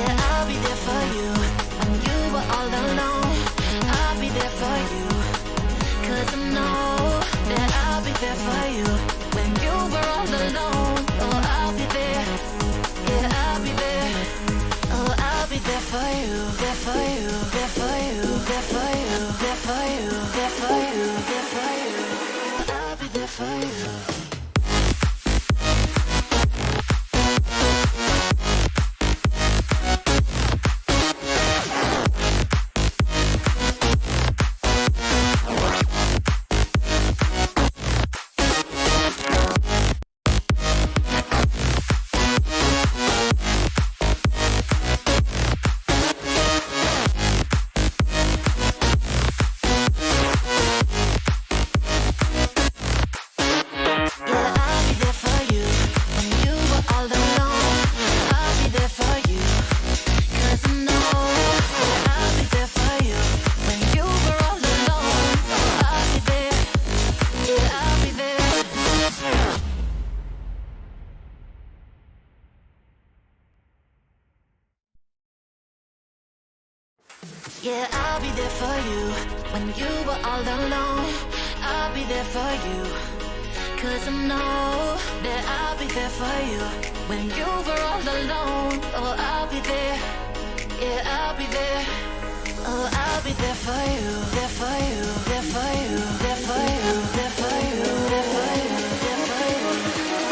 I'll be there for you when you were all alone. I'll be there for you, 'cause I know that I'll be there for you when you were all alone. Oh, I'll be there, yeah, I'll be there. Oh, I'll be there for you, there for you, there for you, there for you, there for you, there for you, there for you. I'll be there for you. Yeah, I'll be there for you when you were all alone. I'll be there for you, 'cause I know that I'll be there for you when you were all alone. Oh, I'll be there, yeah, I'll be there. Oh, I'll be there for you, there for you, there for you, there for you, there for you, there for you, there for you.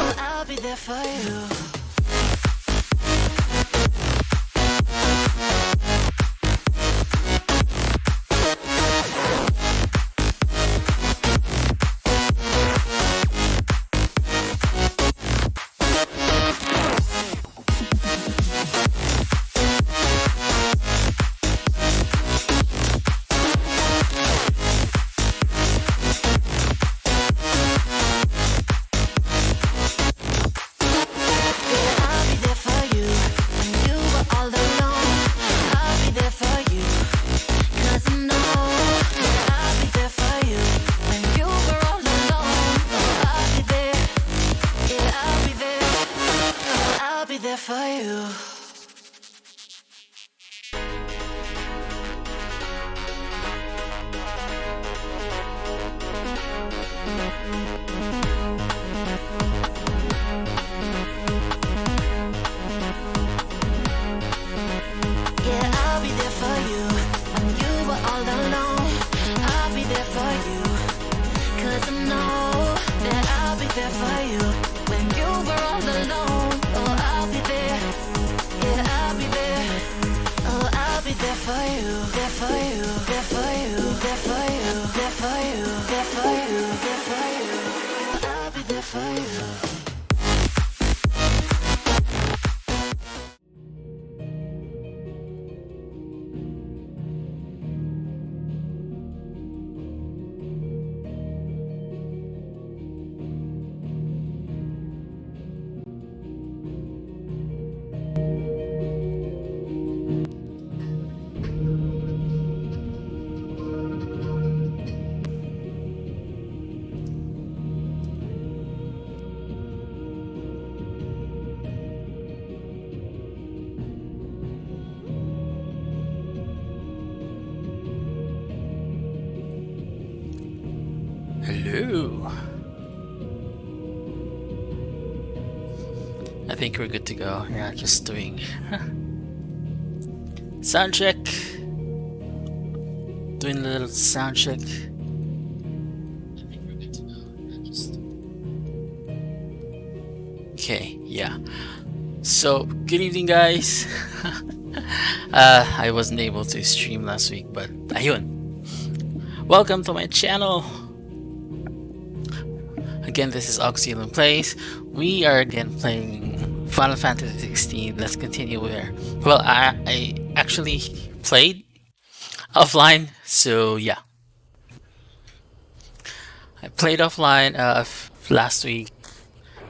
Oh, I'll be there for you. Hello. I think we're good to go. Yeah, just doing sound check. Doing a little sound check. I think we're good to go. Okay, yeah. So, good evening, guys. I wasn't able to stream last week, but ayun. Welcome to my channel. Again, this is Auxilium Plays. We are again playing Final Fantasy 16. Let's continue where. Well, I actually played offline, so yeah. I played offline last week.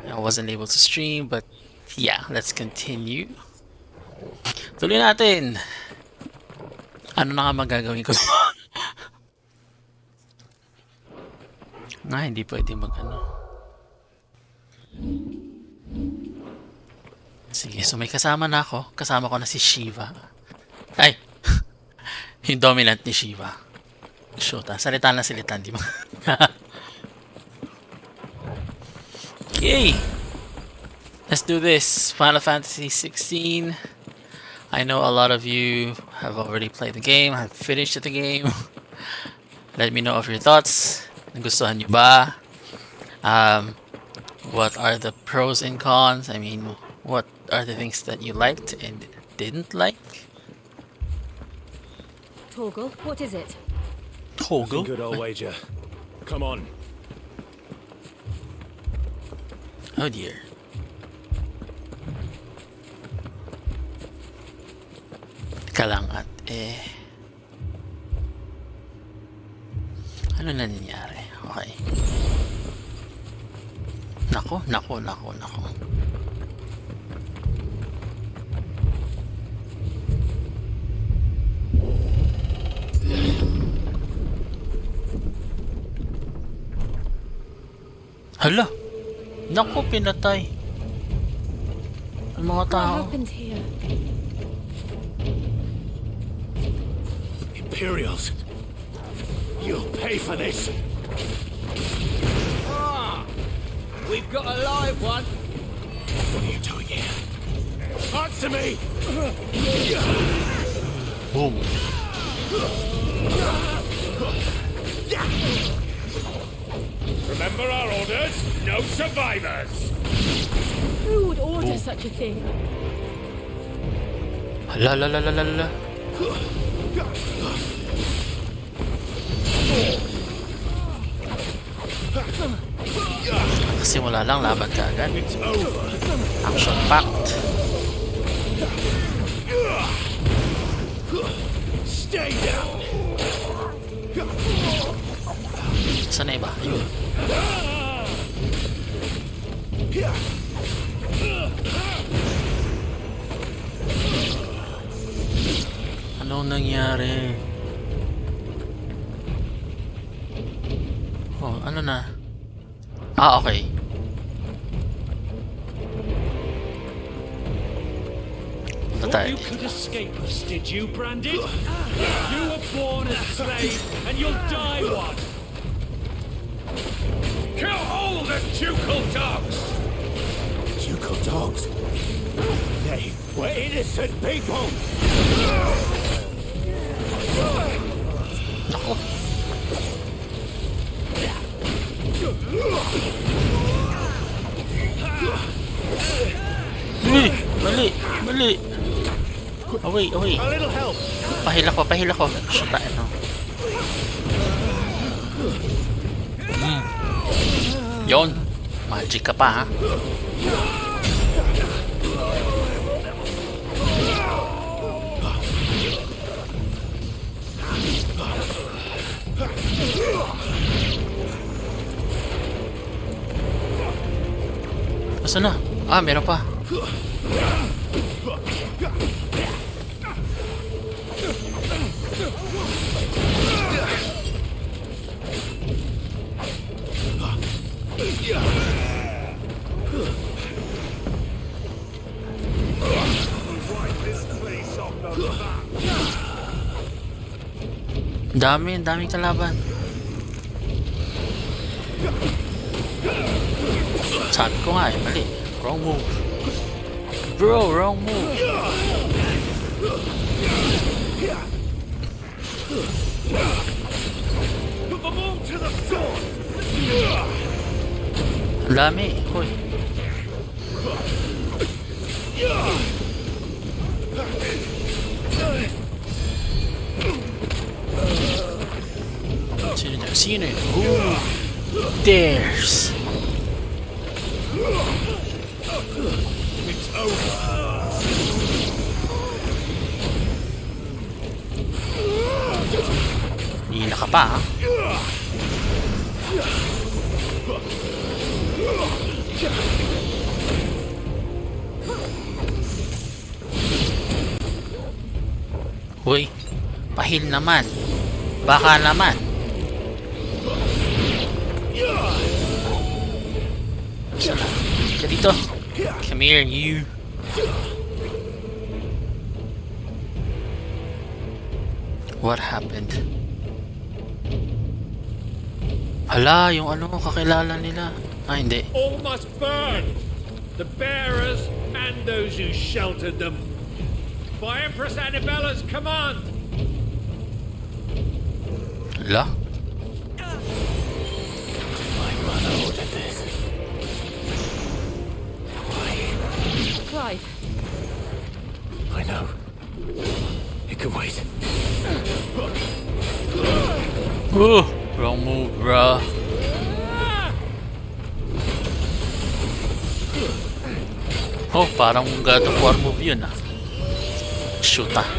I wasn't able to stream, but yeah, let's continue. Tuloy natin. Ano na nga magagawin ko? Hindi pwede mag-ano. Sige, so may kasama na ako. Kasama ko na si Shiva. Ay! Yung dominant ni Shiva. Shoot, salita na salita, di ba? Okay! Let's do this. Final Fantasy 16. I know a lot of you have already played the game, have finished the game. Let me know of your thoughts. Nagustuhan nyo ba? What are the pros and cons? I mean, what are the things that you liked and didn't like? Torgal, what is it? Toggle? Good old wager. Come on. Oh dear. Teka lang at ano na nangyari? Okay. Nako. Hala! Nako, pinatay. Ang mga What tao. happened here? Imperials. You'll pay for this. We've got a live one. What are you doing here? Answer me! Boom. Remember our orders? No survivors! Who would order such a thing? Hala. Simula lang, laban ka agad. It's over. Action packed. Stay down. Saan na iba? Ayun. Anong nangyari? Oh, ano na? Okay. Thought you could escape us, did you, Branded? You were born a slave, and you'll die one. Kill all the ducal dogs! Ducal dogs? They were innocent people! Nako. Mali. Away. A little help! Pahil ako. Shit, ano. Yon. Magic ka pa, ha? Asa na? Meron pa. Daming kalaban. Sabi ko nga mali. Wrong move. Bro, wrong move. Put them all to the sword! Ang dami. Hoy. Sino yun? Ooh. There's. It's over! Hihila ka pa, ha? Uy, pahil naman. Baka naman. Come here, you. What happened? Hala, yung ano, kakilala nila. Ah, hindi. All must burn! The bearers and those who sheltered them. By Empress Annabella's command! Hala? My mother ordered this. Clive, I know. It can wait. Ooh, wrong move, bruh. Oh, parang God of War move yun ah. Shoot ah.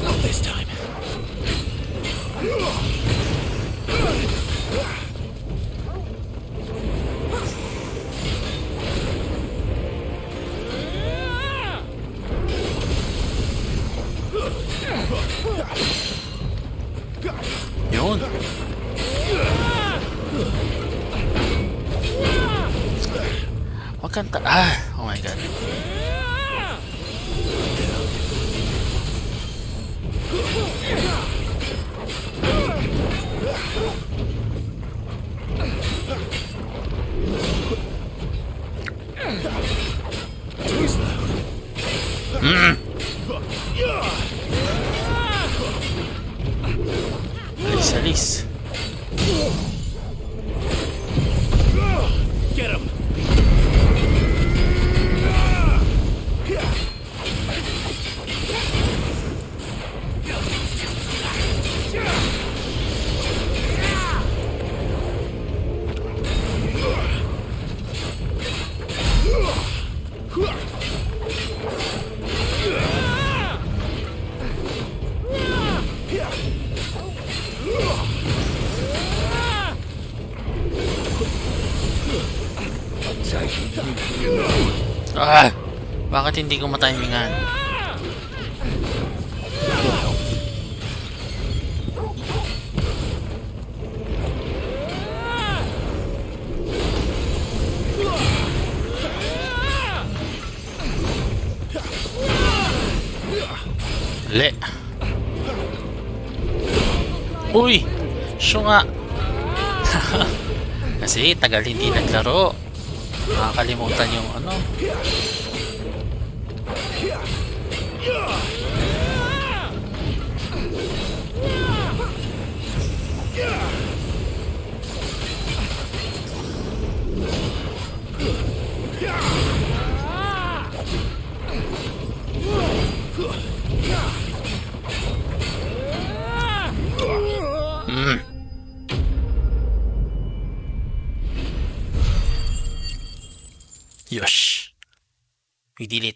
Not this time. Yun. Wag kang oh my god. Alis. Get him! Bakit hindi ko matimingan? Le. Uy! Siyo nga! Kasi tagal hindi naglaro. Nakakalimutan yung ano. Yosh. We did it.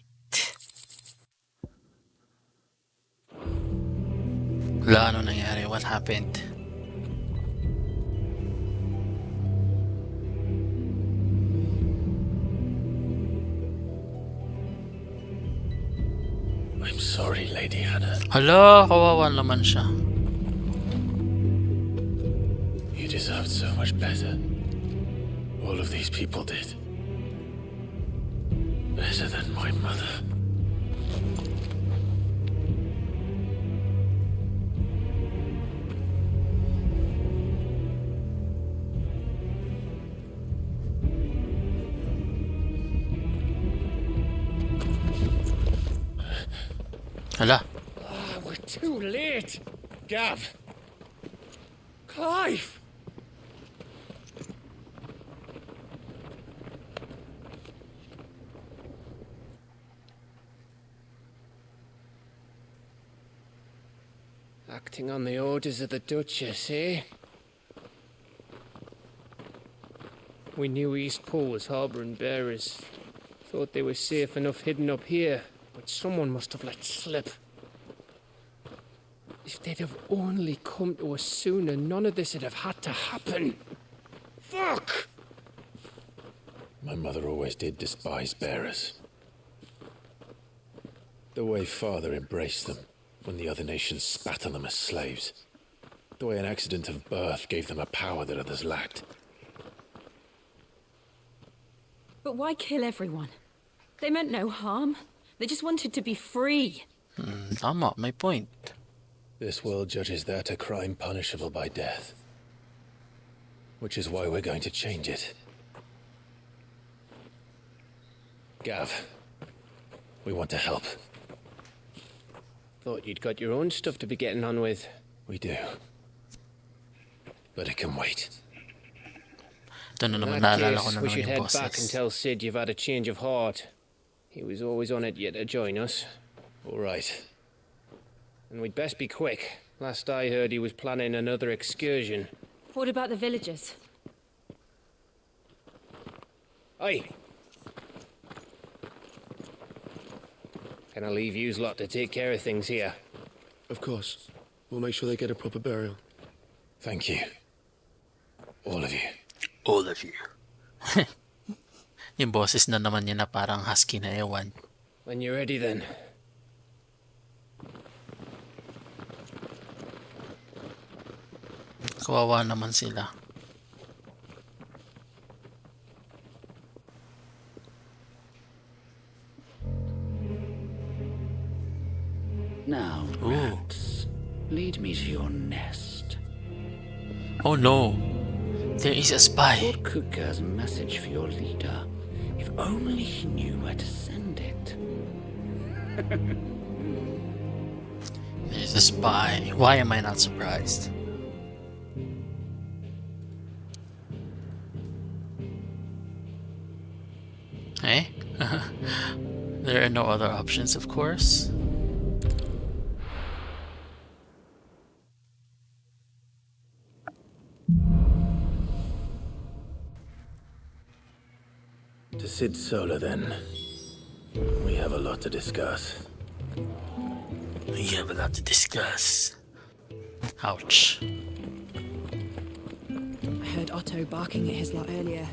Wala, ano nangyari? What happened? I'm sorry, Lady Hannah. Hala, kawawa naman siya. You deserved so much better. All of these people did. Better than my mother. Hala. We're too late. Gav. Clive. Acting on the orders of the Duchess, eh? We knew East Pool was harbouring bearers. Thought they were safe enough hidden up here, but someone must have let slip. If they'd have only come to us sooner, none of this would have had to happen. Fuck! My mother always did despise bearers. The way Father embraced them when the other nations spat on them as slaves. The way an accident of birth gave them a power that others lacked. But why kill everyone? They meant no harm. They just wanted to be free. Tama, may point. This world judges that a crime punishable by death. Which is why we're going to change it. Gav, we want to help. Thought you'd got your own stuff to be getting on with. We do. But it can wait. Ito na In naman, that naalala ko case, na we naman should yung head back and bosses. tell Sid you've had a change of heart. He was always on it yet to join us. All right. And we'd best be quick. Last I heard, he was planning another excursion. What about the villagers? Aye. Can I leave yous lot to take care of things here? Of course. We'll make sure they get a proper burial. Thank you. All of you. All of you. Yung boses na naman niya na parang husky na ewan. When you're ready then. Kawawa naman sila. Now, Ooh. rats, lead me to your nest. Oh no. There is a spy. Lord Cook has a message for your leader. If only he knew where to send it. There's a spy. Why am I not surprised? Eh? There are no other options, of course. To Sid Solar, then. We have a lot to discuss. We have a lot to discuss. Ouch. I heard Otto barking at his lot earlier.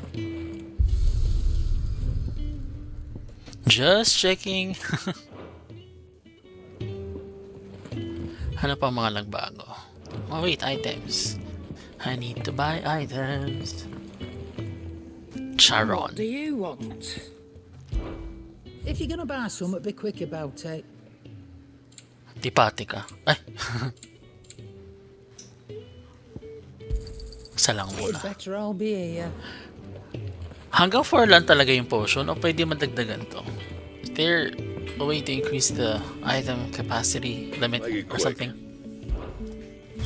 Just checking. Ano pa mga nagbago? Oh wait, items. I need to buy items. Charon. What do you want? If you're gonna buy something, be quick about it. Tipati ka. Ay. Isa lang You'd muna. better all be here. Hanggang 4 lang talaga yung potion o pwede madagdagan to? Is there a way to increase the item capacity limit Make it or quick. something?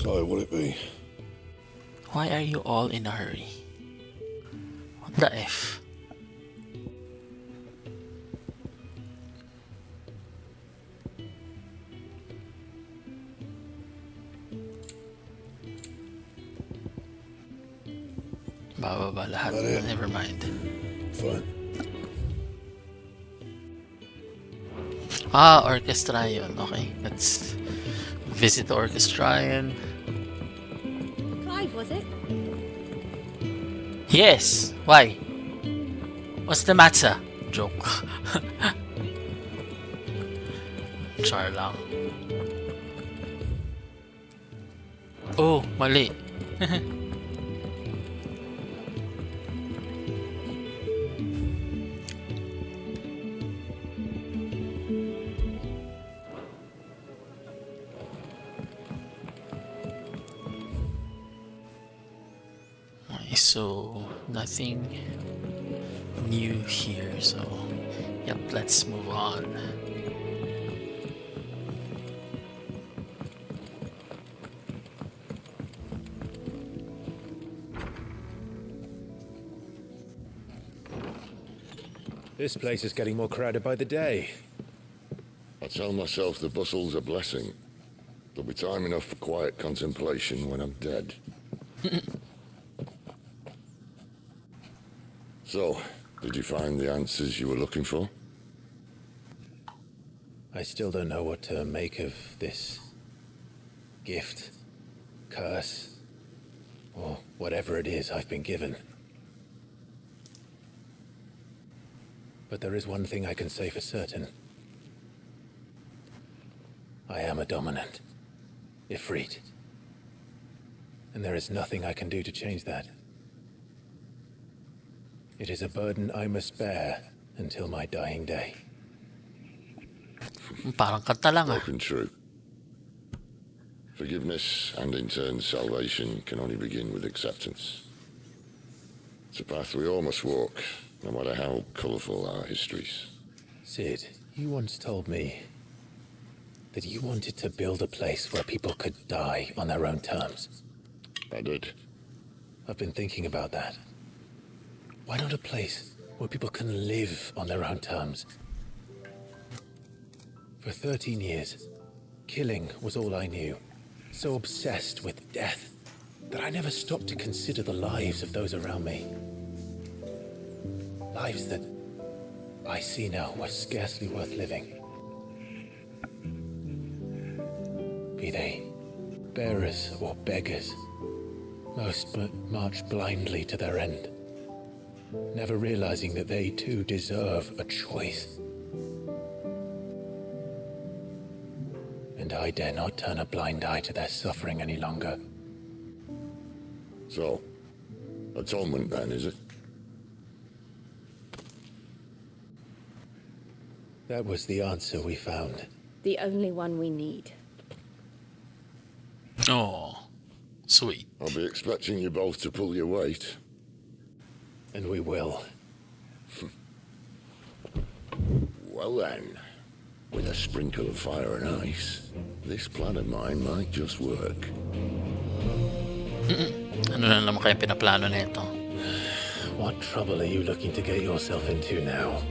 So, what'll it be? Why are you all in a hurry? What the F? Bababa lahat. Never mind. Fine. Ah, orchestra yun. Okay, let's visit the orchestra yun. Clive, was it? Yes! Why? What's the matter? Joke. Char lang. Oh, mali. Okay, so nothing new here, so yep, let's move on. This place is getting more crowded by the day. I tell myself the bustle's a blessing. There'll be time enough for quiet contemplation when I'm dead. So, did you find the answers you were looking for? I still don't know what to make of this gift, curse, or whatever it is I've been given. But there is one thing I can say for certain. I am a dominant. Ifrit. And there is nothing I can do to change that. It is a burden I must bear until my dying day. Parang kanta lang ah. Spoken true. Forgiveness and in turn salvation can only begin with acceptance. It's a path we all must walk, no matter how colourful our histories. Sid, you once told me that you wanted to build a place where people could die on their own terms. I did. I've been thinking about that. Why not a place where people can live on their own terms? For 13 years, killing was all I knew. So obsessed with death that I never stopped to consider the lives of those around me. Lives that I see now were scarcely worth living. Be they bearers or beggars, most march blindly to their end, never realizing that they too deserve a choice. And I dare not turn a blind eye to their suffering any longer. So, atonement then, is it? That was the answer we found. The only one we need. Oh, sweet. I'll be expecting you both to pull your weight. And we will. Well then, with a sprinkle of fire and ice, this plan of mine might just work. Ano na naman kayo pinaplano nito? What trouble are you looking to get yourself into now?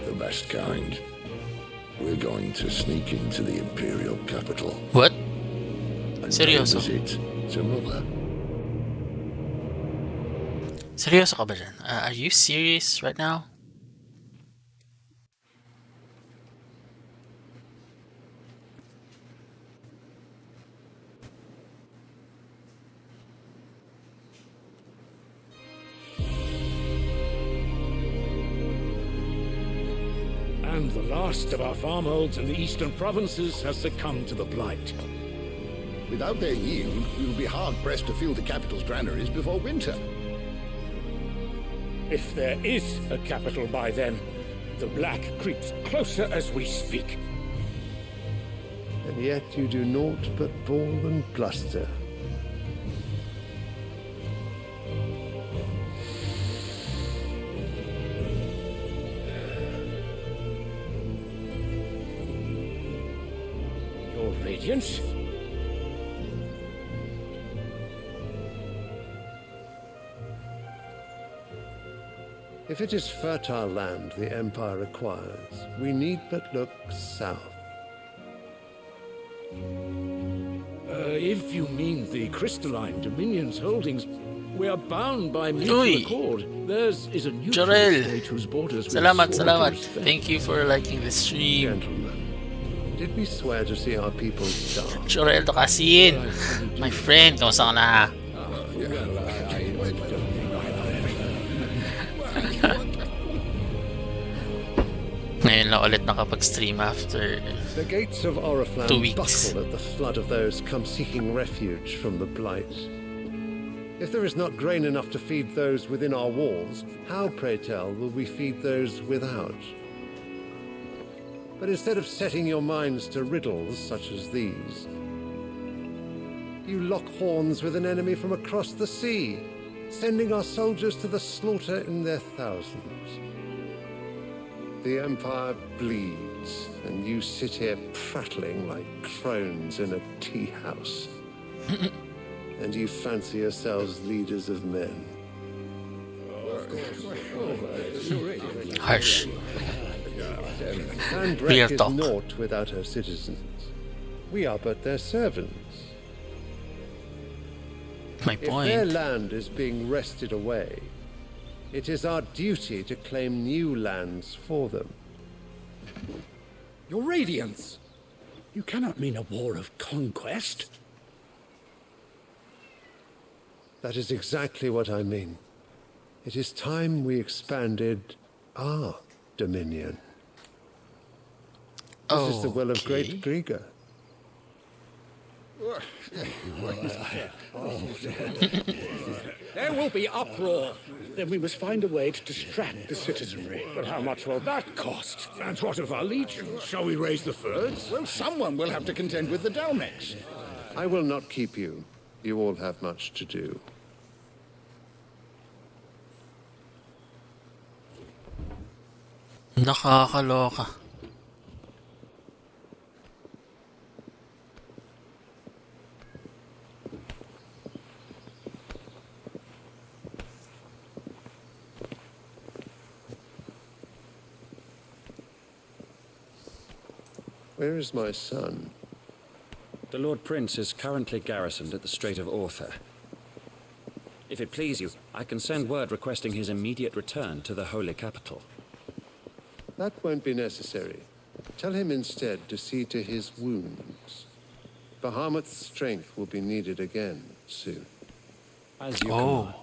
The best kind. We're going to sneak into the Imperial capital. What? And Seryoso? pay a visit to Mother. Seryoso ka ba dyan? Are you serious right now? And the last of our farmholds in the eastern provinces has succumbed to the blight. Without their yield, we will be hard-pressed to fill the capital's granaries before winter. If there is a capital by then, the black creeps closer as we speak. And yet you do naught but bawl and bluster. Your Radiance? If it is fertile land the Empire requires, we need but look south. If you mean the crystalline Dominion's holdings, we are bound by mutual Uy. accord. Theirs is a new Jorel. state whose borders we Salamat, swore salamat. to respect. Thank you for liking the stream. Gentlemen, did we swear to see our people starve? Jorel Tocasin. My friend, kamusta ka na? Ngayon lang ulit nakapag-stream after The gates of Oriflamme 2 weeks. buckle at the flood of those come seeking refuge from the blight. If there is not grain enough to feed those within our walls, how, pray tell, will we feed those without? But instead of setting your minds to riddles such as these, you lock horns with an enemy from across the sea, sending our soldiers to the slaughter in their thousands. The Empire bleeds, and you sit here prattling like crones in a tea house. And you fancy yourselves leaders of men. harsh. And Real Brek is talk. naught without her citizens. We are but their servants. My If their point. land is being wrested away, it is our duty to claim new lands for them. Your Radiance! You cannot mean a war of conquest. That is exactly what I mean. It is time we expanded our dominion. This is the well of Great Grieger. There will be uproar. Then we must find a way to distract the citizenry. But how much will that cost? And what of our legions? Shall we raise the furs? Well, someone will have to contend with the Dalmex. I will not keep you. You all have much to do. Nakakaloka. Where is my son? The Lord Prince is currently garrisoned at the Strait of Author. If it please you, I can send word requesting his immediate return to the Holy Capital. That won't be necessary. Tell him instead to see to his wounds. Bahamut's strength will be needed again soon. As you Oh.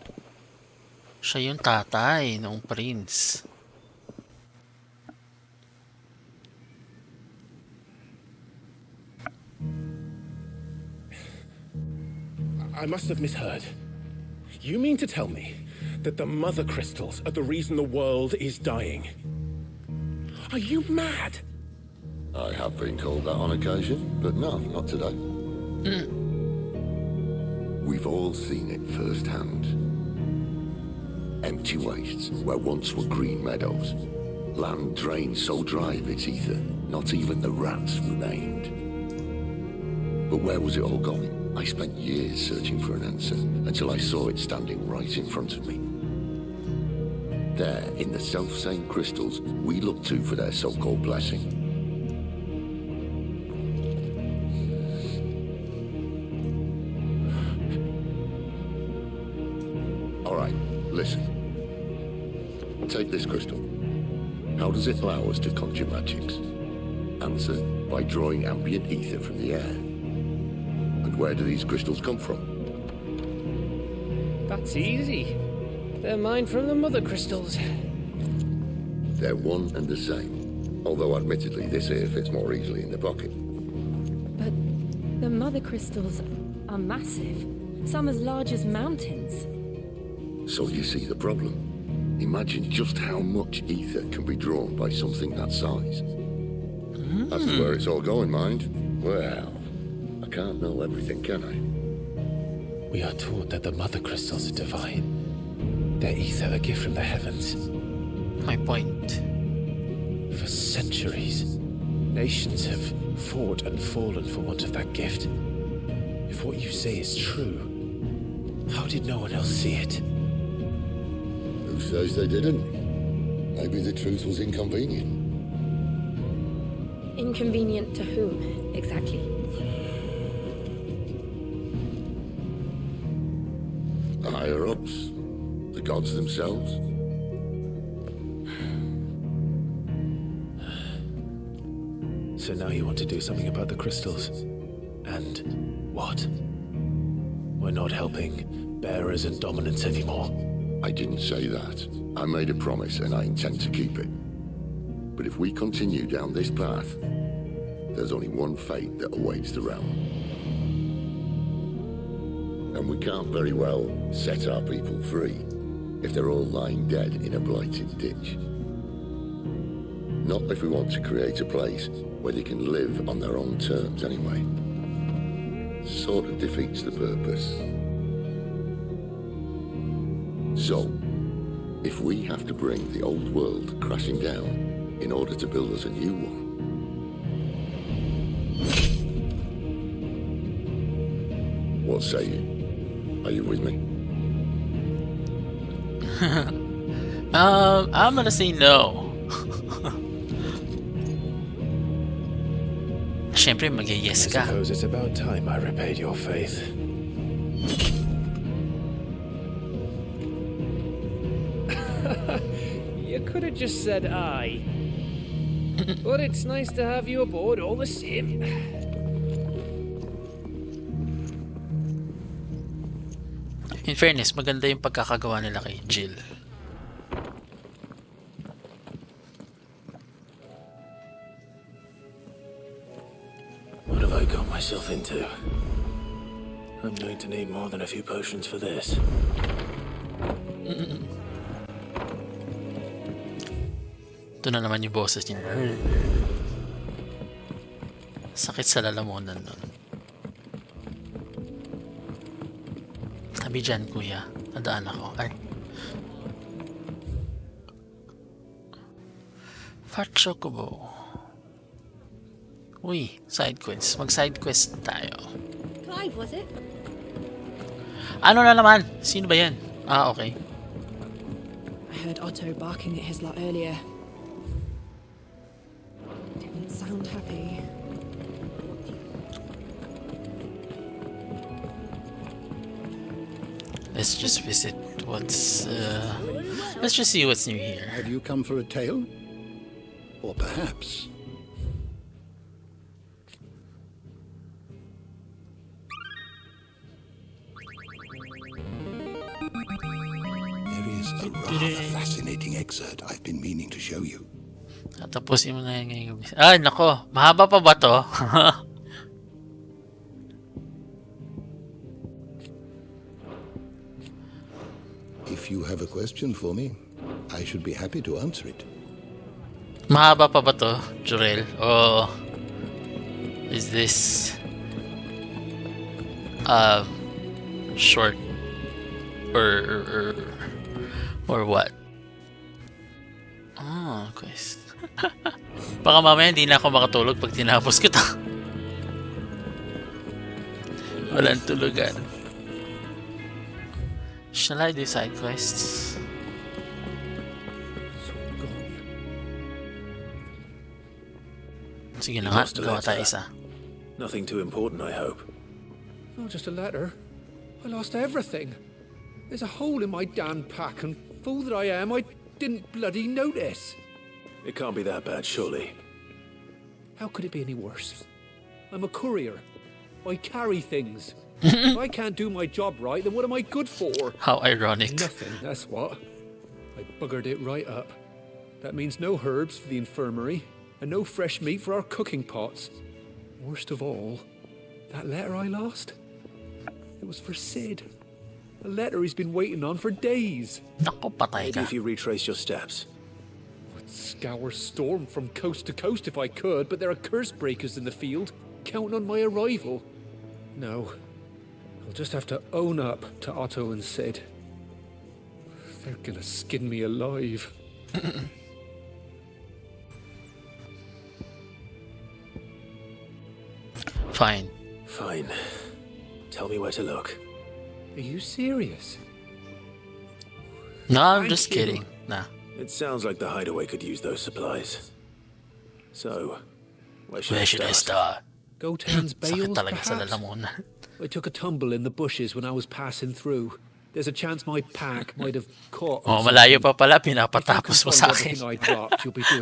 Siya yung tatay ng prince. I must have misheard. You mean to tell me that the mother crystals are the reason the world is dying? Are you mad? I have been called that on occasion, but no, not today. We've all seen it firsthand. Empty wastes where once were green meadows. Land drained so dry of its ether, not even the rats remained. But where was it all going? I spent years searching for an answer until I saw it standing right in front of me. There, in the self-same crystals we look to for their so-called blessing. All right, listen. Take this crystal. How does it allow us to conjure magics? Answer, by drawing ambient ether from the air. And where do these crystals come from? That's easy. They're mined from the mother crystals. They're one and the same. Although admittedly this here fits more easily in the pocket. But the mother crystals are massive. Some as large as mountains. So you see the problem. Imagine just how much ether can be drawn by something that size. That's where it's all going, mind. Well, I can't know everything, can I? We are taught that the mother crystals are divine. Their ether a gift from the heavens. My point. For centuries, nations have fought and fallen for want of that gift. If what you say is true, how did no one else see it? Who says they didn't? Maybe the truth was inconvenient. Inconvenient to whom, exactly? The higher-ups, the gods themselves. So now you want to do something about the crystals. And what? We're not helping bearers and dominants anymore. I didn't say that. I made a promise and I intend to keep it. But if we continue down this path, there's only one fate that awaits the realm. And we can't very well set our people free if they're all lying dead in a blighted ditch. Not if we want to create a place where they can live on their own terms anyway. Sort of defeats the purpose. So, if we have to bring the old world crashing down in order to build us a new one, what say you? Are you with me? I'm gonna say no. Siyempre, mag-yes I ka. suppose it's about time I repaid your faith. You could have just said aye. But it's nice to have you aboard all the same. In fairness, maganda yung pagkakagawa nila kay Jill. I got myself into? I'm going to need more than a few potions for this. Ito na naman yung boses niya. Sakit sa lalamunan nun. Sabi dyan, kuya. Nadaan ako. Ay. Fat Chocobo. Uy, side quest. Mag-side quest tayo. Clive, was it? Ano na naman? Sino ba yan? Ah, okay. I heard Otto barking at his lot earlier. Didn't sound happy. Let's just visit what's... let's just see what's new here. Have you come for a tale? Or perhaps... There is a rather fascinating excerpt I've been meaning to show you. Tapusin mo na yung ngayong gabi. Ay, nako. Mahaba pa ba to? If you have a question for me, I should be happy to answer it. Mahaba pa ba to, Jurel? Or is this short or what? Ah, quest. Baka mamaya hindi na ako makatulog pag tinapos ko to. Walang tulugan. Shall I do side quests? Sige na nga, gawa tayo isa. Nothing too important, I hope. Not just a letter. I lost everything. There's a hole in my damn pack, and fool that I am, I didn't bloody notice. It can't be that bad, surely. How could it be any worse? I'm a courier. I carry things. If I can't do my job right, then what am I good for? How ironic. Nothing, that's what. I buggered it right up. That means no herbs for the infirmary, and no fresh meat for our cooking pots. Worst of all, that letter I lost, it was for Sid. A letter he's been waiting on for days. Maybe if you retrace your steps. I'd scour storm from coast to coast if I could, but there are curse breakers in the field, counting on my arrival. No, I'll just have to own up to Otto and Sid. They're gonna skin me alive. Fine. Fine. Tell me where to look. Are you serious? No, I'm just kidding. Nah. It sounds like the hideaway could use those supplies. So, where should I start? Gotan's bales, talaga sa perhaps? lalamunan. I took a tumble in the bushes when I was passing through. There's a chance my pack might have caught. Oh, malayo pa pala, pinapatapos mo sa akin.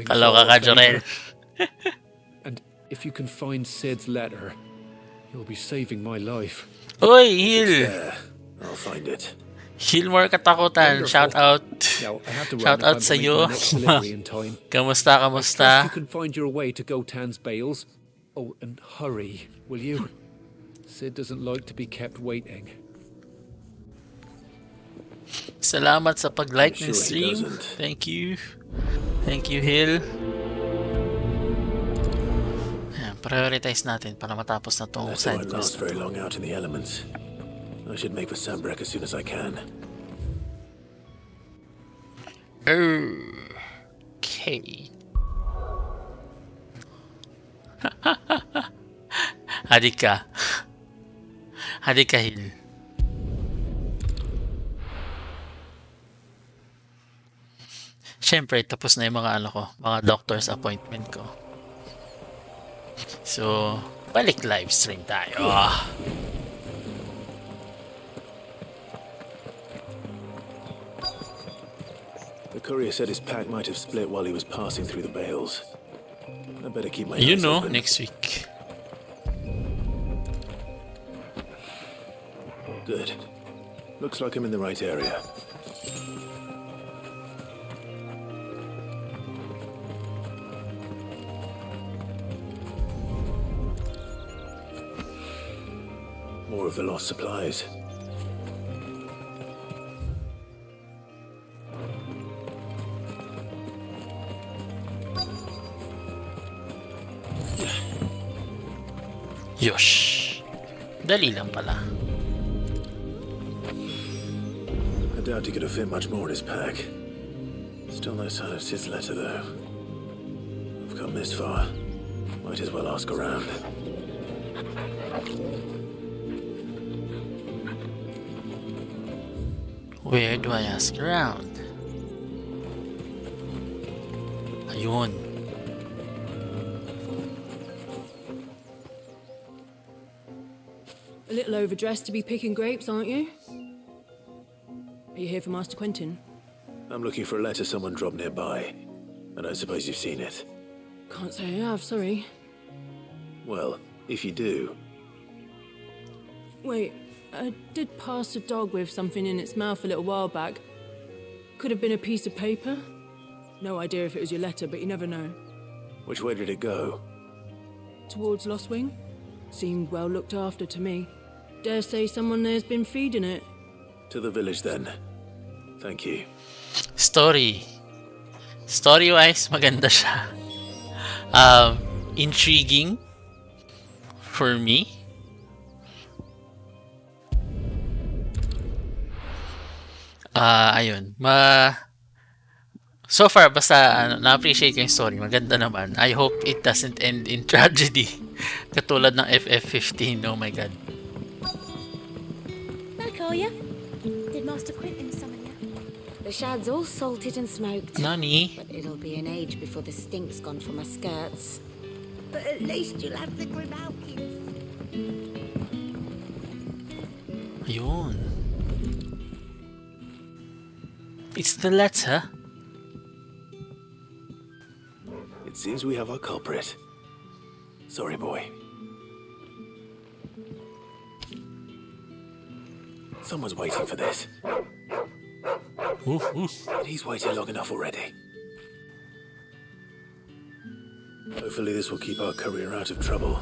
Kaloka ka, Jorel. And if you can find Sid's letter, you'll be saving my life. Oy, heal! I'll find it. Heal more katakutan. Shout out. Now, I have to Shout run out if I'm to sa'yo. make my next delivery in time. Kamusta, I kamusta? trust you can find your way to Gotan's bales. Oh, and hurry, will you? Sid doesn't like to be kept waiting. Salamat sa pag-like ng Sure he stream. doesn't. Thank you. Thank you, Hill. Ayan, prioritize natin para matapos na tong That side won't quest. last very long out in the elements. I should make for Sambrek as soon as I can. Okay. Hadika. Hadika, Hill. Siyempre, tapos na yung mga ano ko, mga doctor's appointment ko. So, balik live stream tayo. The courier said his pack might have split while he was passing through the bales. I better keep my You eyes know, open. next week. Good. Looks like I'm in the right area. More of the lost supplies. Yosh. Dali lang pala. I doubt he could have fit much more in his pack. Still no sign of Sid's letter, though. I've come this far. Might as well ask around. Where do I ask around? Ayun. A little overdressed to be picking grapes, aren't you? Are you here for Master Quentin? I'm looking for a letter someone dropped nearby. I don't suppose you've seen it. Can't say I have, sorry. Well, if you do, Wait, I did pass a dog with something in its mouth a little while back. Could have been a piece of paper. No idea if it was your letter, but you never know. which way did it go? Towards Lost Wing? Seemed well looked after to me. Dare say someone there's been feeding it. To the village, then. Thank you. Story. Story-wise, maganda siya. Intriguing for me. Ayun. So far, basta na-appreciate ko yung story. Maganda naman. I hope it doesn't end in tragedy. Katulad ng FF15. Oh my god. Back are you? Did Master Quentin summon you? The shad's all salted and smoked. Nani? But it'll be an age before the stink's gone from my skirts. But at least you'll have the Grimalkins. Ayun. It's the letter. It seems we have our culprit. Sorry, boy. Someone's waiting for this. Oof, oof. And he's waited long enough already. Hopefully this will keep our courier out of trouble.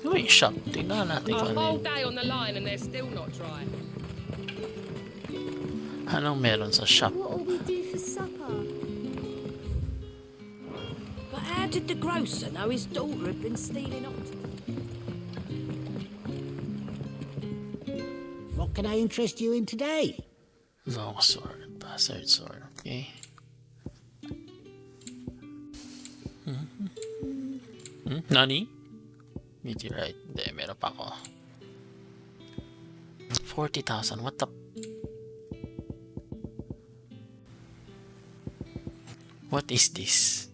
Uy, shop. Tingnan natin A kung whole ano day on the line and they're still not dry. anong meron sa shop. What'll we do for supper? But how did the grocer know his daughter had been stealing ox? What can I interest you in today? Long sword, bastard sword. Okay. Nani? Meteorite. Hindi, meron pa ako. 40,000. What the... What is this?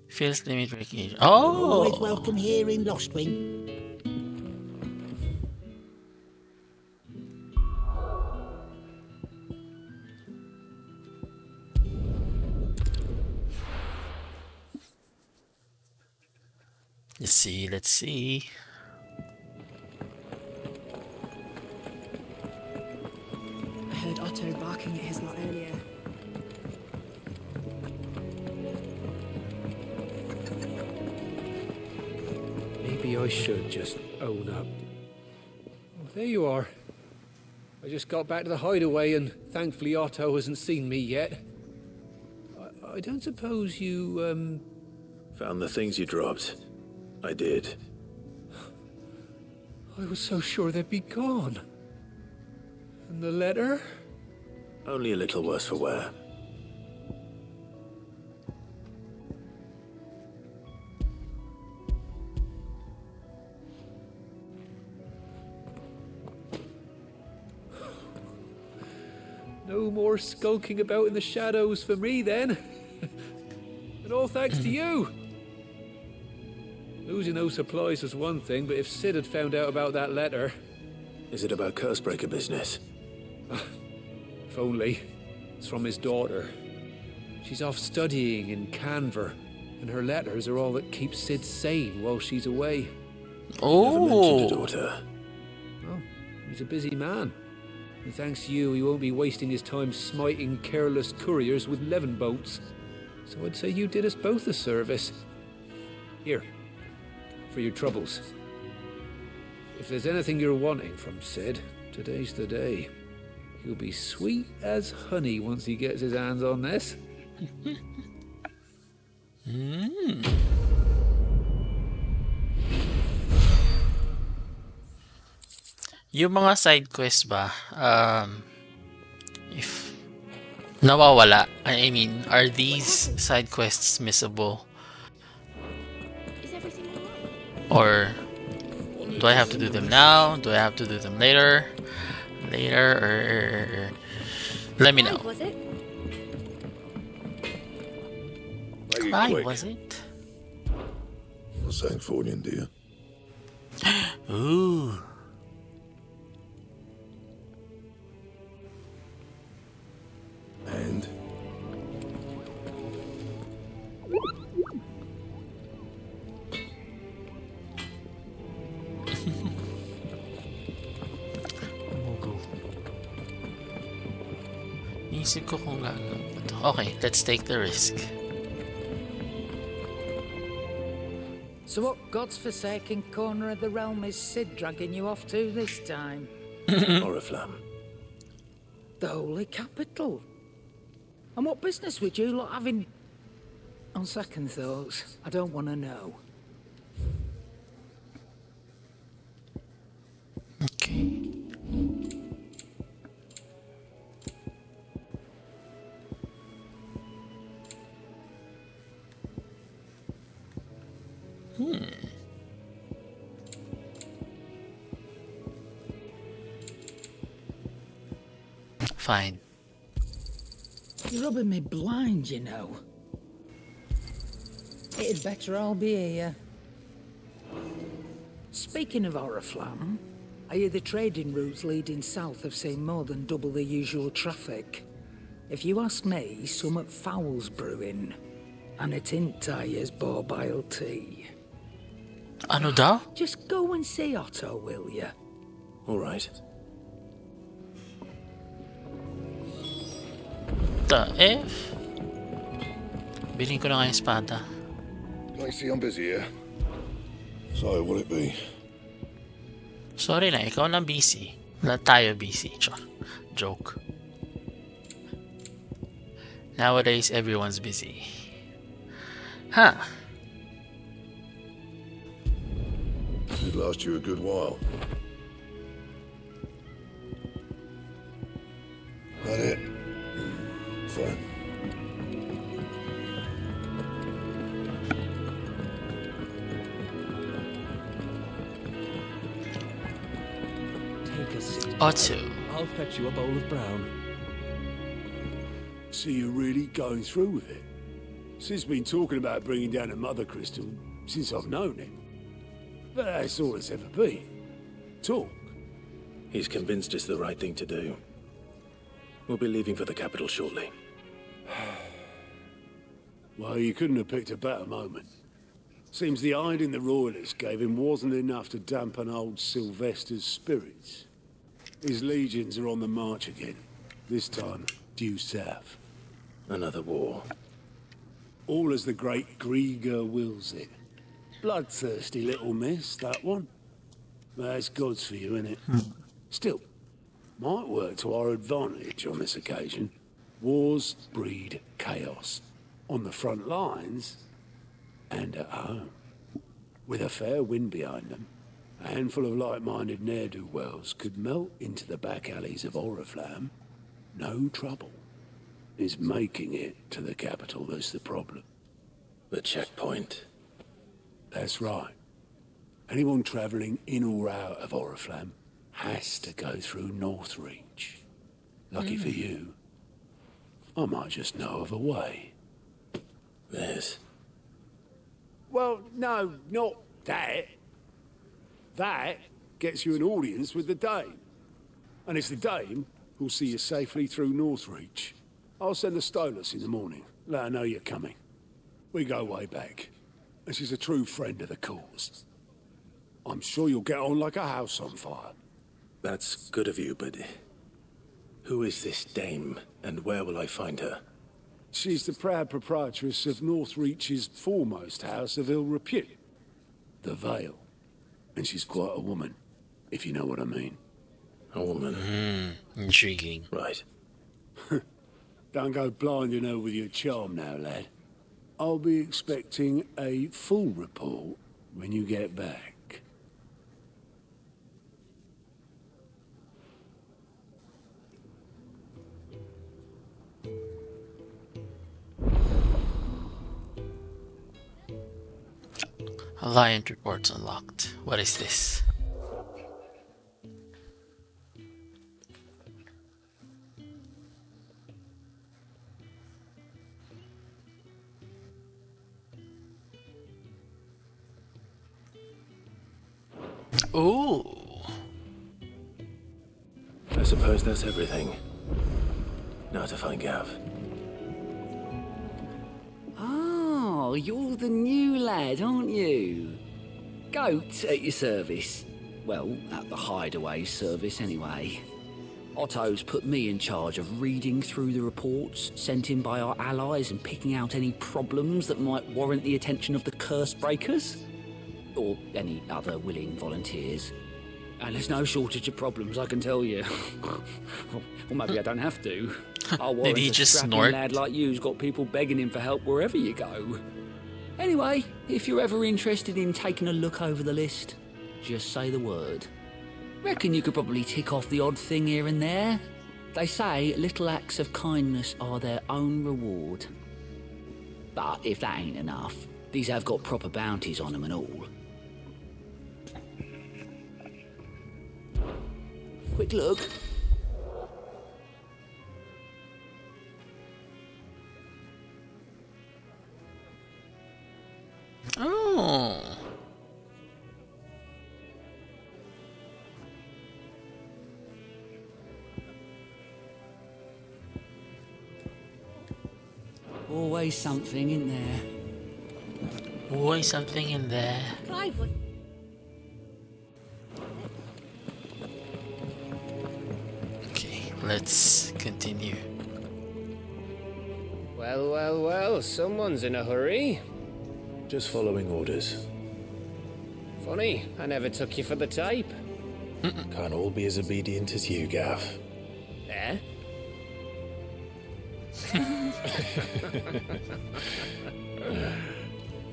Feels limit breaking. Oh! Always welcome here in Lost Wing. Let's see. I heard Otto barking at his lot earlier. Maybe I should just own up. Oh, there you are. I just got back to the hideaway and thankfully Otto hasn't seen me yet. I don't suppose you, Found the things you dropped. I did. I was so sure they'd be gone. And the letter? Only a little worse for wear. No more skulking about in the shadows for me then. And all thanks to you. Losing those supplies was one thing, but if Sid had found out about that letter... Is it about Cursebreaker business? If only. It's from his daughter. She's off studying in Canver, and her letters are all that keep Sid sane while she's away. Oh! Never mentioned a daughter. Oh, he's a busy man. And thanks to you, he won't be wasting his time smiting careless couriers with levin boats. So I'd say you did us both a service. Here, for your troubles. If there's anything you're wanting from Sid, today's the day. He'll be sweet as honey once he gets his hands on this. Yung mga side quests ba, if nawawala, I mean, are these side quests missable? Or do I have to do them now? Do I have to do them later? Or let me know. Was it? Clive, was it? For Sancfordian, dear. Ooh. And Isip ko kung gagawin ko to. Okay, let's take the risk. So what God's forsaken corner of the realm is Sid dragging you off to this time? Oriflamme. The Holy Capital. And what business would you lot having? On second thoughts, I don't want to know. Okay. Fine. You're rubbing me blind, you know. It'd better all be here. Speaking of Oriflamme, I hear the trading routes leading south have seen more than double the usual traffic. If you ask me, somewhat foul's brewing. And it ain't tires borbile tea. Ano daw? Just go and see Otto, will you? All right. The F? Bilhin ko na nga yung espada. Lacey, I'm busy here. So, will it be? Sorry na, ikaw lang busy. Lahat tayo busy. Joke. Nowadays, everyone's busy. Huh. It'd last you a good while. That it? Fine. Take a seat. Otto. I'll fetch you a bowl of brown. So you're really going through with it? Sid's been talking about bringing down a mother crystal since I've known him. But that's all it's ever been. Talk. He's convinced it's the right thing to do. We'll be leaving for the capital shortly. Well, you couldn't have picked a better moment. Seems the hiding the Royalists gave him wasn't enough to dampen old Sylvester's spirits. His legions are on the march again, this time due south. Another war. All as the great Grieger wills it. Bloodthirsty little miss, that one. That's God's for you, innit? Still, might work to our advantage on this occasion. Wars breed chaos. On the front lines and at home. With a fair wind behind them, a handful of like-minded ne'er-do-wells could melt into the back alleys of Oriflamme. No trouble. Is making it to the capital that's the problem. The checkpoint. That's right. Anyone travelling in or out of Oriflamme has to go through Northreach. Lucky for you, I might just know of a way. There's... Well, no, not that. That gets you an audience with the Dame. And it's the Dame who'll see you safely through Northreach. I'll send the Stolas in the morning. Let her know you're coming. We go way back. And she's a true friend of the cause. I'm sure you'll get on like a house on fire. That's good of you, but... Who is this dame, and where will I find her? She's the proud proprietress of Northreach's foremost house of ill repute, the Vale. And she's quite a woman, if you know what I mean. A woman? Intriguing. Right. Don't go blinding her with your charm now, lad. I'll be expecting a full report when you get back. Alliant reports unlocked. What is this? Ooh. I suppose that's everything. Now to find Gav. Oh, you're the new lad, aren't you? Goat at your service. Well, at the hideaway service anyway. Otto's put me in charge of reading through the reports sent in by our allies and picking out any problems that might warrant the attention of the curse breakers. Or any other willing volunteers. And there's no shortage of problems, I can tell you. Or maybe I don't have to. Our Did he Warren's a just strapping snort? lad like you's got people begging him for help wherever you go. Anyway, if you're ever interested in taking a look over the list, just say the word. Reckon you could probably tick off the odd thing here and there. They say little acts of kindness are their own reward. But if that ain't enough, these have got proper bounties on them and all. Quick look. Oh. Always something in there. Always something in there. Clive was... Okay, let's continue. Well, well, well, someone's in a hurry. Just following orders. Funny, I never took you for the type. Can't all be as obedient as you, Gav. Eh?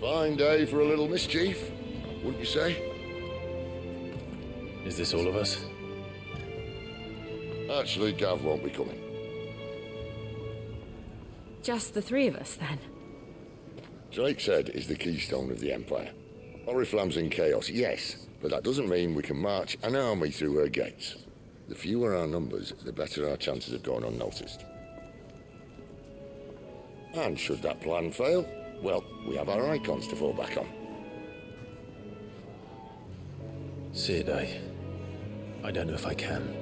Fine day for a little mischief, wouldn't you say? Is this all of us? Actually, Gav won't be coming. Just the three of us, then? Drake said is the keystone of the Empire. Oriflamme's in chaos, yes, but that doesn't mean we can march an army through her gates. The fewer our numbers, the better our chances of going unnoticed. And should that plan fail, well, we have our icons to fall back on. Sid, I don't know if I can.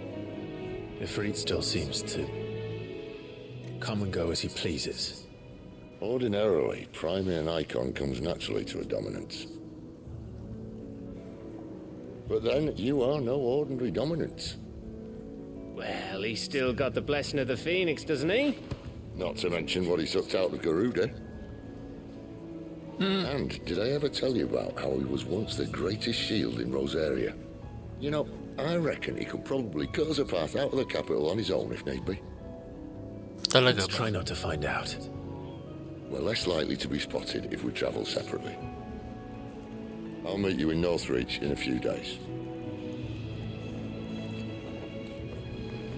Ifrit still seems to come and go as he pleases. Ordinarily, priming an icon comes naturally to a dominance. But then, you are no ordinary dominance. Well, he's still got the blessing of the Phoenix, doesn't he? Not to mention what he sucked out of Garuda. And did I ever tell you about how he was once the greatest shield in Rosaria? You know, I reckon he could probably cut us a path out of the capital on his own if need be. Let's try not to find out. We're less likely to be spotted if we travel separately. I'll meet you in Northreach in a few days.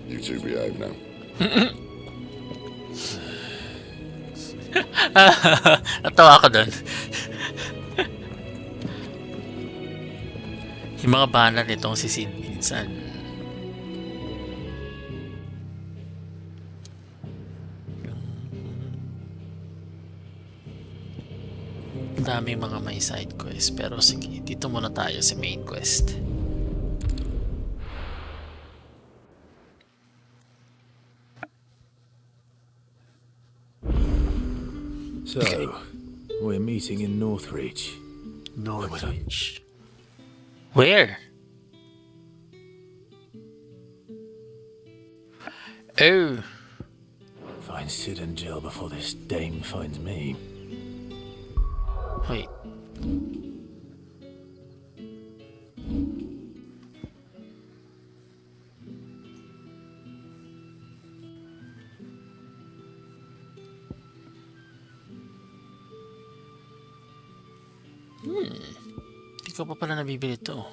You two behave now. Natawa ako dun. Yung mga banner nitong si Sid minsan. Daming mga may side quest, pero sige, dito muna tayo sa main quest. So, we're meeting in Northreach. Northreach. Where? Oh. Find Sid and Jill before this dame finds me. Wait. Hindi ko pa pala nabibili ito.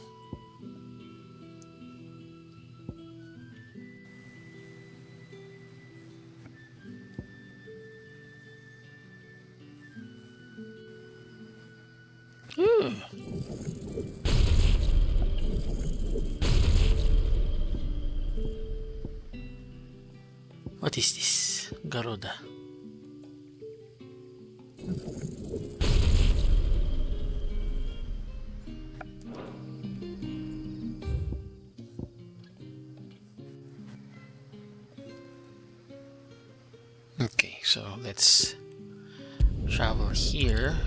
What is this? Garuda. Okay, so let's travel here.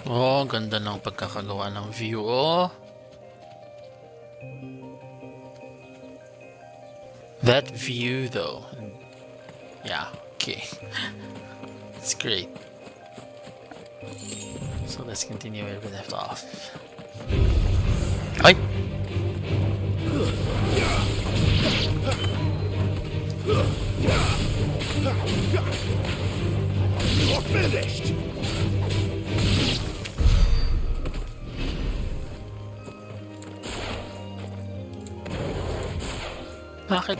Oh, ganda ng pagkakagawa ng view, oh. That view, though. Yeah, okay. It's great. So let's continue where we left off. Ay! You're finished! Bakit?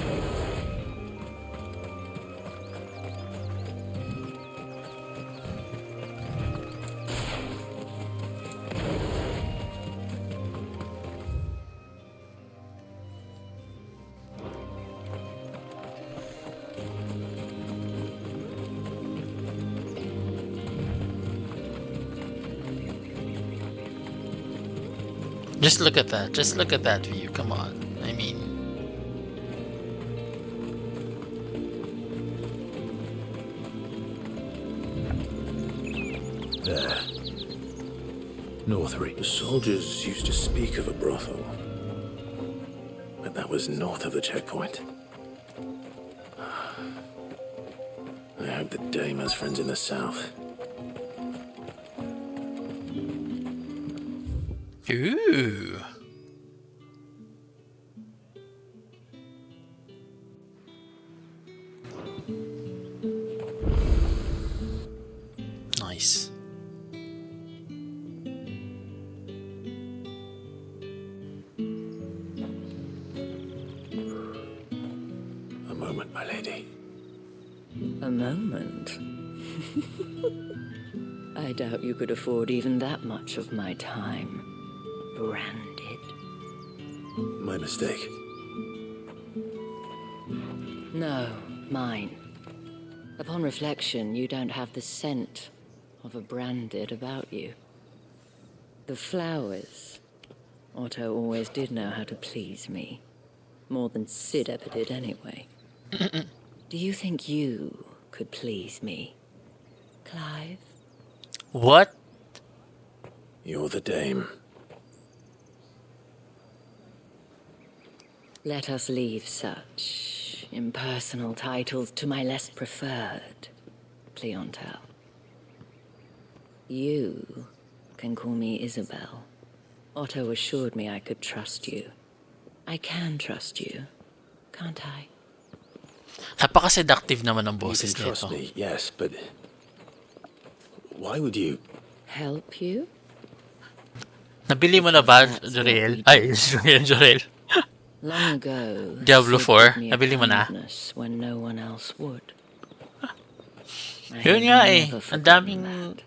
Just look at that. Just look at that view. Come on. I mean... There. Northreach. The soldiers used to speak of a brothel. But that was north of the checkpoint. I hope the dame has friends in the south. Ooh. Nice. A moment, my lady. A moment? I doubt you could afford even that much of my time. Branded. My mistake. No, mine. Upon reflection, you don't have the scent of a branded about you. The flowers. Otto always did know how to please me. More than Sid ever did anyway. Do you think you could please me, Clive? What? You're the dame. Let us leave such impersonal titles to my less preferred clientele. You can call me Isabel. Otto assured me I could trust you. I can trust you, can't I? Napaka-seductive naman ng You boses can trust nito. me, yes, but why would you? Help you? Nabili mo na ba, Jorel? Ay, Jorel. Long ago, Diablo Sid 4, gave me a nabili mo na? kindness when no one else would. I Yun have nga eh. never Ang forgotten daming... that.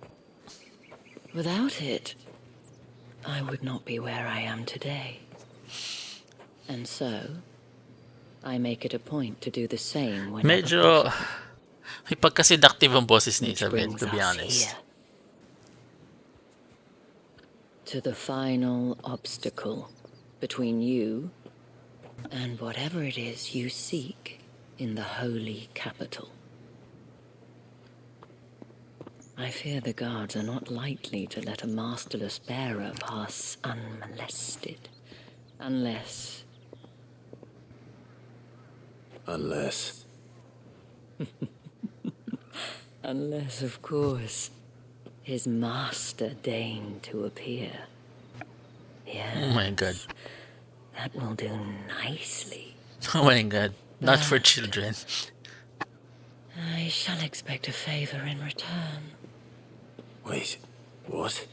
Without it, I would not be where I am today. And so, I make it a point to do the same when Medyo... May pagka-seductive ang boses ni Isabel, brings to be us honest. here. To the final obstacle between you and whatever it is you seek in the holy capital. I fear the guards are not likely to let a masterless bearer pass unmolested. Unless... Unless... Unless, of course, his master deigned to appear. Yes. Oh my god. That will do nicely. Oh my god. Not for children. I shall expect a favor in return. Wait, what?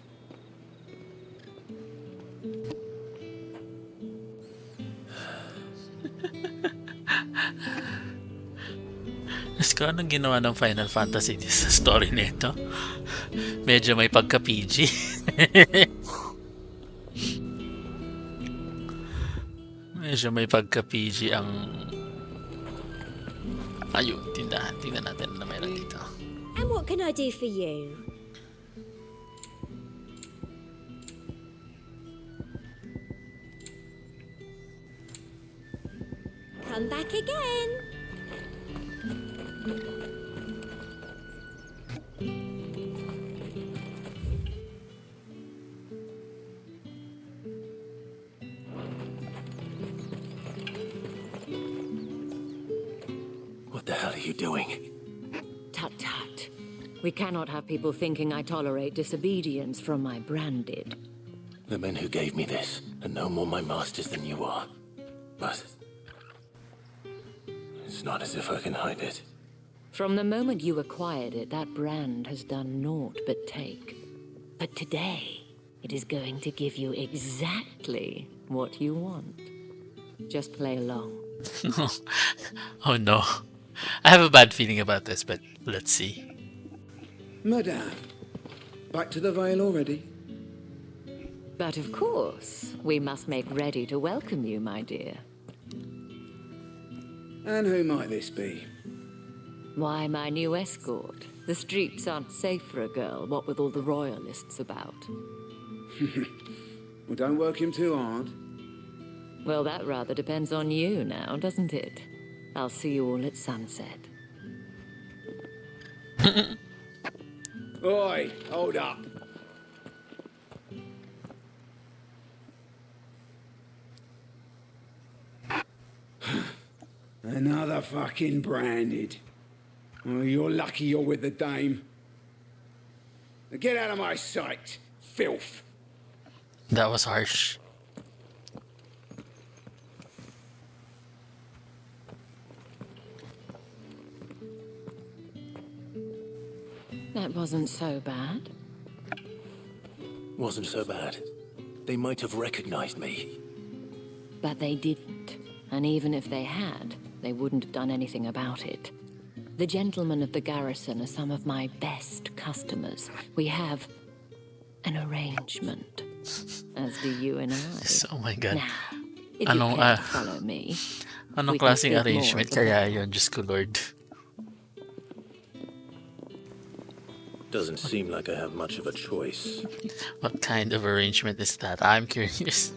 Mas ko anong ginawa ng Final Fantasy sa story nito? Medyo may pagka-PG. Medyo may pagka-PG ang... Ayun, tindahan. Tingnan natin na meron dito. And what can I do for you? Come back again. What the hell are you doing? Tut tut. We cannot have people thinking I tolerate disobedience from my branded. The men who gave me this are no more my masters than you are. But... it's not as if I can hide it. From the moment you acquired it, that brand has done naught but take. But today, it is going to give you exactly what you want. Just play along. Oh no. I have a bad feeling about this, but let's see. Madame, back to the Vale already? But of course, we must make ready to welcome you, my dear. And who might this be? Why, my new escort. The streets aren't safe for a girl, what with all the royalists about. Well, don't work him too hard. Well, that rather depends on you now, doesn't it? I'll see you all at sunset. Oi, hold up. Another fucking branded. Oh, you're lucky you're with the dame. Now get out of my sight, filth. That was harsh. That wasn't so bad. Wasn't so bad. They might have recognized me. But they didn't. And even if they had, they wouldn't have done anything about it. The gentlemen of the garrison are some of my best customers. We have an arrangement, as do you and I. Oh my god. Now, if you care to follow me, anong we can klaseng speak more arrangement at the kaya yun? Diyos ko Lord. Doesn't seem like I have much of a choice. What kind of arrangement is that? I'm curious.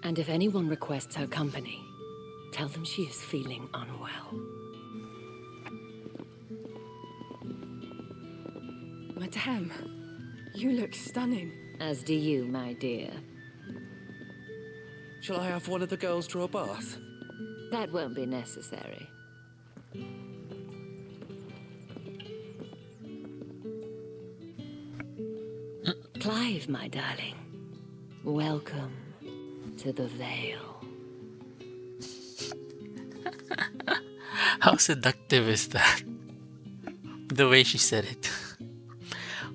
And if anyone requests her company, tell them she is feeling unwell. Madame, you look stunning. As do you, my dear. Shall I have one of the girls draw a bath? That won't be necessary. Clive, my darling. Welcome to the Vale. How seductive is that? The way she said it.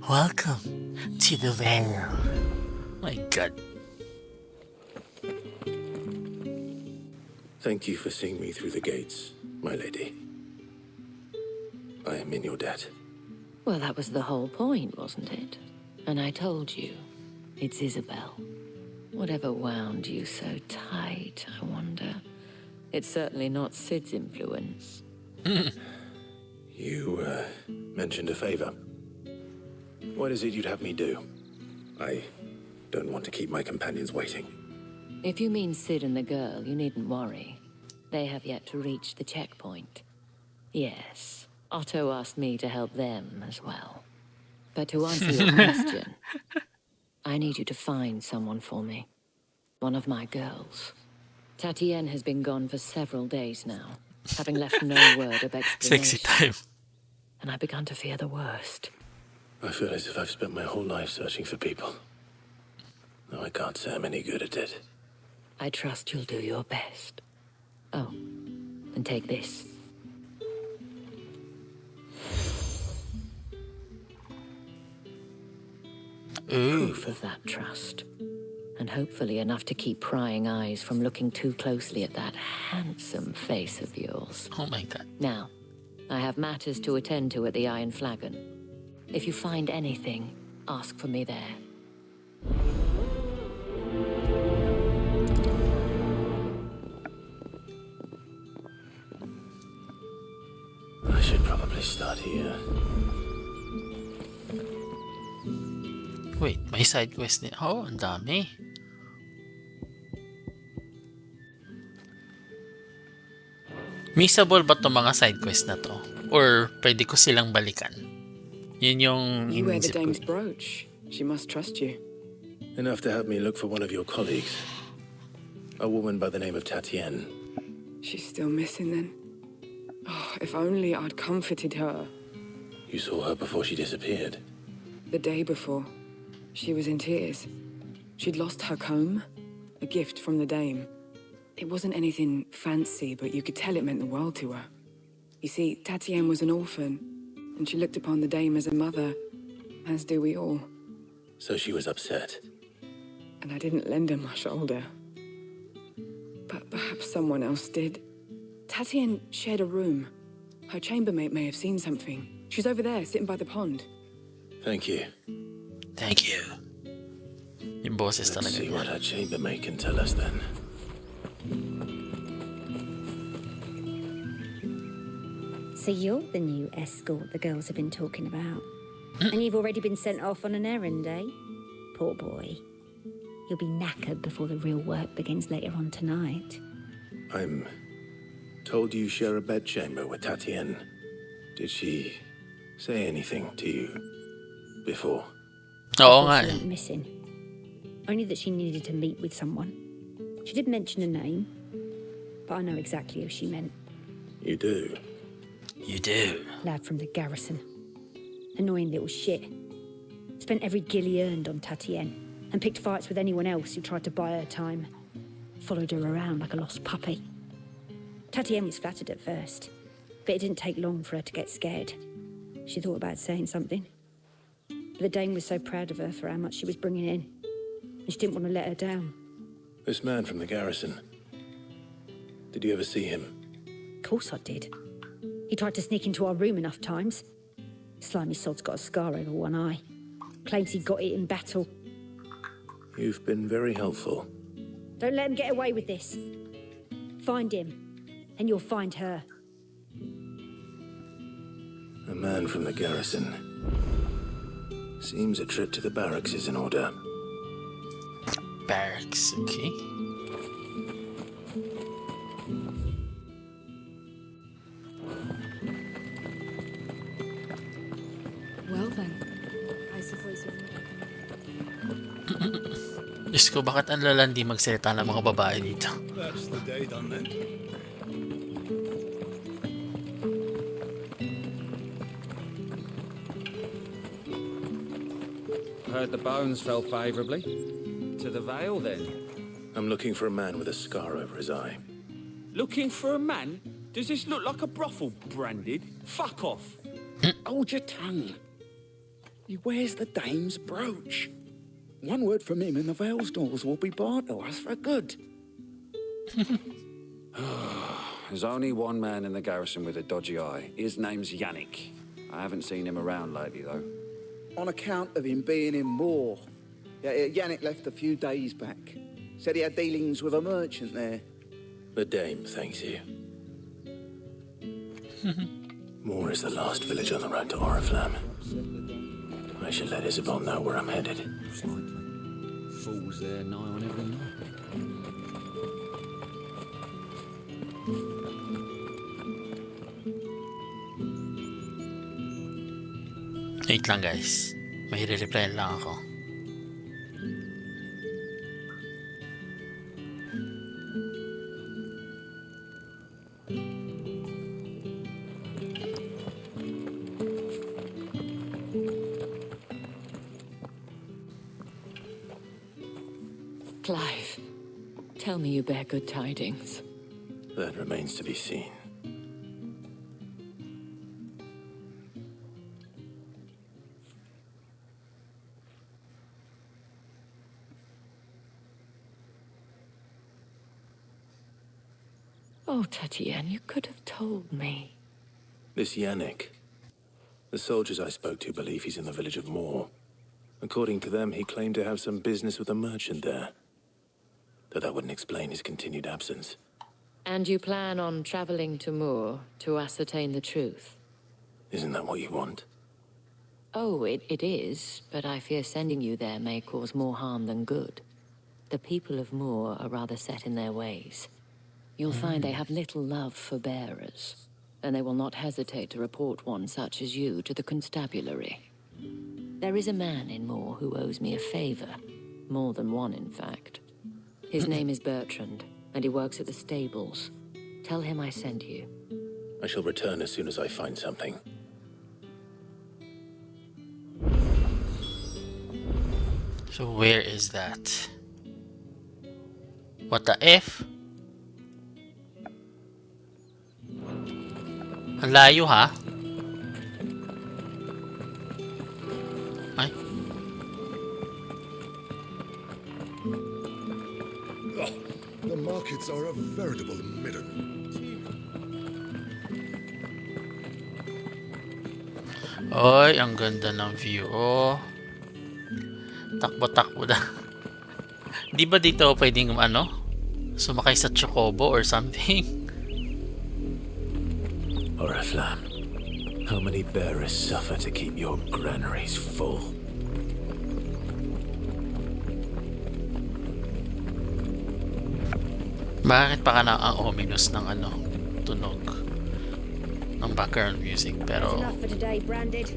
Welcome to the Vale. My god. Thank you for seeing me through the gates, my lady. I am in your debt. Well, that was the whole point, wasn't it? And I told you, it's Isabel. Whatever wound you so tight, I wonder. It's certainly not Sid's influence. You mentioned a favor. What is it you'd have me do? I don't want to keep my companions waiting. If you mean Sid and the girl, you needn't worry. They have yet to reach the checkpoint. Yes, Otto asked me to help them as well. But to answer your question, I need you to find someone for me. One of my girls. Tatienne has been gone for several days now, having left no word of explanation. Sexy time. And I began to fear the worst. I feel as if I've spent my whole life searching for people. Though I can't say I'm any good at it. I trust you'll do your best. Oh, and take this. Proof of that trust. And hopefully enough to keep prying eyes from looking too closely at that handsome face of yours. Oh my god. Now, I have matters to attend to at the Iron Flagon. If you find anything, ask for me there. I should probably start here. Wait, may side quest din. Oh, ang dami. Missable ba itong mga side quest na to? Or pwede ko silang balikan? Yun yung You wear the iniisip ko. dame's brooch. She must trust you. Enough to help me look for one of your colleagues. A woman by the name of Tatienne. She's still missing then. Oh, if only I'd comforted her. You saw her before she disappeared. The day before, she was in tears. She'd lost her comb, a gift from the dame. It wasn't anything fancy, but you could tell it meant the world to her. You see, Tatienne was an orphan, and she looked upon the dame as a mother, as do we all. So she was upset. And I didn't lend her my shoulder. But perhaps someone else did. Tatienne shared a room. Her chambermaid may have seen something. She's over there, sitting by the pond. Thank you. Thank you. Yung boses Let's talaga see niya. what her chambermaid can tell us then. So you're the new escort the girls have been talking about. And you've already been sent off on an errand, eh? Poor boy. You'll be knackered before the real work begins later on tonight. I'm told you share a bedchamber with Tatienne. Did she say anything to you before? Oo Before nga she eh. went missing. Only that she needed to meet with someone. She did mention a name, but I know exactly who she meant. You do? You do. Lad from the garrison. Annoying little shit. Spent every guil he earned on Tatienne and picked fights with anyone else who tried to buy her time. Followed her around like a lost puppy. Tatienne was flattered at first, but it didn't take long for her to get scared. She thought about saying something. But the dame was so proud of her for how much she was bringing in, and she didn't want to let her down. This man from the garrison. Did you ever see him? Of course I did. He tried to sneak into our room enough times. Slimy sod's got a scar over one eye. Claims he got it in battle. You've been very helpful. Don't let him get away with this. Find him, and you'll find her. A man from the garrison. Seems a trip to the barracks is in order. Barracks, okay. Well then, I suppose Diyos ko, bakit ang lalandi magsalita ng mga babae dito? That's the day done then. Heard the bones fell favourably. To the Vale, then? I'm looking for a man with a scar over his eye. Looking for a man? Does this look like a brothel, Branded? Fuck off. Hold your tongue. He wears the dame's brooch. One word from him and the Vale's doors will be barred to us for good. There's only one man in the garrison with a dodgy eye. His name's Yannick. I haven't seen him around lately, though. On account of him being in war. Yannick left a few days back. Said he had dealings with a merchant there. The dame thanks you. Moore is the last village on the road to Oriflamme. I should let Isabel know where I'm headed. Fools there nigh on every night. Wait lang guys. May re-replyan lang ako. Clive, tell me you bear good tidings. That remains to be seen. Oh, Tatienne, you could have told me. This Yannick. The soldiers I spoke to believe he's in the village of Moor. According to them, he claimed to have some business with a merchant there. Though that wouldn't explain his continued absence. And you plan on traveling to Moor to ascertain the truth? Isn't that what you want? Oh, it is, but I fear sending you there may cause more harm than good. The people of Moor are rather set in their ways. You'll find they have little love for bearers, and they will not hesitate to report one such as you to the constabulary. There is a man in Moor who owes me a favor. More than one, in fact. His name is Bertrand, and he works at the stables. Tell him I sent you. I shall return as soon as I find something. So where is that? What the F? Ang layo ha? Ay. Oh, the markets are a veritable midden. Oy, ang ganda ng view. Oh. Takbo-takbo na. Di ba dito pwedeng sumakay sa chocobo or something? Oriflamme, how many bearers suffer to keep your granaries full? Bakit pa ka na ang ominous ng tunog ng background music, pero That's enough for today, Branded.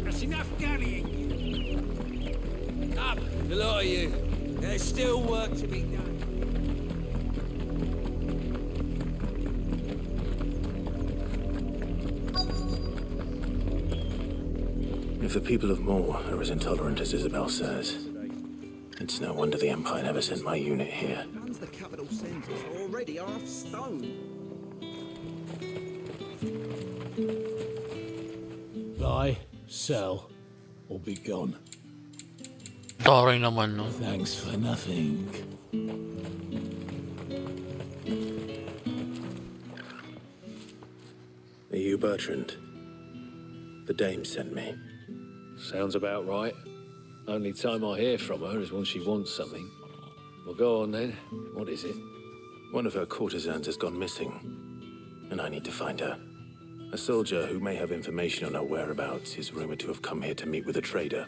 That's enough carrying. Up, the lot of you. There's still work to be done. If the people of Moor are as intolerant as Isabel says, it's no wonder the Empire never sent my unit here. Once the capital centres are already half stone. Buy, sell, or be gone. Toray naman, no? Thanks for nothing. Are you Bertrand? The dame sent me. Sounds about right. Only time I hear from her is when she wants something. Well, go on then. What is it? One of her courtesans has gone missing, and I need to find her. A soldier who may have information on her whereabouts is rumored to have come here to meet with a trader.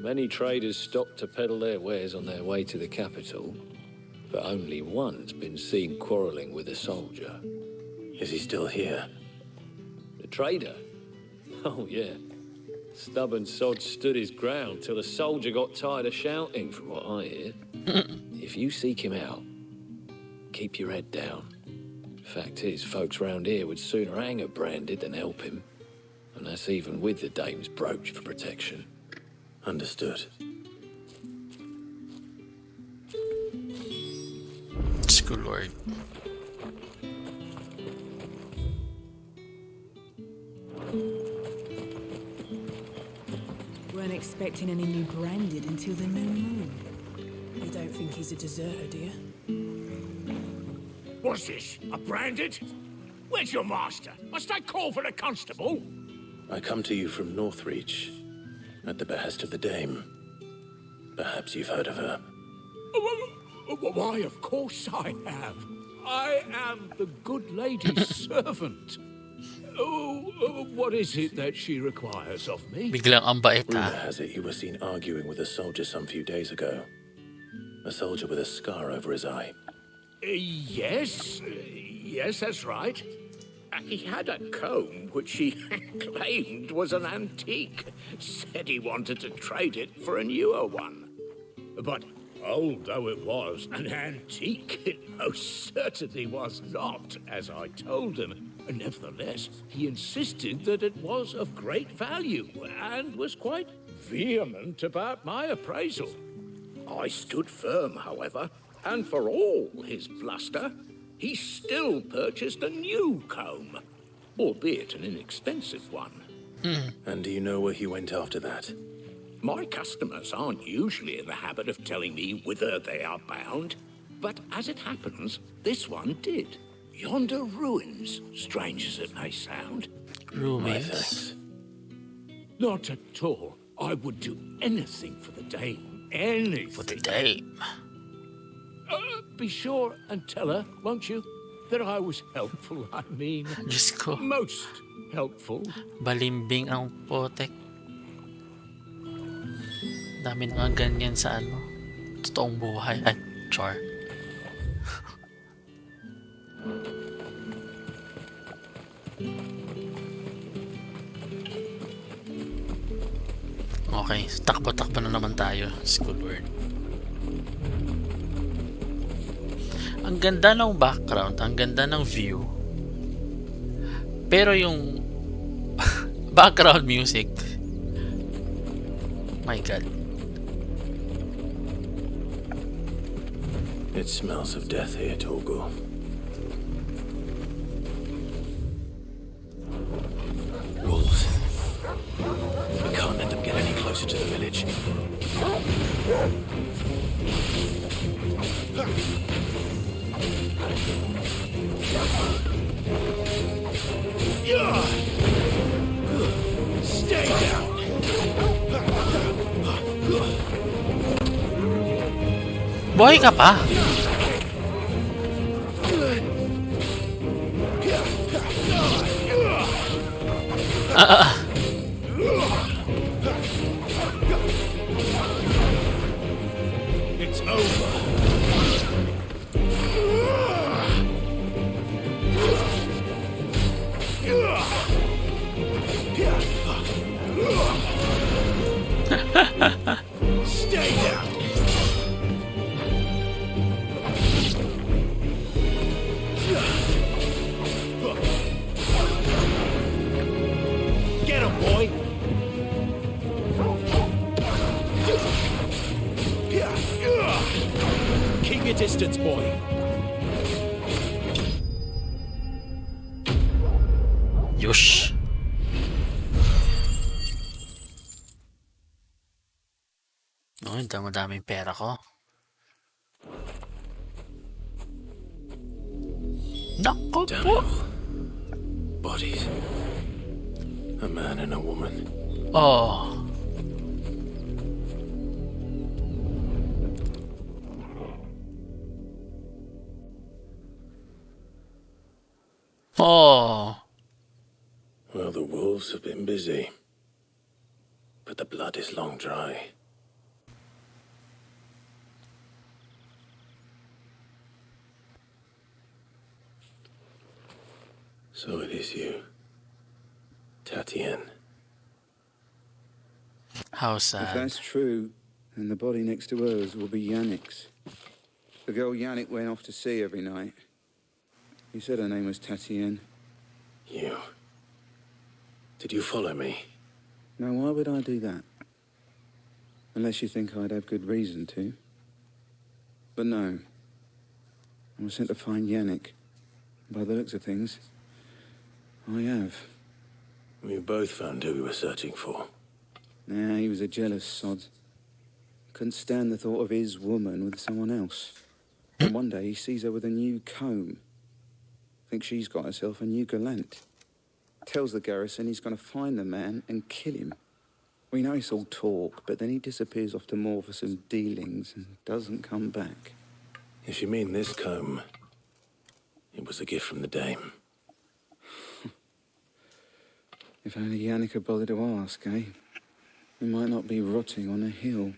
Many traders stop to peddle their wares on their way to the capital, but only one's been seen quarrelling with a soldier. Is he still here? The trader? Oh, yeah. Stubborn sod stood his ground till the soldier got tired of shouting, from what I hear. If you seek him out, keep your head down. Fact is, folks round here would sooner hang a Branded than help him. And that's even with the dame's brooch for protection. Understood. School Lord. Weren't expecting any new Branded until the new moon. You don't think he's a deserter, do you? What's this? A branded? Where's your master? Must I call for the constable? I come to you from Northreach, at the behest of the Dame. Perhaps you've heard of her. Why, of course I have. I am the good lady's servant. What is it that she requires of me? Biglang ang bait, Rumor ha? has it you were seen arguing with a soldier some few days ago. A soldier with a scar over his eye. Yes, that's right. He had a comb which he claimed was an antique. Said he wanted to trade it for a newer one. But old though it was, an antique it most certainly was not, as I told him. Nevertheless, he insisted that it was of great value and was quite vehement about my appraisal. I stood firm, however, and for all his bluster, he still purchased a new comb, albeit an inexpensive one. And do you know where he went after that? My customers aren't usually in the habit of telling me whither they are bound, but as it happens, this one did. Yonder ruins, strange as it may sound. Ruins? Not at all. I would do anything for the Dame. Anything. For the Dame? Be sure and tell her, won't you, that I was helpful. I mean, Diyos ko. Most helpful. Balimbing ang potek. Dami na nga ganyan sa ano, totoong buhay. Ay, char. Okay, takbo-takbo na naman tayo. School word. Ang ganda ng background, ang ganda ng view. Pero yung background music, my God. It smells of death here, Torgal. Wolves. We can't let them get any closer to the village. Stay down. Boy ka pa. It's over. Stay down. Get him, boy. Keep your distance, boy. Yush. Oh, dami-daming pera ko. Nako po. Bodies. A man and a woman. Oh. Oh. Well, the wolves have been busy. But the blood is long dry. So it is you, Tatienne. How If sad. that's true, then the body next to hers will be Yannick's. The girl Yannick went off to see every night. He said her name was Tatienne. You. Did you follow me? Now, why would I do that? Unless you think I'd have good reason to. But no. I was sent to find Yannick. By the looks of things, I have. We both found who we were searching for. Nah, he was a jealous sod. Couldn't stand the thought of his woman with someone else. And one day he sees her with a new comb. Thinks she's got herself a new gallant. Tells the garrison he's going to find the man and kill him. We know it's all talk, but then he disappears off to Moor for some dealings and doesn't come back. If you mean this comb, it was a gift from the dame. If only Yannick had bothered to ask, eh? He might not be rotting on a hill.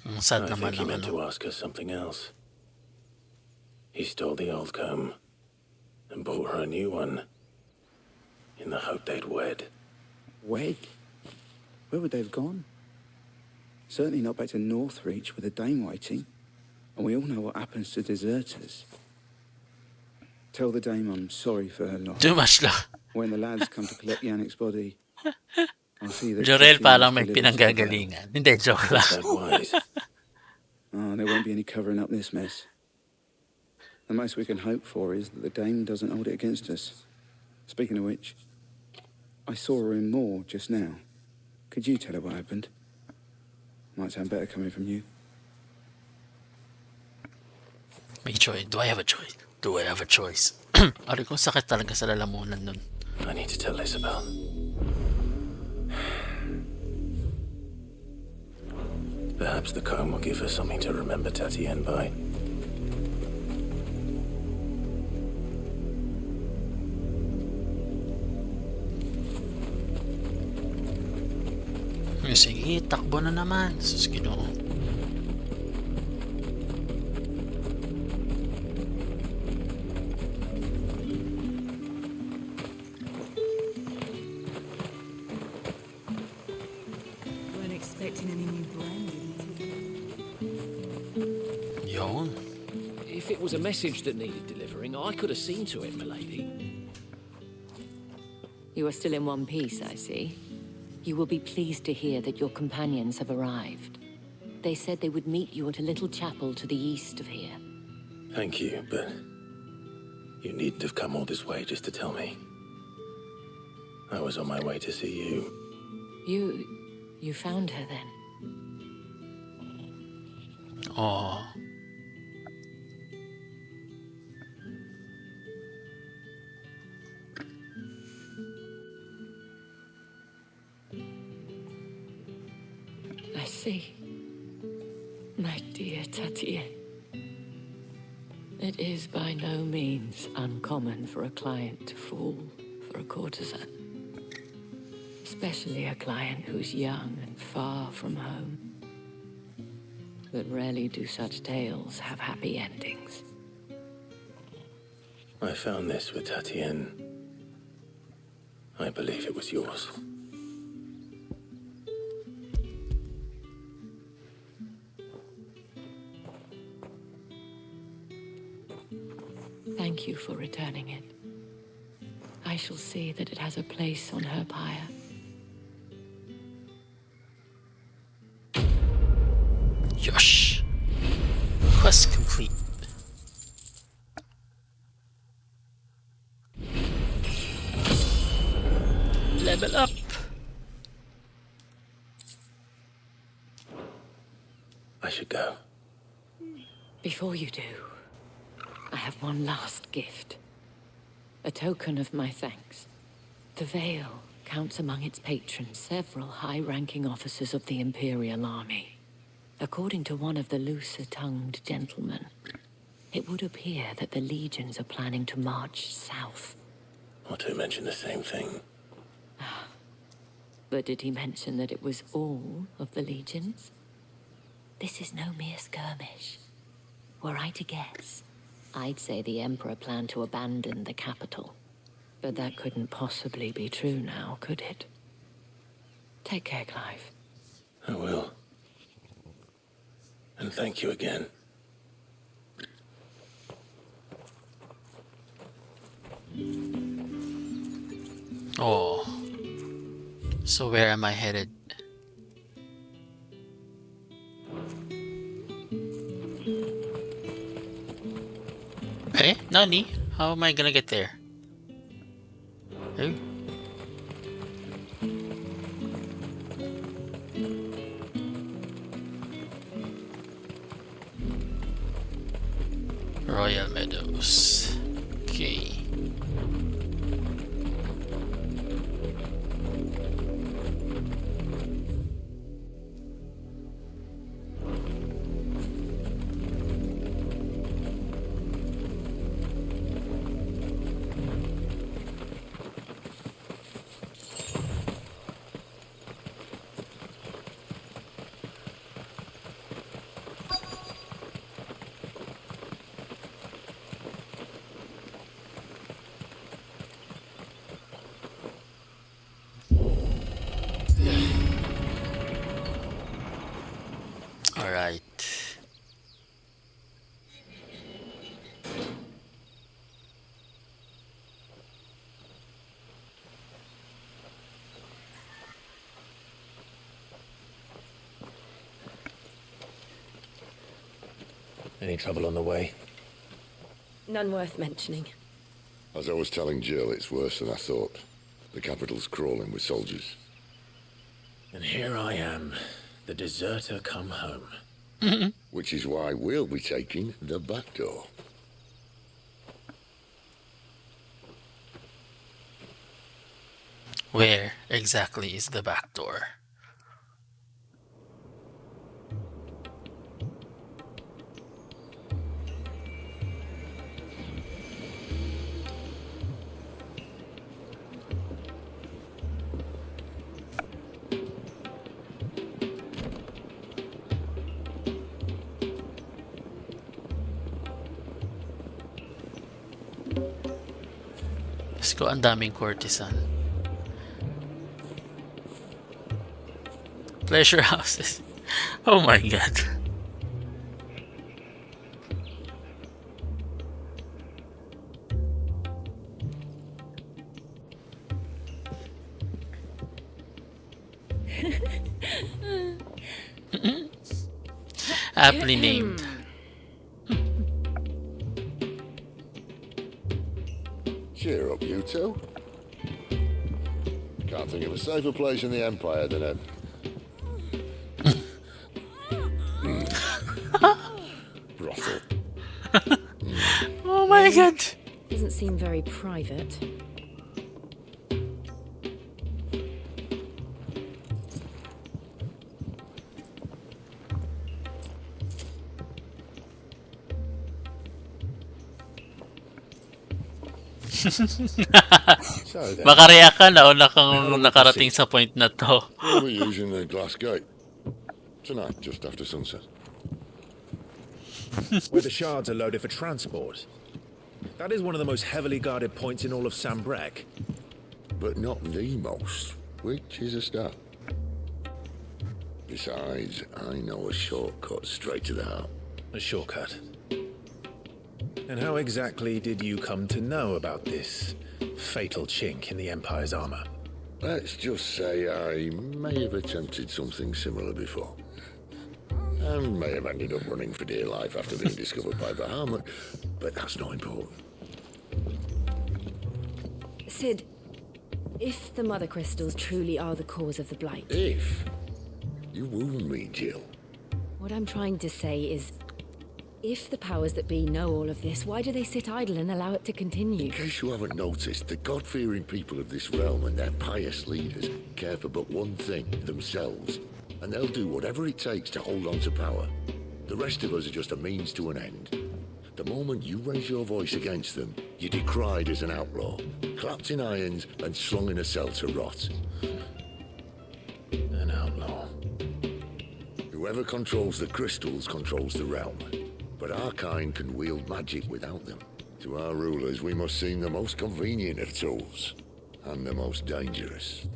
I think he meant to ask her something else. He stole the old comb and bought her a new one in the hope they'd wed. Wed? Where would they have gone? Certainly not back to Northreach with a dame waiting. And we all know what happens to deserters. Tell the dame I'm sorry for her loss. Too much lang. When the lads come to collect Yannick's body, I'll see that... Jorel parang may pinanggagalingan. Hindi, joke lang. Oh, there won't be any covering up this mess. The most we can hope for is that the dame doesn't hold it against us. Speaking of which, I saw her in Moor just now. Could you tell her what happened? Might sound better coming from you. May choice. Do I have a choice? Do I have a choice? Ari ko sakit talaga sa lalamunan nun. I need to tell Isabel. Perhaps the comb will give her something to remember Tatienne by. Sige, takbo na naman. Sus, Ginoo. Weren't expecting any new branding. Yon. If it was a message that needed delivering, I could have seen to it, milady. You are still in one piece, I see. You will be pleased to hear that your companions have arrived. They said they would meet you at a little chapel to the east of here. Thank you, but you needn't have come all this way just to tell me. I was on my way to see you. You found her then? Oh. I see. My dear Tatienne. It is by no means uncommon for a client to fall for a courtesan. Especially a client who's young and far from home. But rarely do such tales have happy endings. I found this with Tatienne. I believe it was yours. Thank you for returning it. I shall see that it has a place on her pyre. Yosh. Quest complete. Level up. I should go. Before you do, I have one last gift. A token of my thanks. The Vale counts among its patrons several high-ranking officers of the Imperial Army. According to one of the looser-tongued gentlemen, it would appear that the legions are planning to march south. Or to mention the same thing. But did he mention that it was all of the legions? This is no mere skirmish. Were I to guess, I'd say the Emperor planned to abandon the capital. But that couldn't possibly be true now, could it? Take care, Clive. I will. And thank you again. Oh. So where am I headed? Hey, Nani? How am I gonna get there? Hey? Royal Meadows. Okay. All right. Any trouble on the way? None worth mentioning. As I was telling Jill, it's worse than I thought. The capital's crawling with soldiers. And here I am, the deserter come home. Which is why we'll be taking the back door. Where exactly is the back door? Let's go, ang daming courtesan. Pleasure houses. Oh my god. Aptly named. Cheer up, you two. Can't think of a safer place in the Empire than a... brothel. Oh my god. Doesn't seem very private. Makareact ka na o nakarating sa point na to. We'll be using the glass gate. Tonight, just after sunset. Where the shards are loaded for transport. That is one of the most heavily guarded points in all of Sambrek. But not the most, which is a start. Besides, I know a shortcut straight to the heart. A shortcut? And how exactly did you come to know about this fatal chink in the Empire's armor? Let's just say I may have attempted something similar before. And may have ended up running for dear life after being discovered by Bahamut, but that's not important. Sid, if the Mother Crystals truly are the cause of the Blight... If? You wound me, Jill. What I'm trying to say is, if the powers that be know all of this, why do they sit idle and allow it to continue? In case you haven't noticed, the God-fearing people of this realm and their pious leaders care for but one thing, themselves. And they'll do whatever it takes to hold on to power. The rest of us are just a means to an end. The moment you raise your voice against them, you're decried as an outlaw, clapped in irons and slung in a cell to rot. An outlaw. Whoever controls the crystals controls the realm. But our kind can wield magic without them. To our rulers, we must seem the most convenient of tools. And the most dangerous.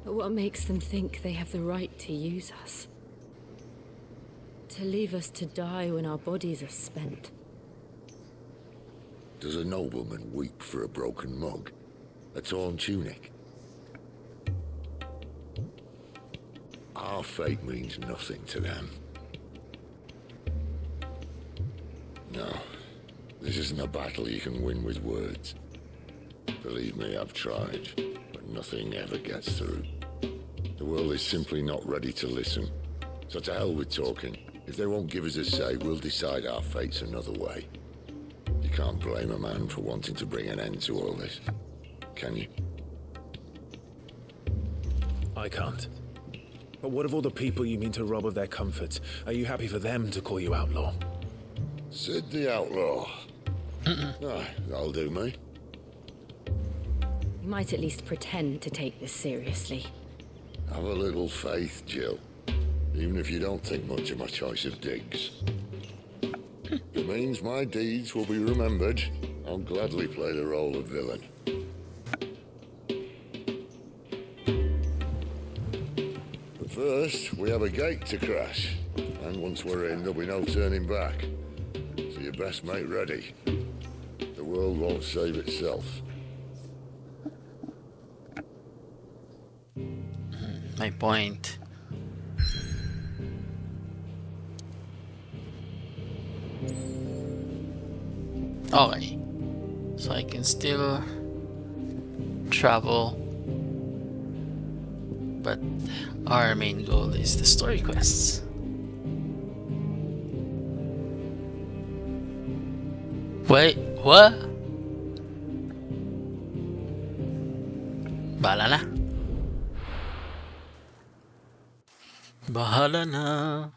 But what makes them think they have the right to use us? To leave us to die when our bodies are spent? Does a nobleman weep for a broken mug? A torn tunic? Our fate means nothing to them. No, this isn't a battle you can win with words. Believe me, I've tried, but nothing ever gets through. The world is simply not ready to listen. So to hell with talking. If they won't give us a say, we'll decide our fates another way. You can't blame a man for wanting to bring an end to all this, can you? I can't. But what of all the people you mean to rob of their comforts? Are you happy for them to call you outlaw? Sid the outlaw. Aye, that'll do me. You might at least pretend to take this seriously. Have a little faith, Jill. Even if you don't think much of my choice of digs. It means my deeds will be remembered. I'll gladly play the role of villain. But first, we have a gate to crash. And once we're in, there'll be no turning back. So you best make ready. The world won't save itself. My point. Okay. So I can still travel. But our main goal is the story quests. Wait, what? Bahala na. Bahala na.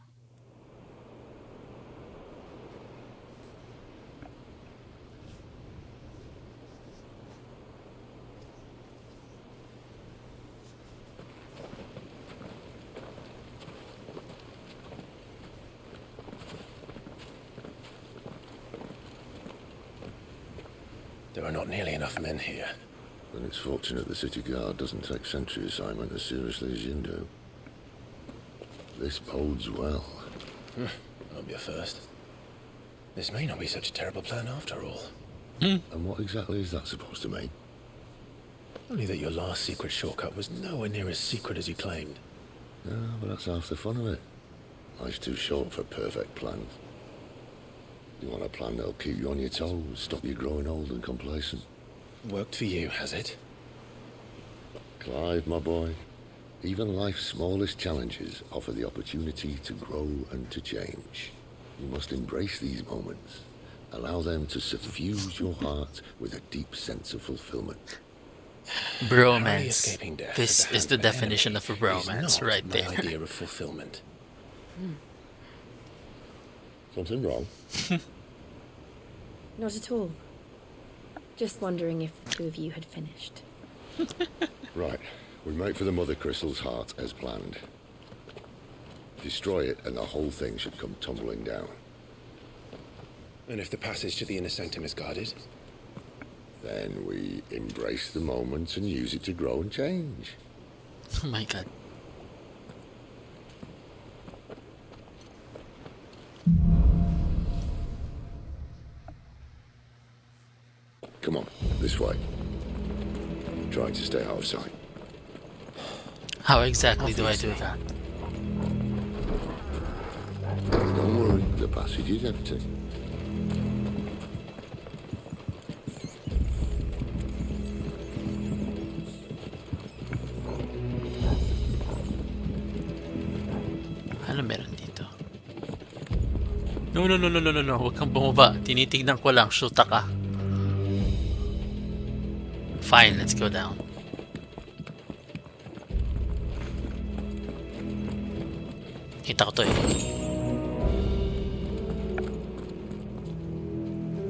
There are not nearly enough men here. Then it's fortunate the city guard doesn't take sentry assignment as seriously as you do. This bodes well. Won't be a first. This may not be such a terrible plan after all. And what exactly is that supposed to mean? Only that your last secret shortcut was nowhere near as secret as you claimed. Yeah, but that's half the fun of it. Life's too short for perfect plans. You want a plan that'll keep you on your toes, stop you growing old and complacent. Worked for you, has it? Clive, my boy, even life's smallest challenges offer the opportunity to grow and to change. You must embrace these moments. Allow them to suffuse your heart with a deep sense of fulfillment. Bromance. This is the definition of a bromance right there. My idea of fulfillment. Something wrong? Not at all. Just wondering if the two of you had finished. Right. We make for the Mother Crystal's heart as planned. Destroy it and the whole thing should come tumbling down. And if the passage to the inner sanctum is guarded? Then we embrace the moment and use it to grow and change. Oh my god. Come on, this way. Try to stay out of sight. How exactly do I do that? Don't worry, the passage is empty. Ano meron dito? No. Huwag kang bumaba. Tinitignan ko lang. Shoota ka. Fine, let's go down. Kita ko to eh.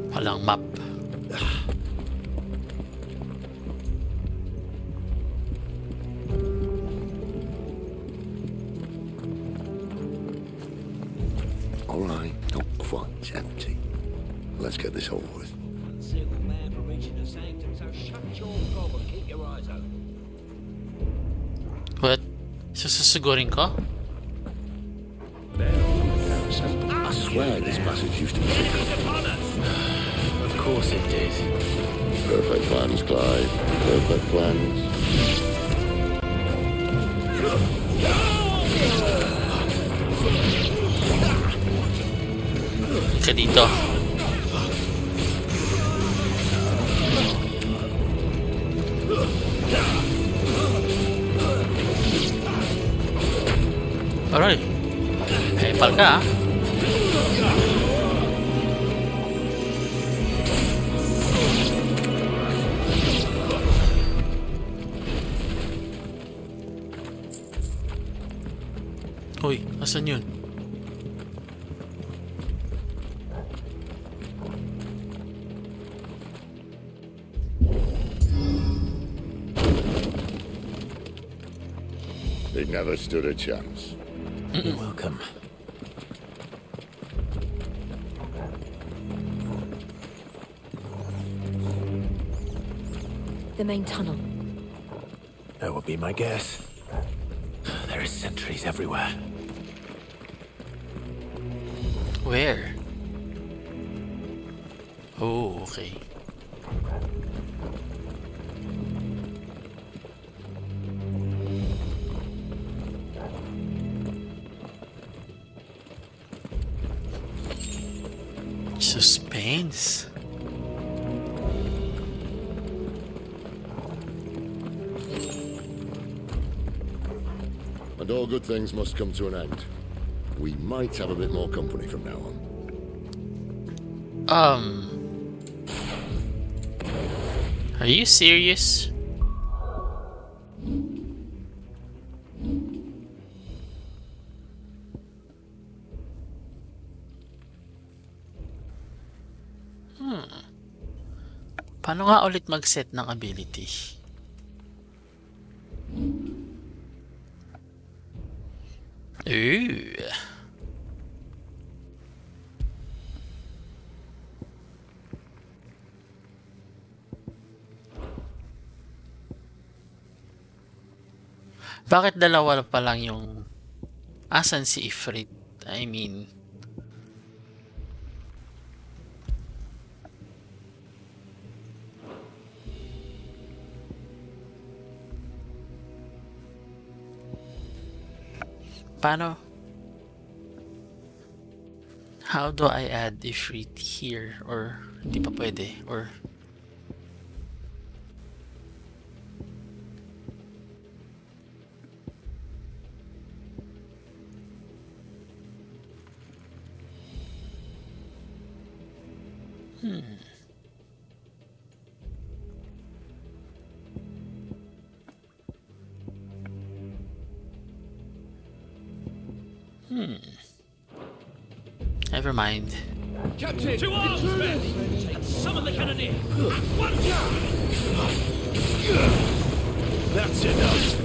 Walang map. All right, not quite empty. Let's get this over with. Single man for reaching the sanctum, so shut your gob and keep your eyes open. What? Susugurin ko? I swear this passage used to be secret. Of course it did. Perfect plans, Clive. Perfect plans. Ka dito. Alright. Hepal ka ah. Hoy, asan yun? They never stood a chance. You're welcome. The main tunnel. That would be my guess. There are sentries everywhere. Where? Oh, okay. Suspense. And all good things must come to an end. We might have a bit more company from now on. Are you serious? Paano nga ulit mag-set ng ability? Ooh. Bakit dalawa pa lang yung... Asan si Ifrit? I mean... Paano? How do I add Ifrit here? Or hindi pa pwede? Or... Never mind. Captain, to arms, men! Summon the cannoneer! One That's enough.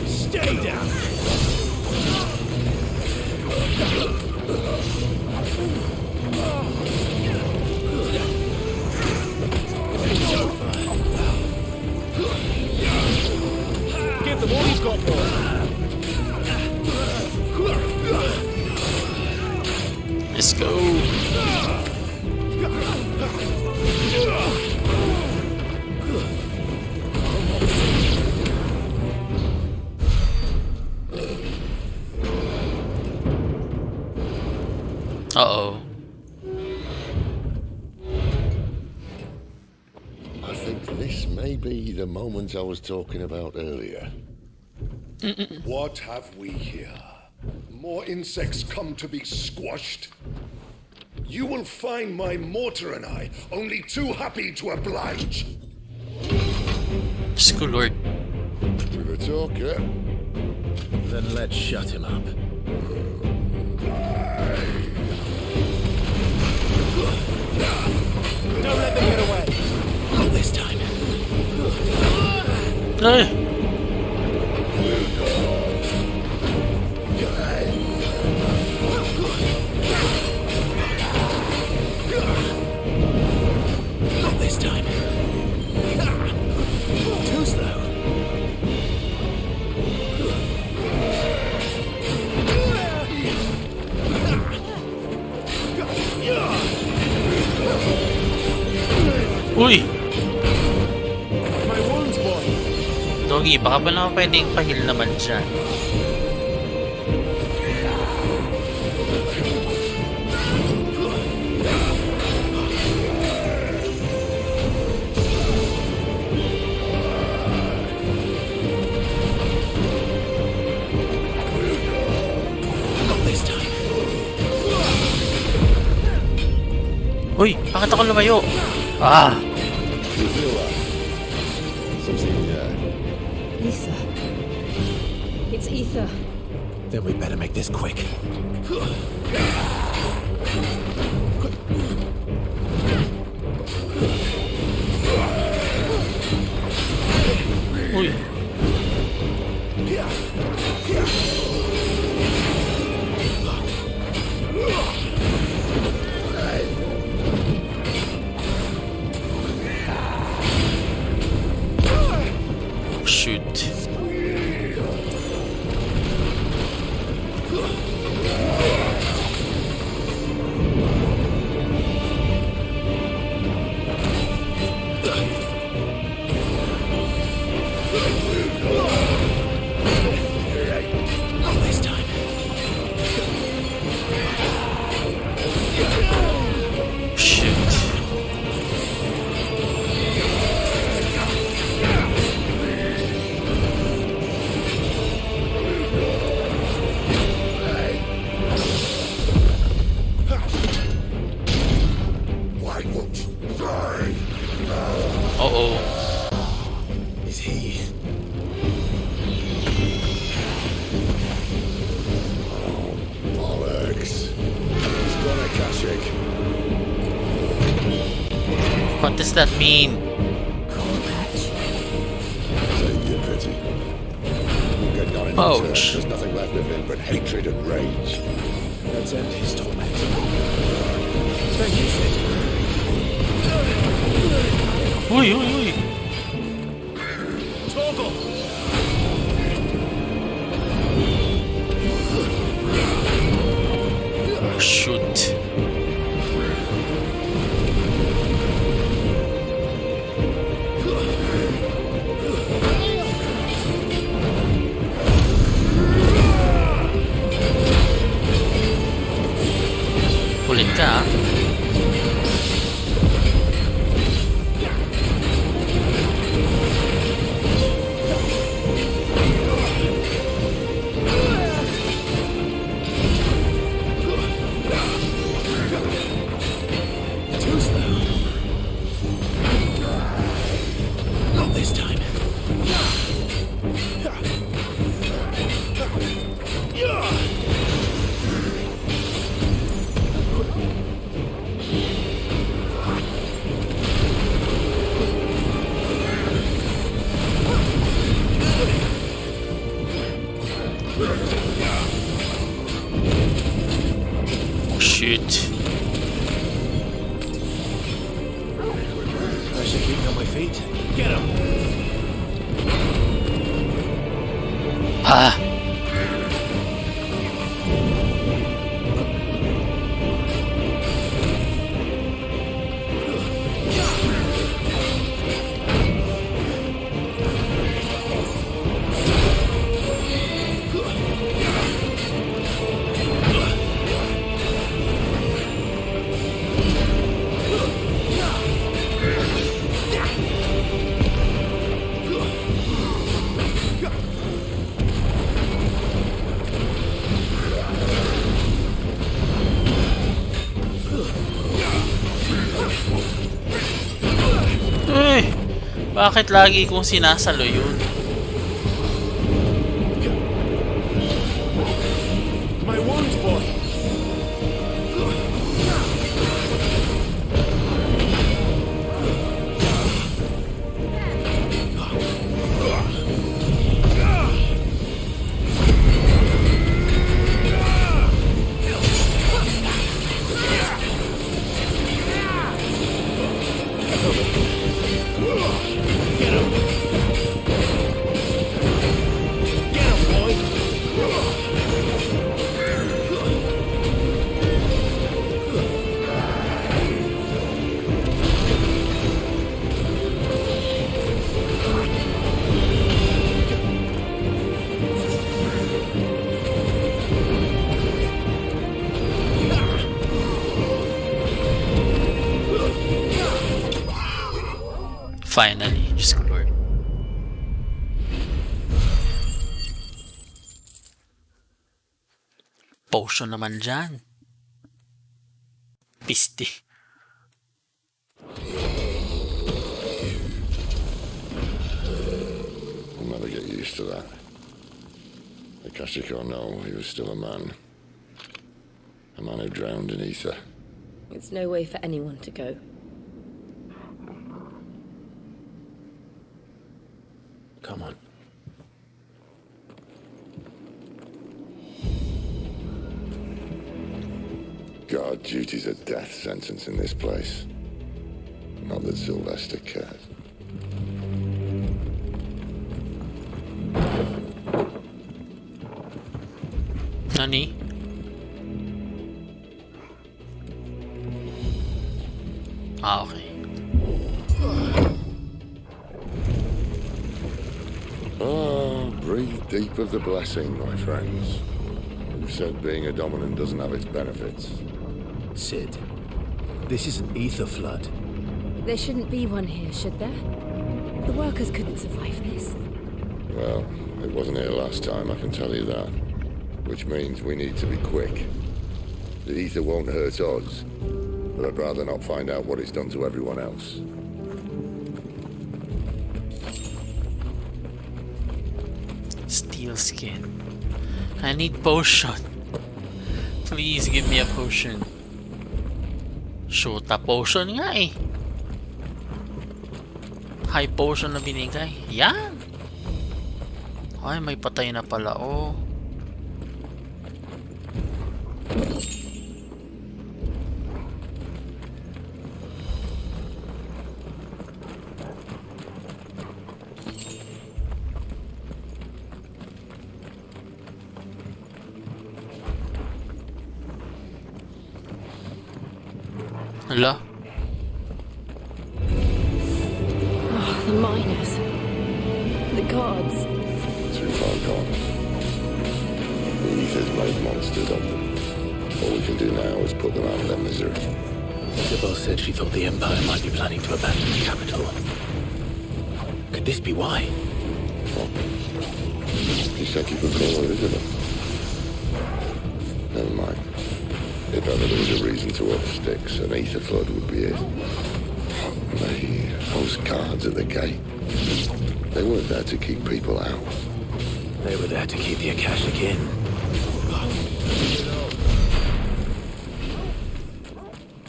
Stay down. It's over. Give them all he's got, boy. Let's go. Uh-oh. I think this may be the moment I was talking about earlier. What have we here? More insects come to be squashed? You will find my mortar and I only too happy to oblige. School Lord. With a talker. Then let's shut him up. Don't let them get away. Not this time. Not this time. Too slow. Uy! Doggy, baka ba naman pwedeng pahil naman dyan? Uy! Bakit ako lumayo? Ah! Then we better make this quick. Uy. Shoot. This time. Shoot. Why won't you die? Uh-oh. Is he? Bollocks. He's gonna catch it. What does that mean? Take your pity. We'll get down in Ouch. There's nothing left of him but hatred and rage. Let's end his torment. Thank you, Sid. Uy, uy, uy. Torgal! Shoot. Kulit ka, ah. Too slow. Not this time. Shoot. I should keep on my feet. Get him! Ah. Uy, bakit lagi kong sinasalo yun? My wounds, boy! Finally, Diyos ko Lord. Potion naman dyan. Piste. We'll never get used to that. Akashic or no, he was still a man. A man who drowned in ether. It's no way for anyone to go. Come on. God, duty's a death sentence in this place. Not that Sylvester cares. Nani? Ah, okay. Ah, breathe deep of the blessing, my friends. Who said being a dominant doesn't have its benefits? Sid, this is an ether flood. There shouldn't be one here, should there? The workers couldn't survive this. Well, it wasn't here last time, I can tell you that. Which means we need to be quick. The ether won't hurt us, but I'd rather not find out what it's done to everyone else. Steel skin. I need potion. Please give me a potion. Shota potion nga eh. High potion na binigay. Yan! Ay, may patay na pala. Oh. Hala. Oh, the miners. The guards. Too far gone. The ether's made monsters of them. All we can do now is put them out of their misery. Isabel said she thought the Empire might be planning to abandon the capital. Could this be why? What? You said you could call her Isabel. Never mind. If ever there was a reason to up sticks, an ether flood would be it. Those guards at the gate, they weren't there to keep people out. They were there to keep the Akashic in.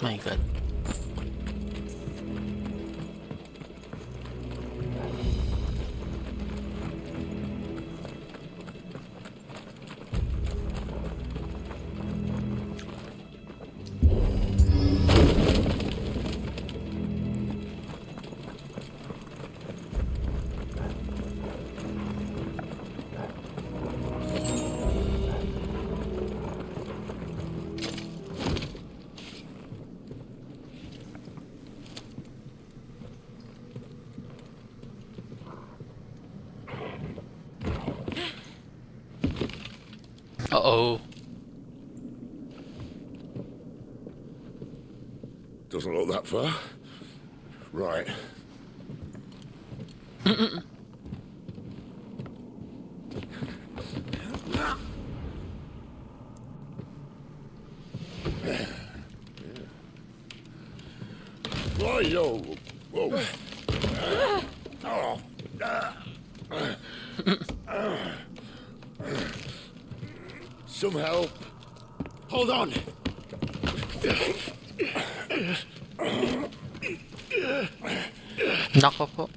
My God. Uh-oh. Doesn't look that far. Right. Why, yo? Whoa. Some help. Hold on. Nako po.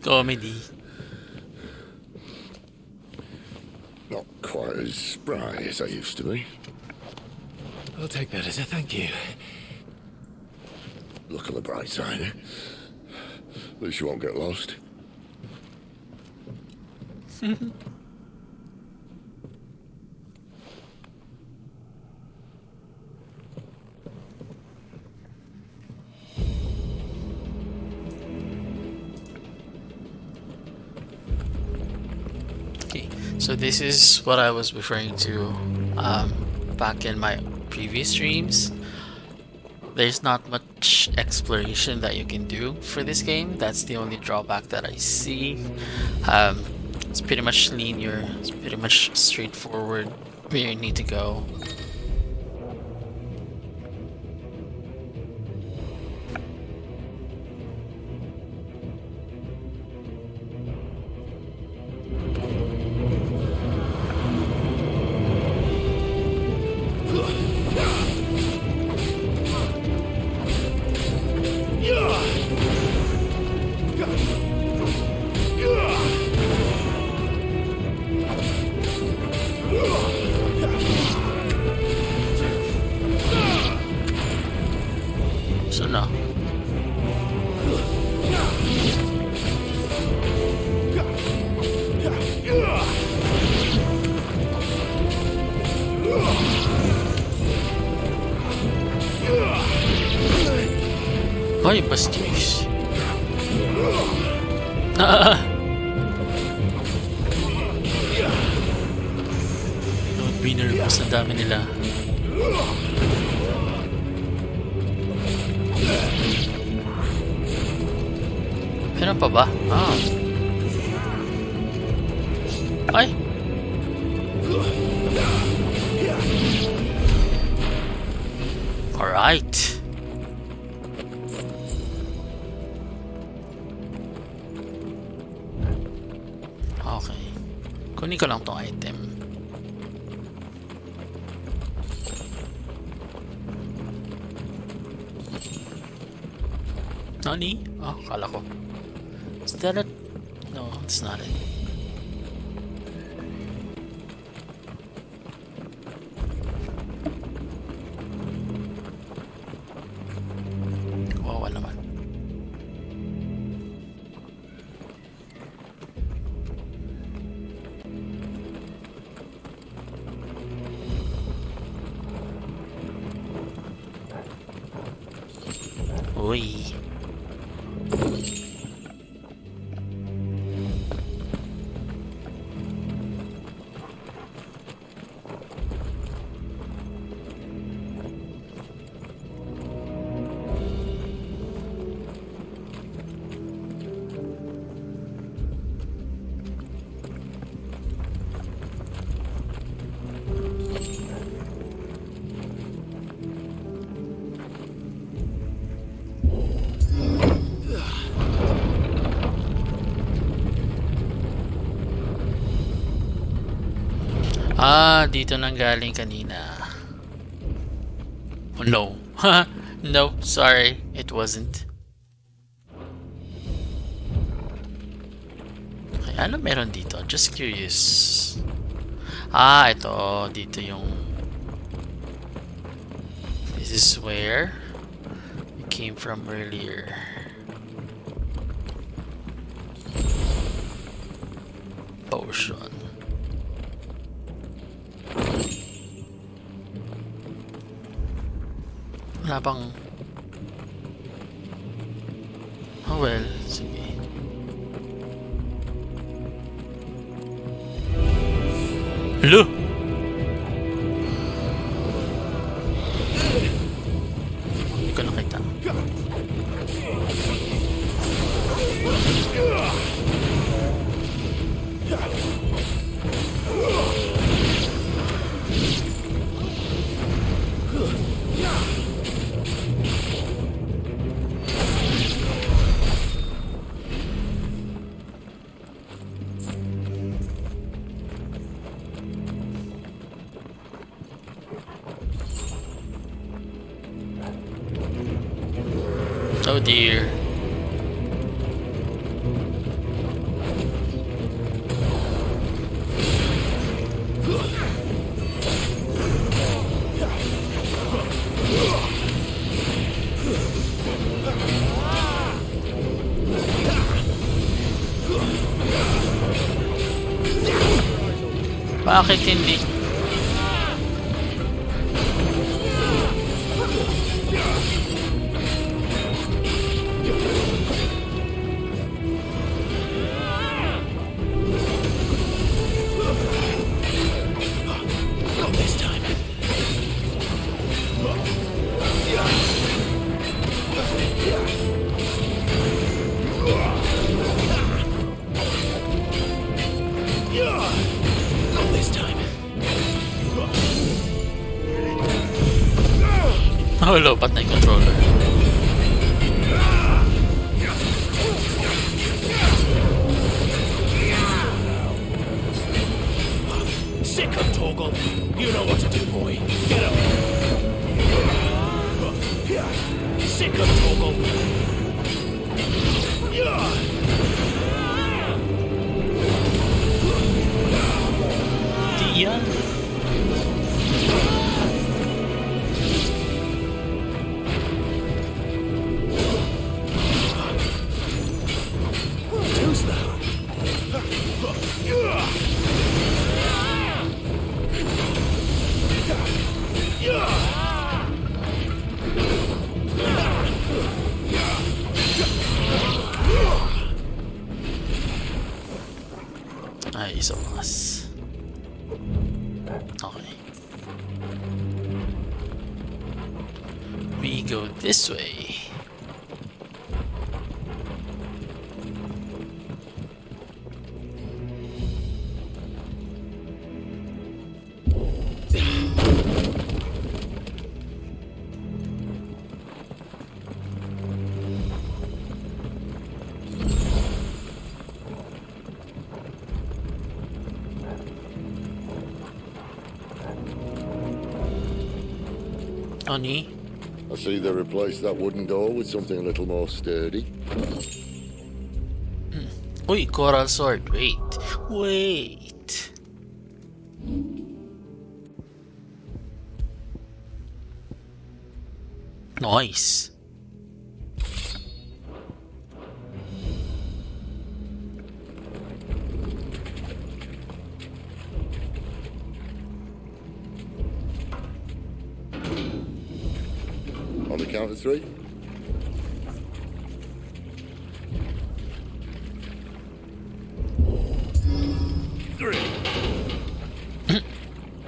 Comedy. Not quite as spry as I used to be. I'll take that as a thank you. Look on the bright side, eh? At least you won't get lost. Okay, so this is what I was referring to back in my previous streams. There's not much exploration that you can do for this game. That's the only drawback that I see. It's pretty much linear. It's pretty much straightforward where you need to go. So no. Ay, bastos. Binervous na dami nila. Meron pa ba? Ah. Ay! Alright. Okay. Kunin ko lang tong item. Nani? Oh, kala ko. Is that it? No, it's not it. Wawa naman. Uy. Ah, dito nang galing kanina. Oh, no. No, sorry. It wasn't. Okay, ano meron dito? Just curious. Ah, ito. Dito yung... This is where we came from earlier. Potion. Wala bang... Oh well, sige. Hello? Hindi ko nakita. Oh dear. Bakit hindi? Oh, lobat na yung controller. Sick of Torgal. You know what to do, boy. Get up. Sick of Torgal. Ay, isa mas. Okay. We go this way. Honey? I see they replaced that wooden door with something a little more sturdy. Uy, coral sword. Wait. Wait. Nice. On the count of 3.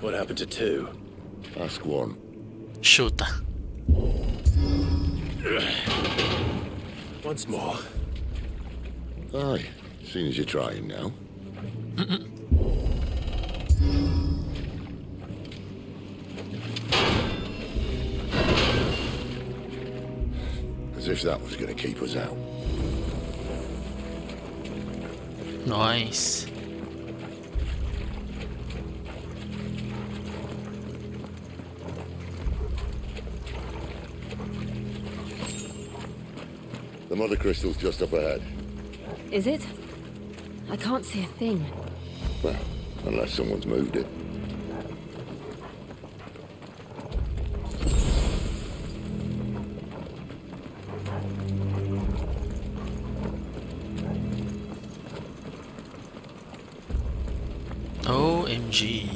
What happened to 2? Ask 1. Shoot. Once more. Aye, seeing as you're trying now. As if that was going to keep us out. Nice. The mother crystal's just up ahead. Is it? I can't see a thing. Well, unless someone's moved it. OMG.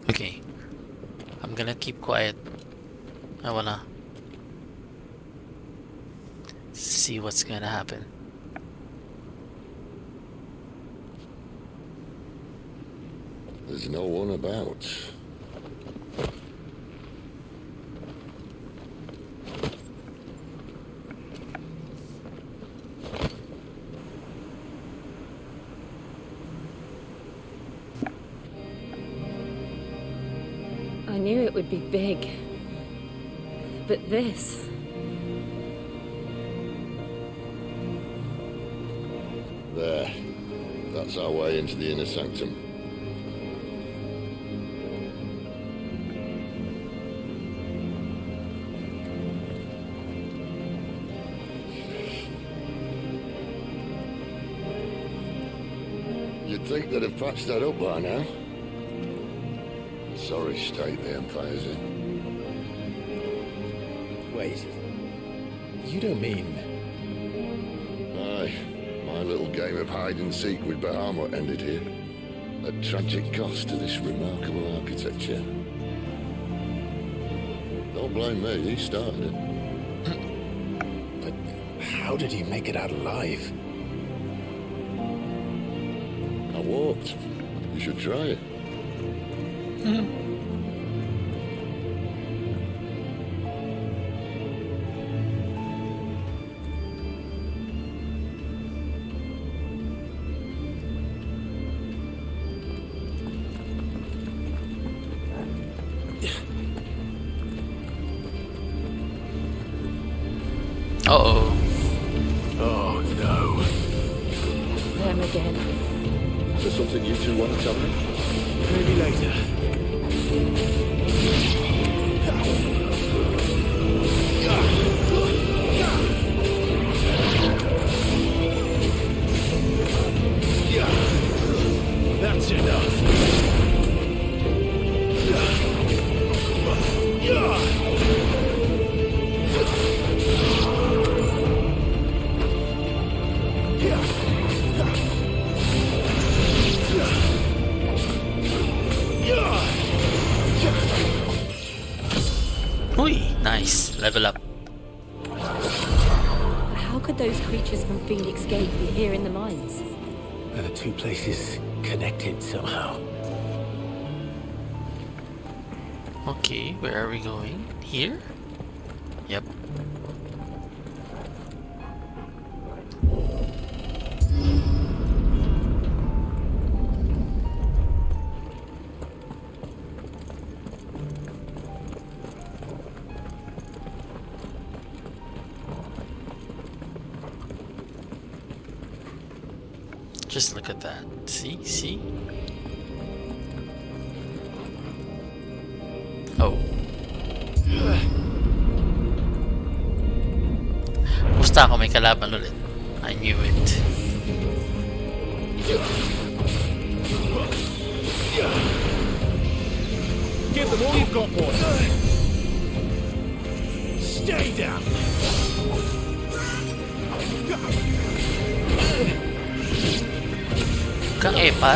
Okay. I'm gonna keep quiet. I wanna see what's gonna happen. There's no one about. I knew it would be big. But this... There. That's our way into the inner sanctum. You'd think they'd have patched that up by now. Sorry state the Empire's in. Wait. You don't mean... Aye. My little game of hide-and-seek with Bahamut ended here. A tragic cost to this remarkable architecture. Don't blame me, he started it. But how did he make it out alive? I walked. You should try it. Uh-oh. Oh, no. Them again. Is there something you two want to tell me? Maybe later. That's enough. level up. How could those creatures from Phoenix Gate be here in the mines? Are the two places connected somehow? Okay, where are we going? Here? Yep. Just look at that. See? Oh. Basta ako may kalaban ulit. I knew it. Give them all you've got, boy. Stay down. Kang epal.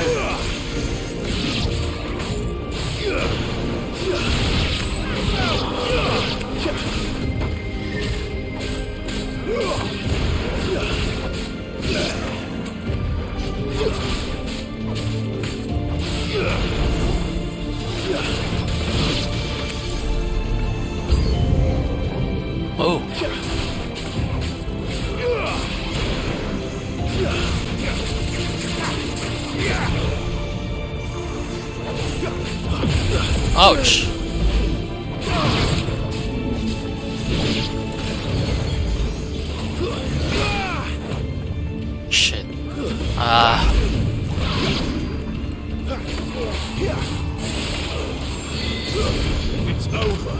Oh. Ouch. Shit. It's over.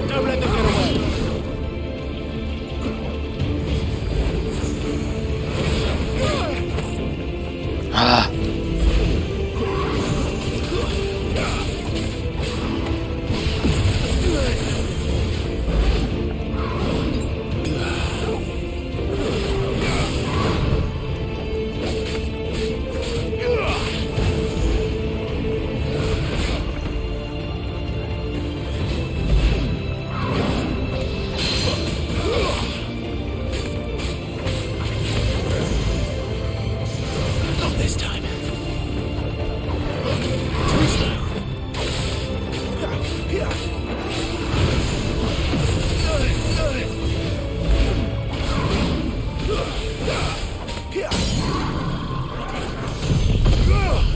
Don't let them get away.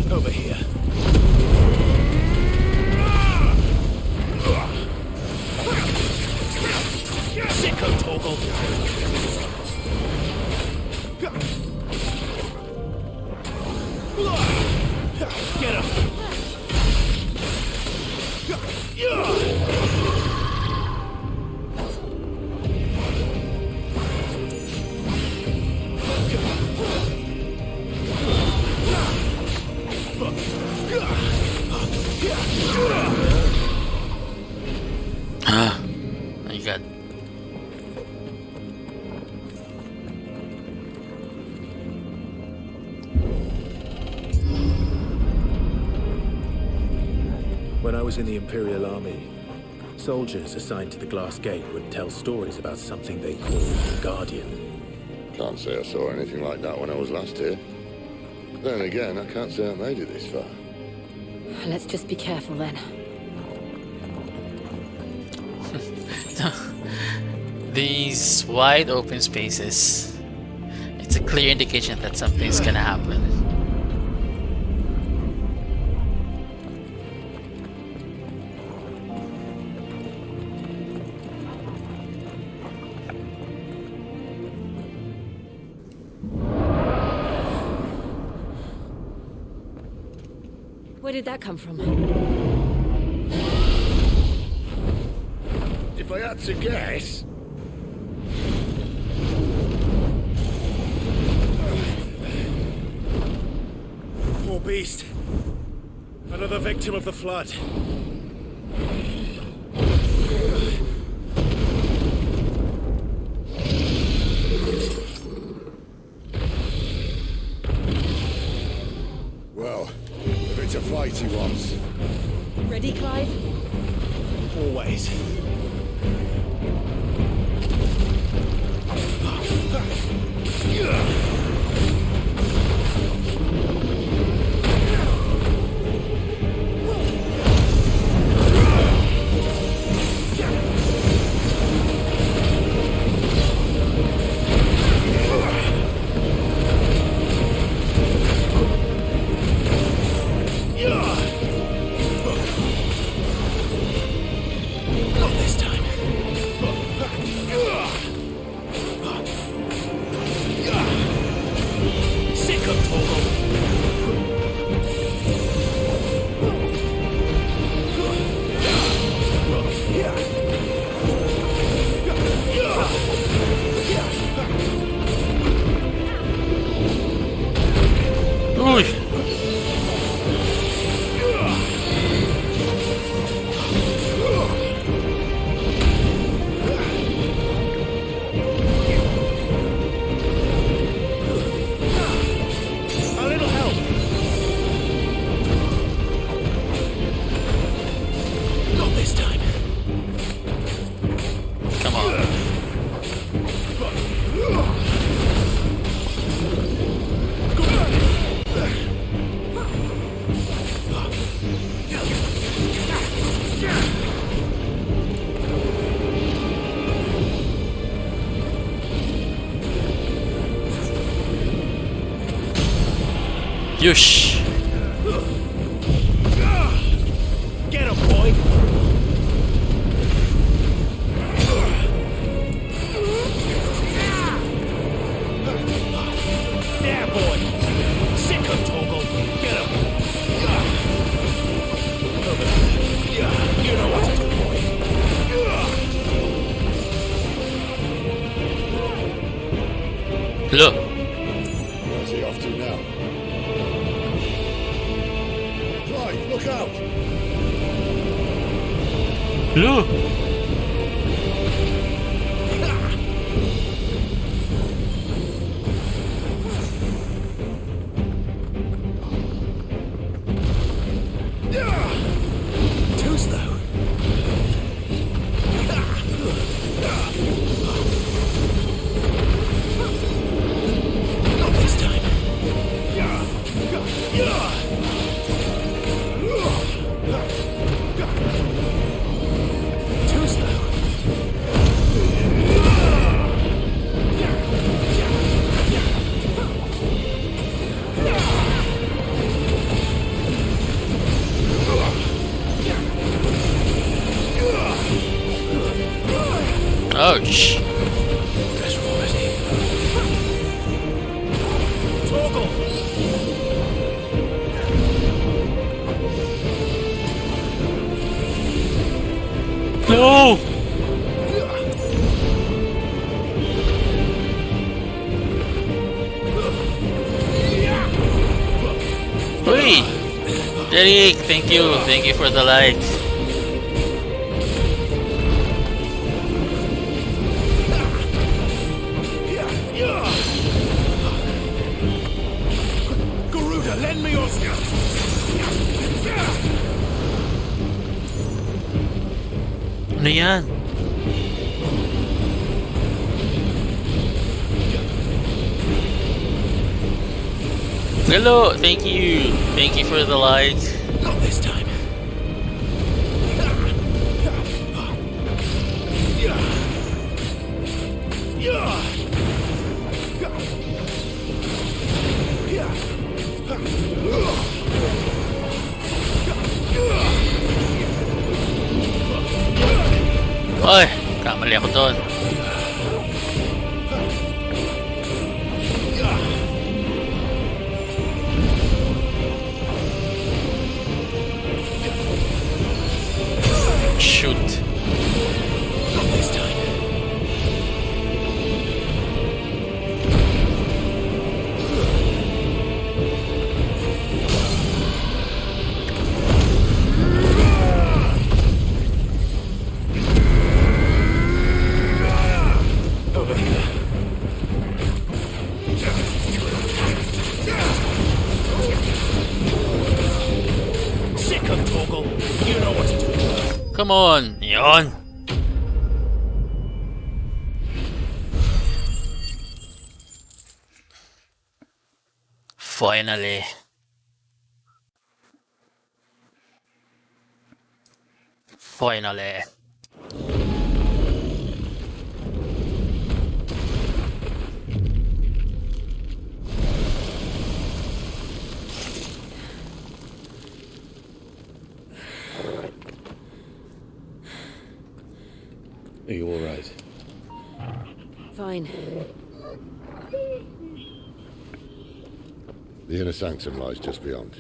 Over here. Sicko toggle. Get him. My God. When I was in the Imperial Army, soldiers assigned to the Glass Gate would tell stories about something they called the Guardian. Can't say I saw anything like that when I was last here. Then again, I can't say I made it this far. Let's just be careful then. These wide open spaces, it's a clear indication that something's gonna happen. Where did that come from? If I had to guess... Poor beast. Another victim of the flood. Well, if fight he was. Ready, Clive? Always. Not this time. Sick of Torgal. Uy. A little help. Not this time. Come on. Yush. Get him, boy. There, boy. Sick of Torgal. Get him. You know what to do, boy. Look. Where's he off to now? Clive, look out! Look. Too slow. Not this time. Too slow. Ouch. That's right. Torgal. No. Oi. Derek, thank you. Thank you for the likes. Garuda, lend me your skill. Ano yan? Hello, thank you. Thank you for the like. Not this time. Oy, kamali ako doon. Shoot. Not this time. Come on! Yon! Finally. Finally. Are you all right? Fine. The inner sanctum lies just beyond.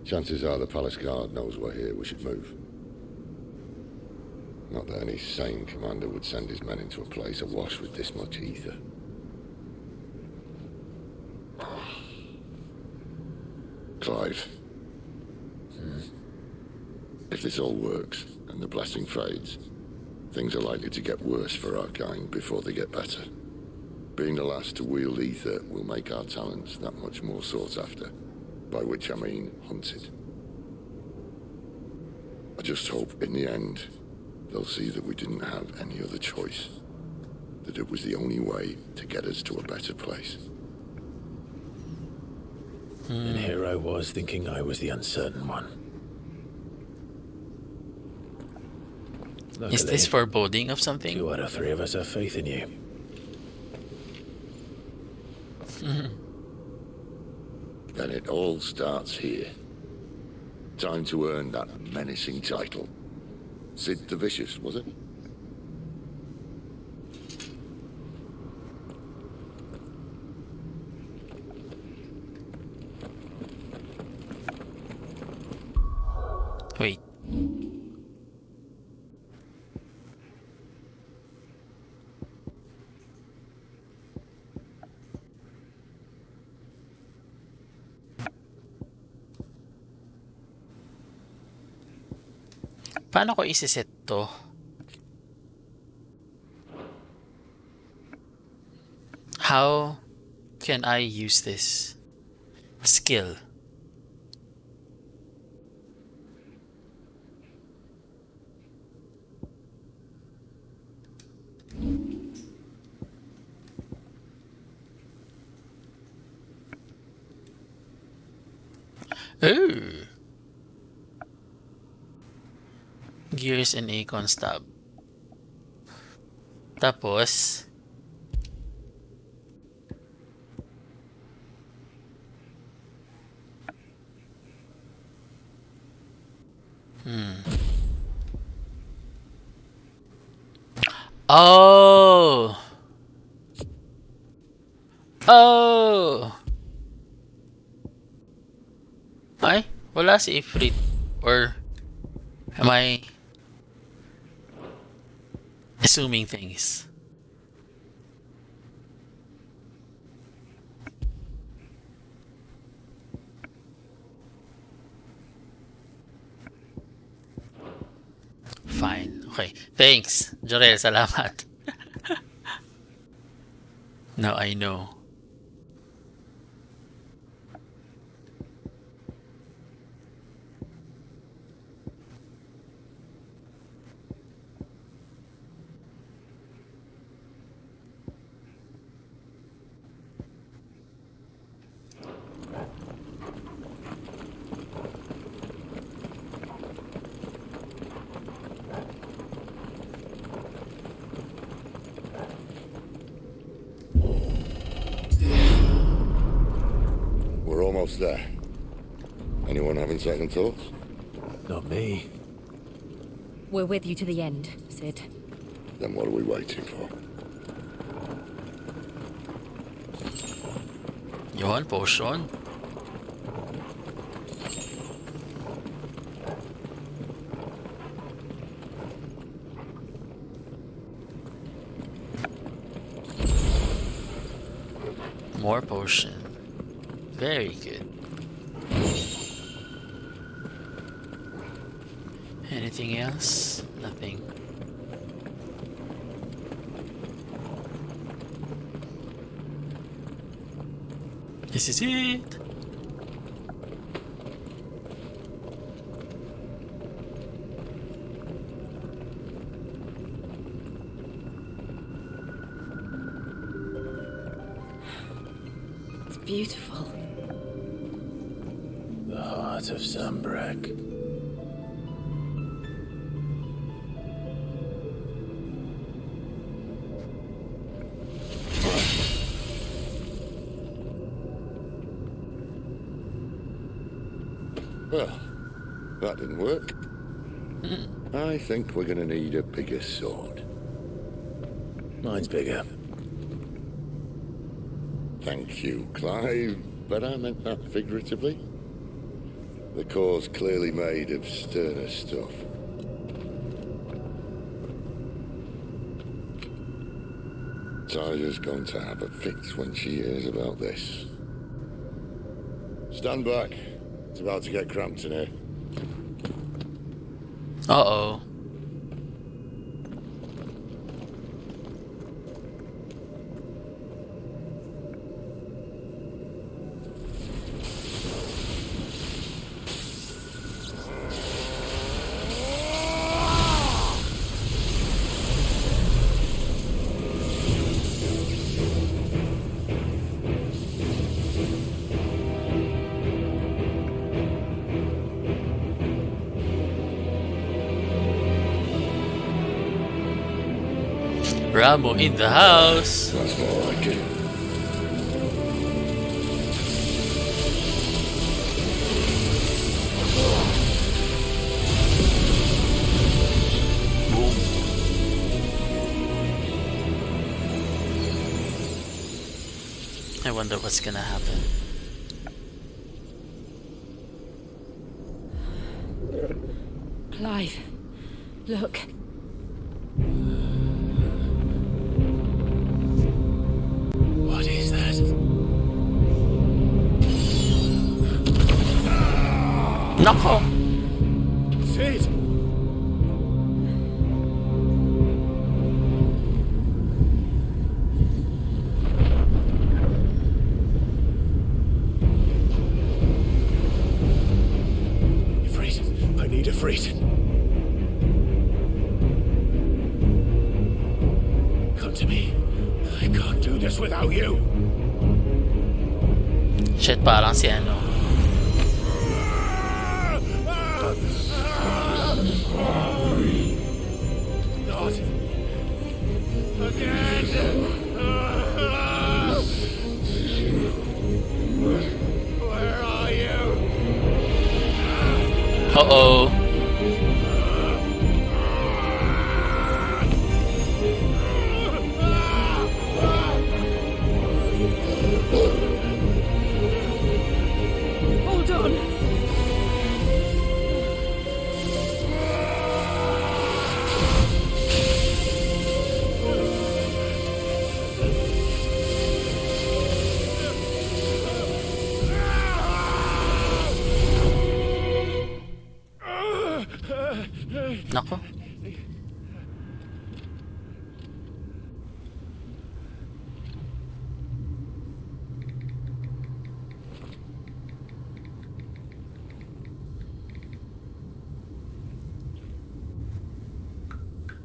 Chances are the palace guard knows we're here. We should move. Not that any sane commander would send his men into a place awash with this much ether. Clive. If this all works, and the blessing fades, things are likely to get worse for our kind before they get better. Being the last to wield ether will make our talents that much more sought after, by which I mean hunted. I just hope in the end, they'll see that we didn't have any other choice, that it was the only way to get us to a better place. And here I was thinking I was the uncertain one. Is this foreboding of something? 2 out of 3 of us have faith in you. Then it all starts here. Time to earn that menacing title. Sid the Vicious, was it? Wait. Paano ko isiset to? How can I use this skill? Ooh. Gears and Acorn Stab. Tapos Oh. Oh. Ay, wala si Ifrit. Or am I assuming things? Fine. Okay. Thanks, Jorel. Salamat. Now I know. We're almost there. Anyone having second thoughts? Not me. We're with you to the end, Sid. Then what are we waiting for? Yon, potion. More potion. Very good. Anything else? Nothing. This is it. beautiful. The heart of Sambrek. Well, that didn't work. I think we're gonna need a bigger sword. Mine's bigger. Thank you, Clive, but I meant that figuratively. The core's clearly made of sterner stuff. Tyler's going to have a fix when she hears about this. Stand back. It's about to get cramped in here. Uh-oh. Rambo in the house. That's more like it. I wonder what's gonna happen. Clive, look. What is that? Nako! Sid! I need a freight. Come to me. I can't do this without you. Shit, parang si ano. Not again. Where are you? Uh-oh. Hold on. Nako.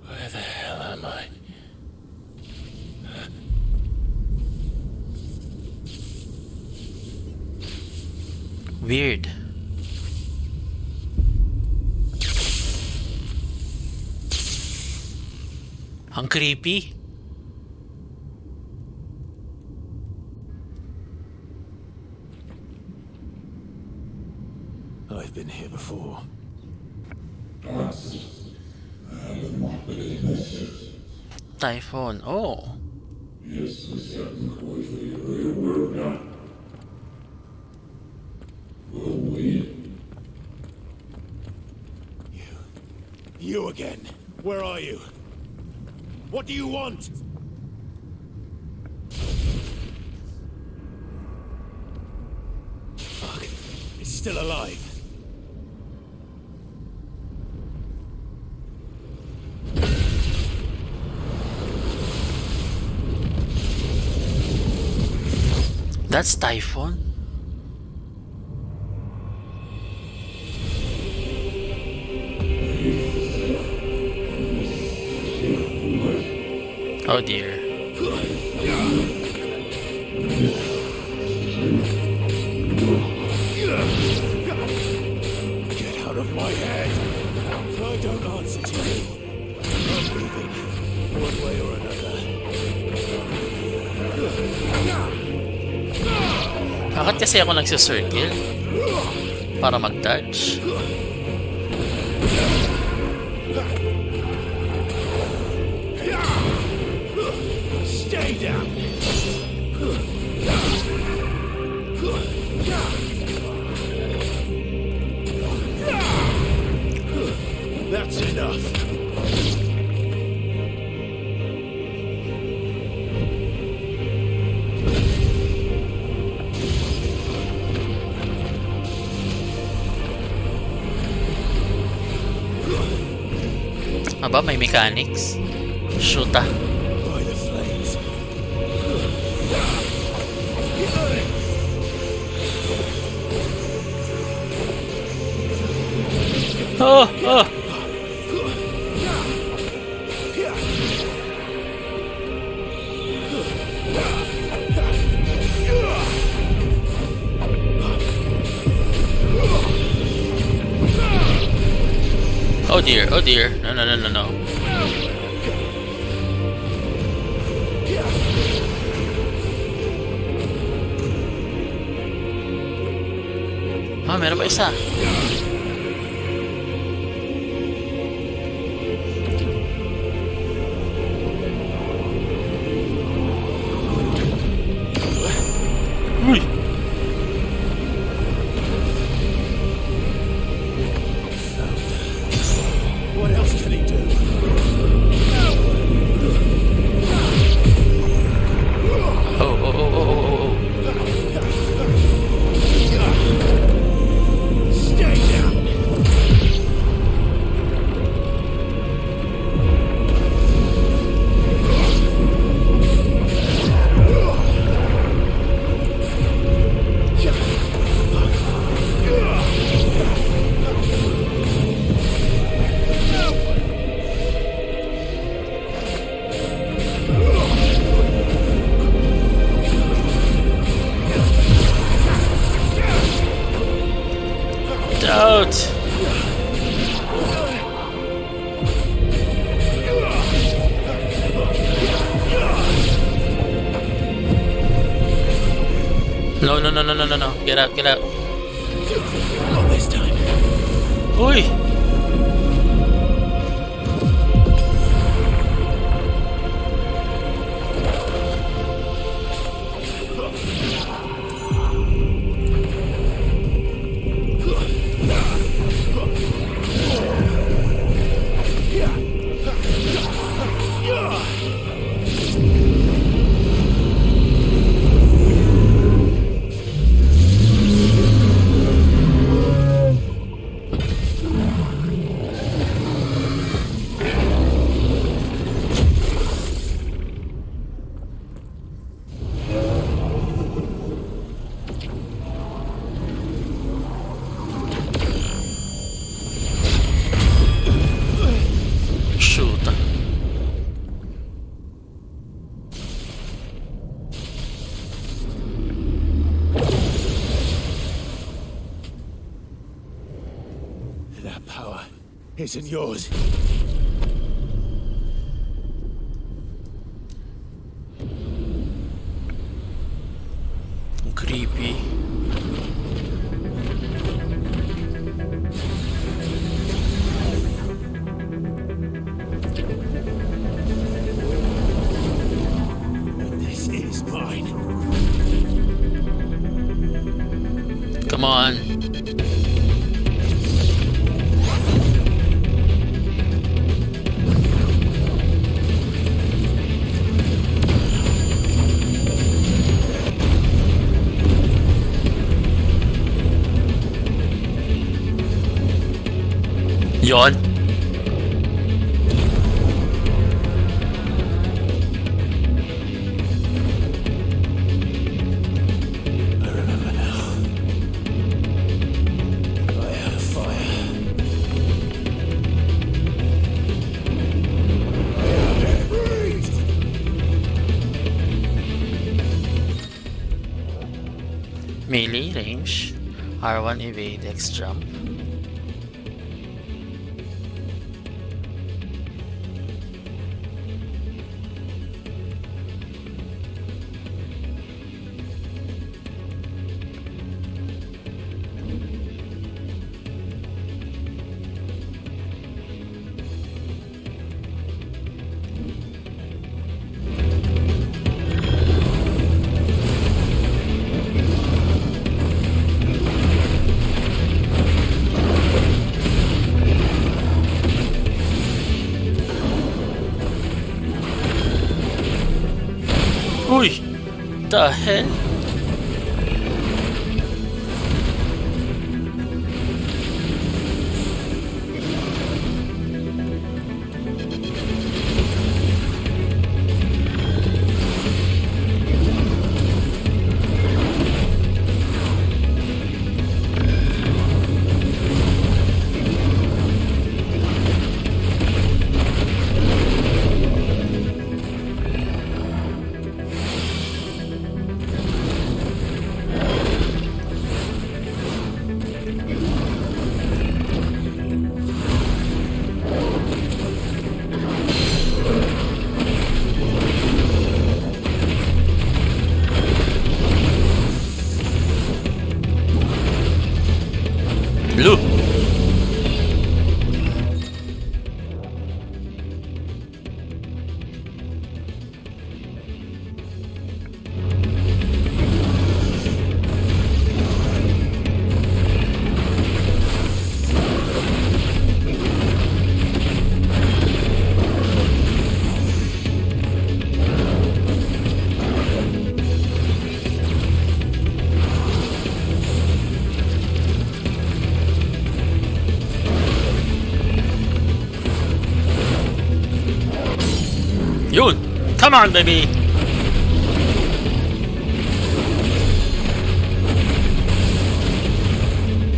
Where the hell am I? Weird. Ang creepy. I've been here before. Typhoon. Oh. You again. Where are you? What do you want? Fuck. It's still alive. That's Typhoon. Oh dear. I don't answer to you, I'm leaving. One way or another. Bakit kasi ako nagsisircle? Para mag-dodge? Stay down. That's enough. Aba, may mechanics. Shoot ah. By the flames. Oh, oh. Oh dear, oh dear. No, no, no, no, no. Ah, meron pa isa. Uy! What else can he do? Oh, oh, oh, oh, oh, oh. Stay down. Out! No, no, no, no, no, no, no. Get out, get out. Not this time. Uy! Shoot. That power isn't yours. Creepy. This is mine. Come on. Yon. I remember now. Fire, fire. Melee range. R1 evade, X jump. The hell? Blue. Yun! Come on, baby!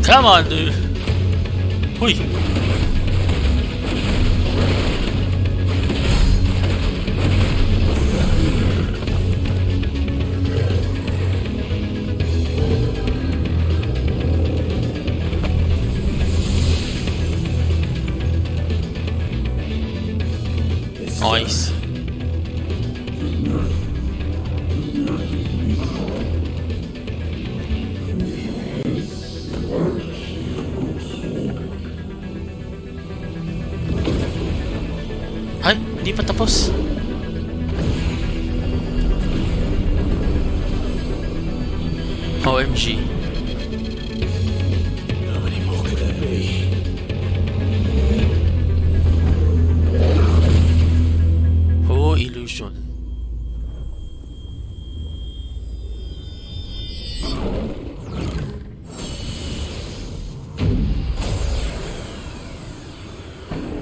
Come on, dude! Hui! Nice. Ay, hindi pa tapos. OMG. How many more could there be? Oh, illusion.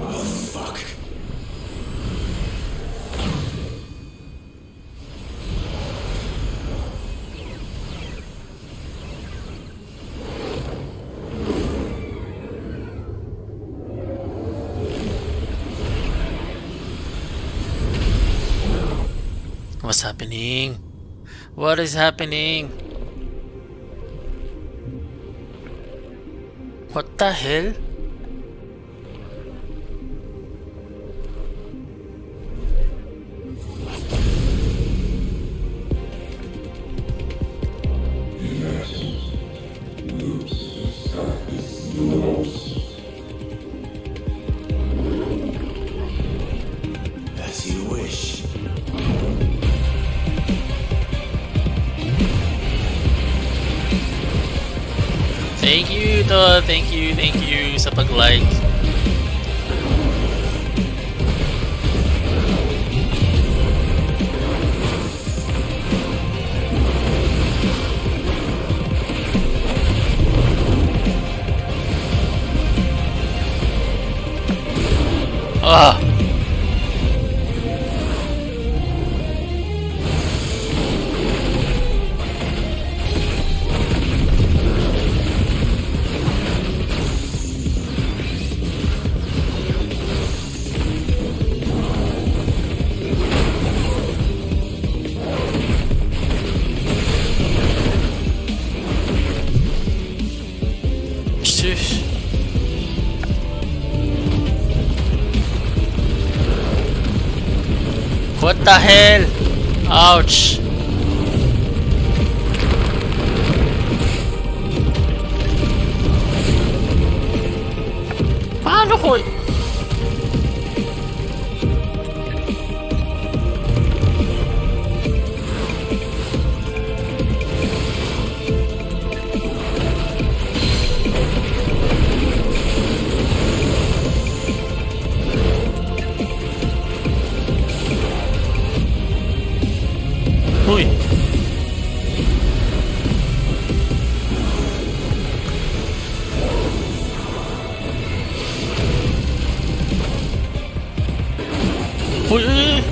Oh, fuck. What's happening? What is happening? What the hell? As you wish. Thank you, thank you sa pag-like. Ah! Sheesh. What the hell? Ouch. Paano ko? Uy. Uy!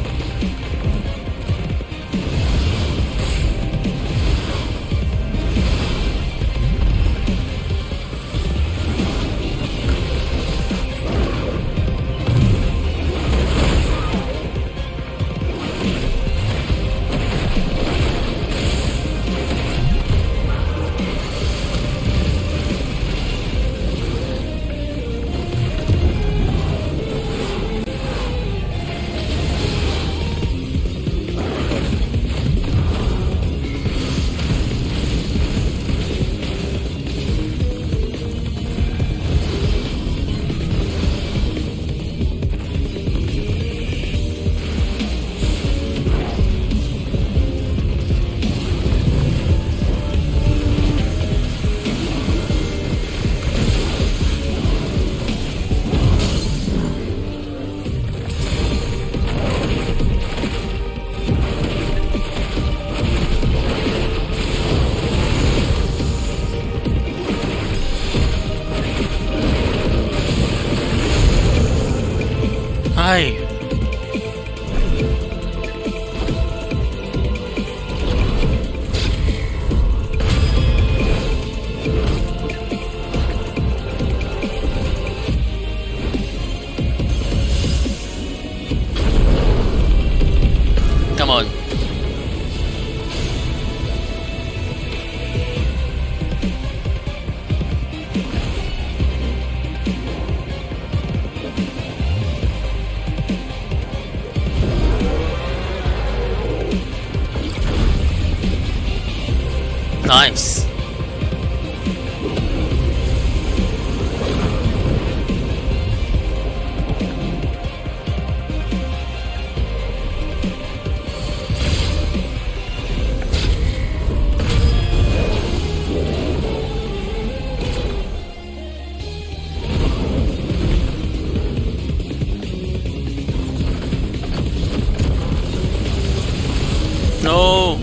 Ay! Come on. Nice. No.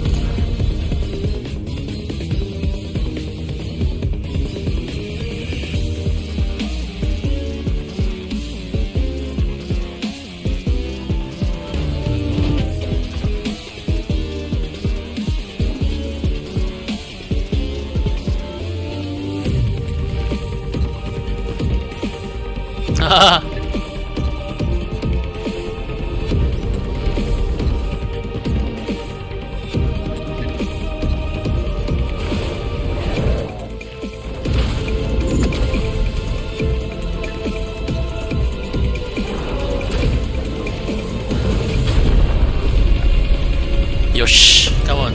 Yosh, come on.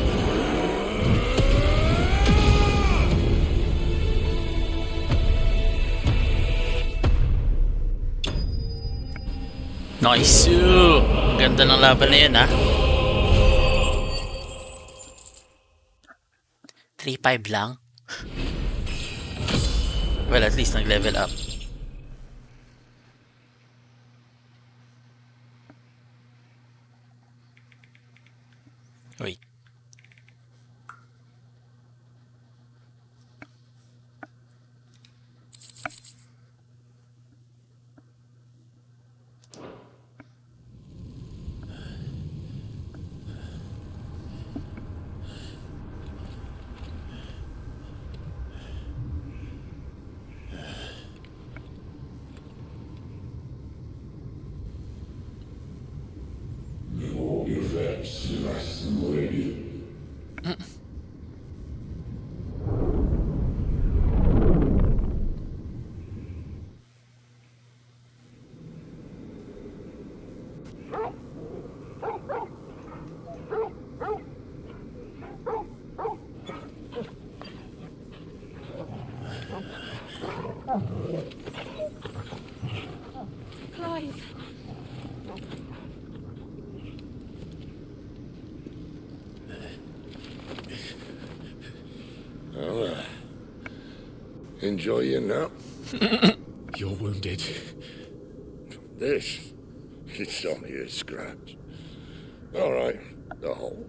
Nice. Ang ganda ng laban na yun, ha? 3-5 lang. Well, at least nag-level up. Wait. Clive. Well, enjoy your nap. You're wounded. This, it's only a scratch. All right, the hole.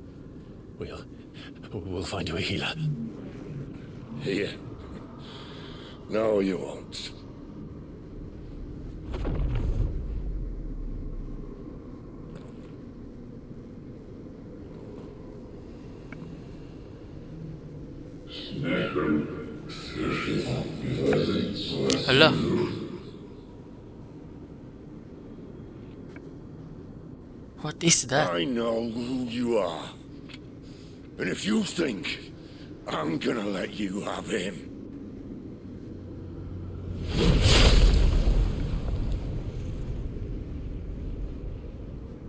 We'll find you a healer. Here. No, you won't. Hello. What is that? I know who you are. And if you think I'm gonna let you have him...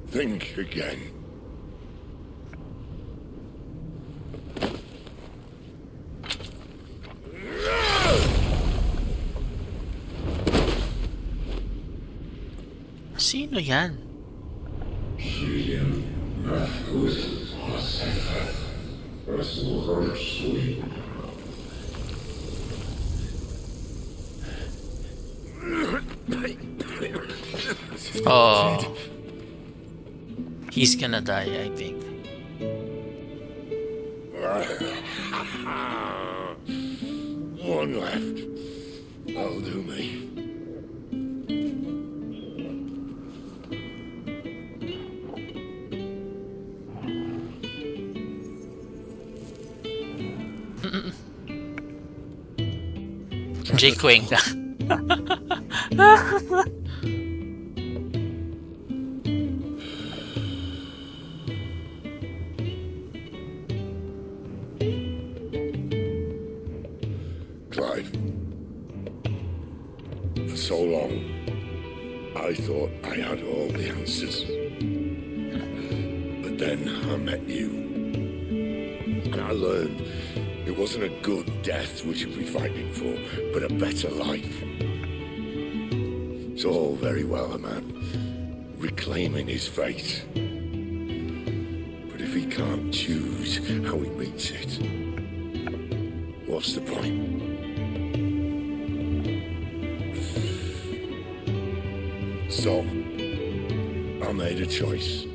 think again. Sino yan? Oh. He's gonna die, I think. One left. That'll do me. Jake Wing. Clive. For so long, I thought I had all the answers. But then I met you. And I learned it wasn't a good death we should be fighting for, but a better life. It's all very well, a man reclaiming his fate. But if he can't choose how he meets it, what's the point? So, I made a choice.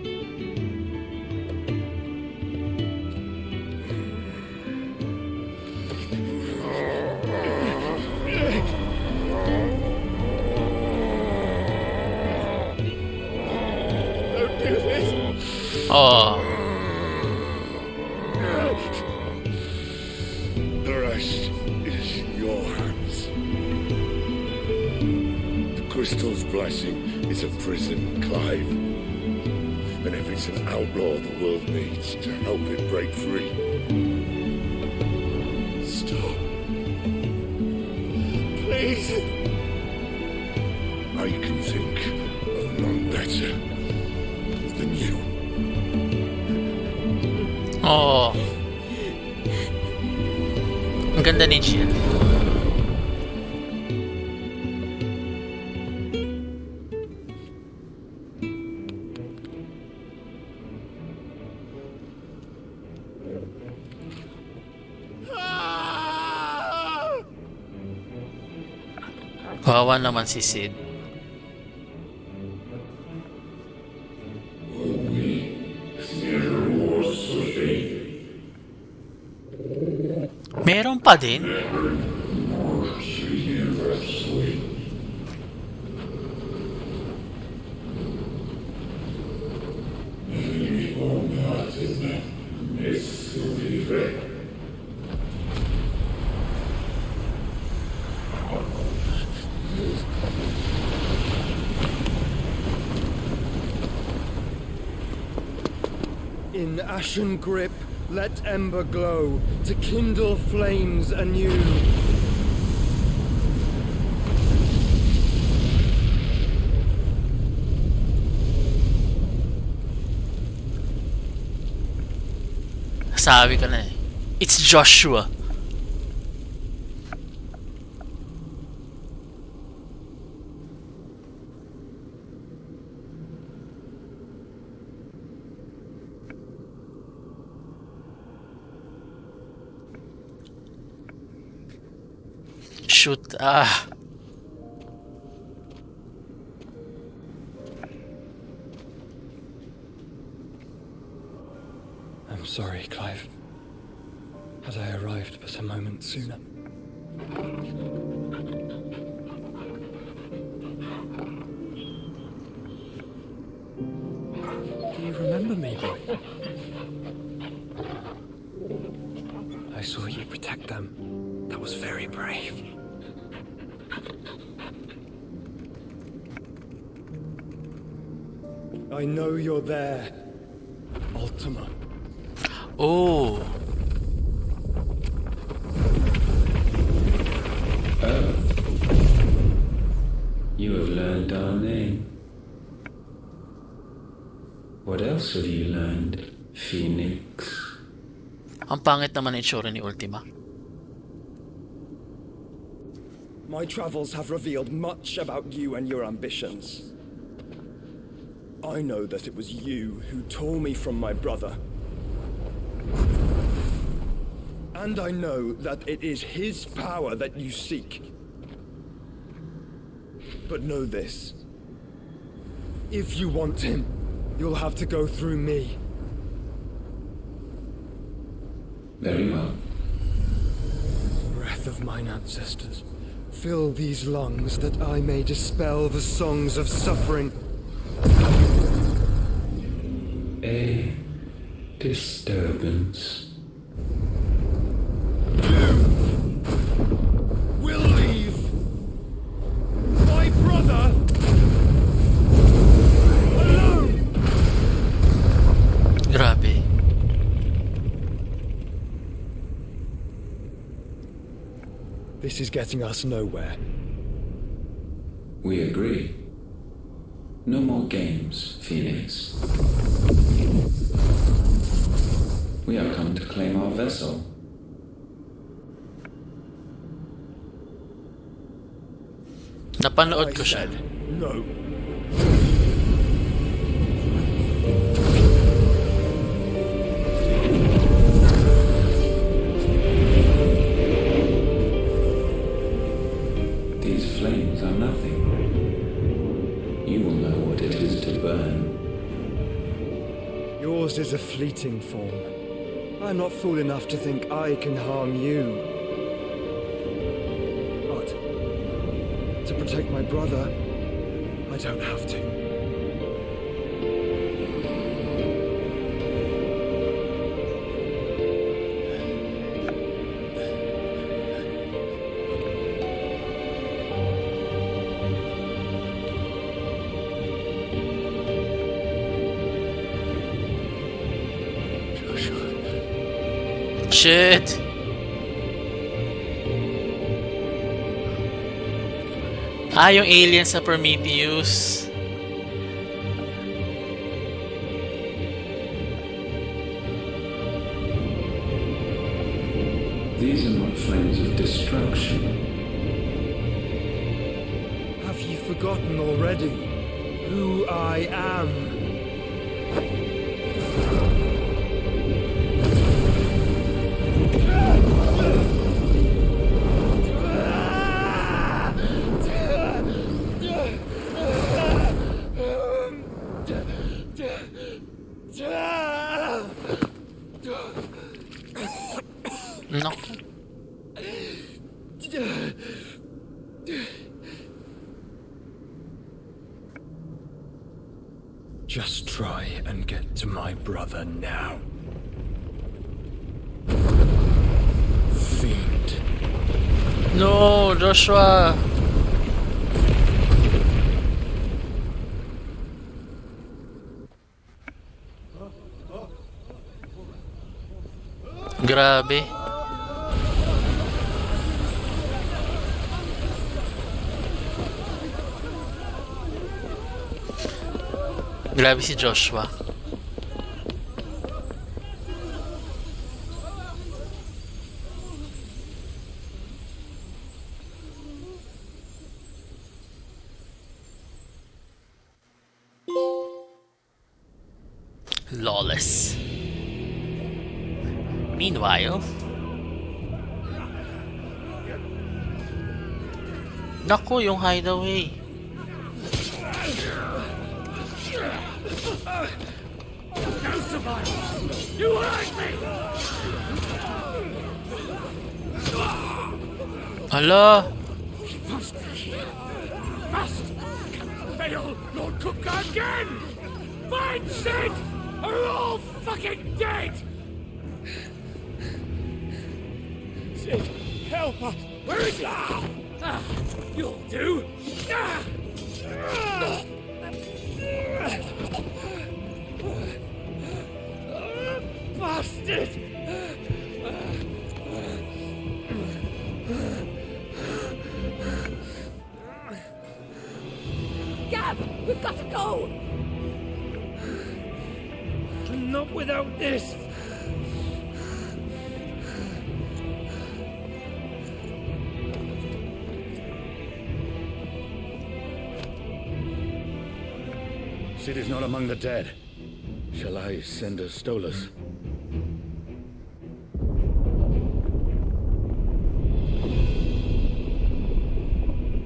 Oh. The rest is in your hands. The crystal's blessing is a prison, Clive. And if it's an outlaw the world needs to help it break free. Stop. Please. I can think of none better than you. Oh. Ang ganda ni Jill. Kawawa naman si Sid. Meron pa din? In ashen grip, let ember glow, to kindle flames anew. Sabi ko na eh. It's Joshua. Shoot. Ah. I'm sorry, Clive. Had I arrived but a moment sooner. Do you remember me, boy? I saw you protect them. That was very brave. I know you're there, Ultima. Oh. Oh. You have learned our name. What else have you learned, Phoenix? Ang pangit naman ang itsura ni Ultima. My travels have revealed much about you and your ambitions. I know that it was you who tore me from my brother. And I know that it is his power that you seek. But know this. If you want him, you'll have to go through me. Very well. Breath of mine ancestors, fill these lungs that I may dispel the songs of suffering. A disturbance. Will leave my brother alone. Grabe. This is getting us nowhere. We agree. No more games, Phoenix. We have come to claim our vessel. Napanood ko siya. No. These flames are nothing. You will know what it is to burn. Yours is a fleeting form. I'm not fool enough to think I can harm you. But to protect my brother, I don't have to. Shit. Yung alien sa Prometheus. These are not flames of destruction. Have you forgotten already who I am? No. Just try and get to my brother now. Fiend. No, Joshua. Grabe. Grabe si Joshua. Lawless. Meanwhile, naku, yung hideaway. No survivors! You hurt me! Hala. Must be. Must fail Lord Cook again! Find Sid! Or we're all fucking dead! Sid, help us! Where is he? You'll do! Bastard! Gab, we've got to go! Not without this! Sid is not among the dead. Shall I send a Stolas?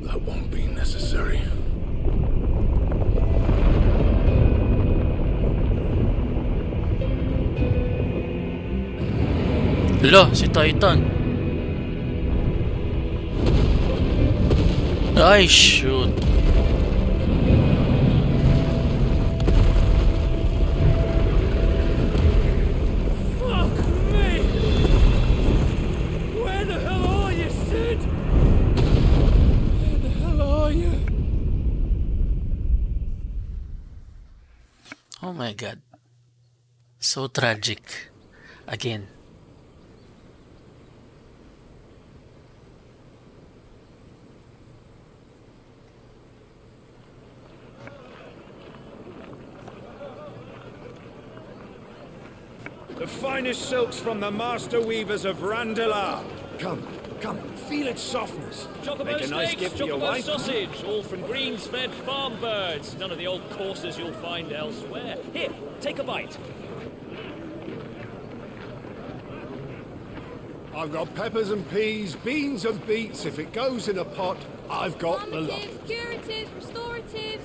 That won't be necessary. Hello, si Titan. Ay, shoot. Fuck me! Where the hell are you, Sid? Where the hell are you? Oh my god. So tragic. Again. The finest silks from the master weavers of Randalar. Come, feel its softness. Chocobo Make a nice steaks, gift for your chocobo wife. sausage, all from greens-fed farm birds. None of the old courses you'll find elsewhere. Here, take a bite. I've got peppers and peas, beans and beets. If it goes in a pot, I've got the lot. Curatives, restoratives,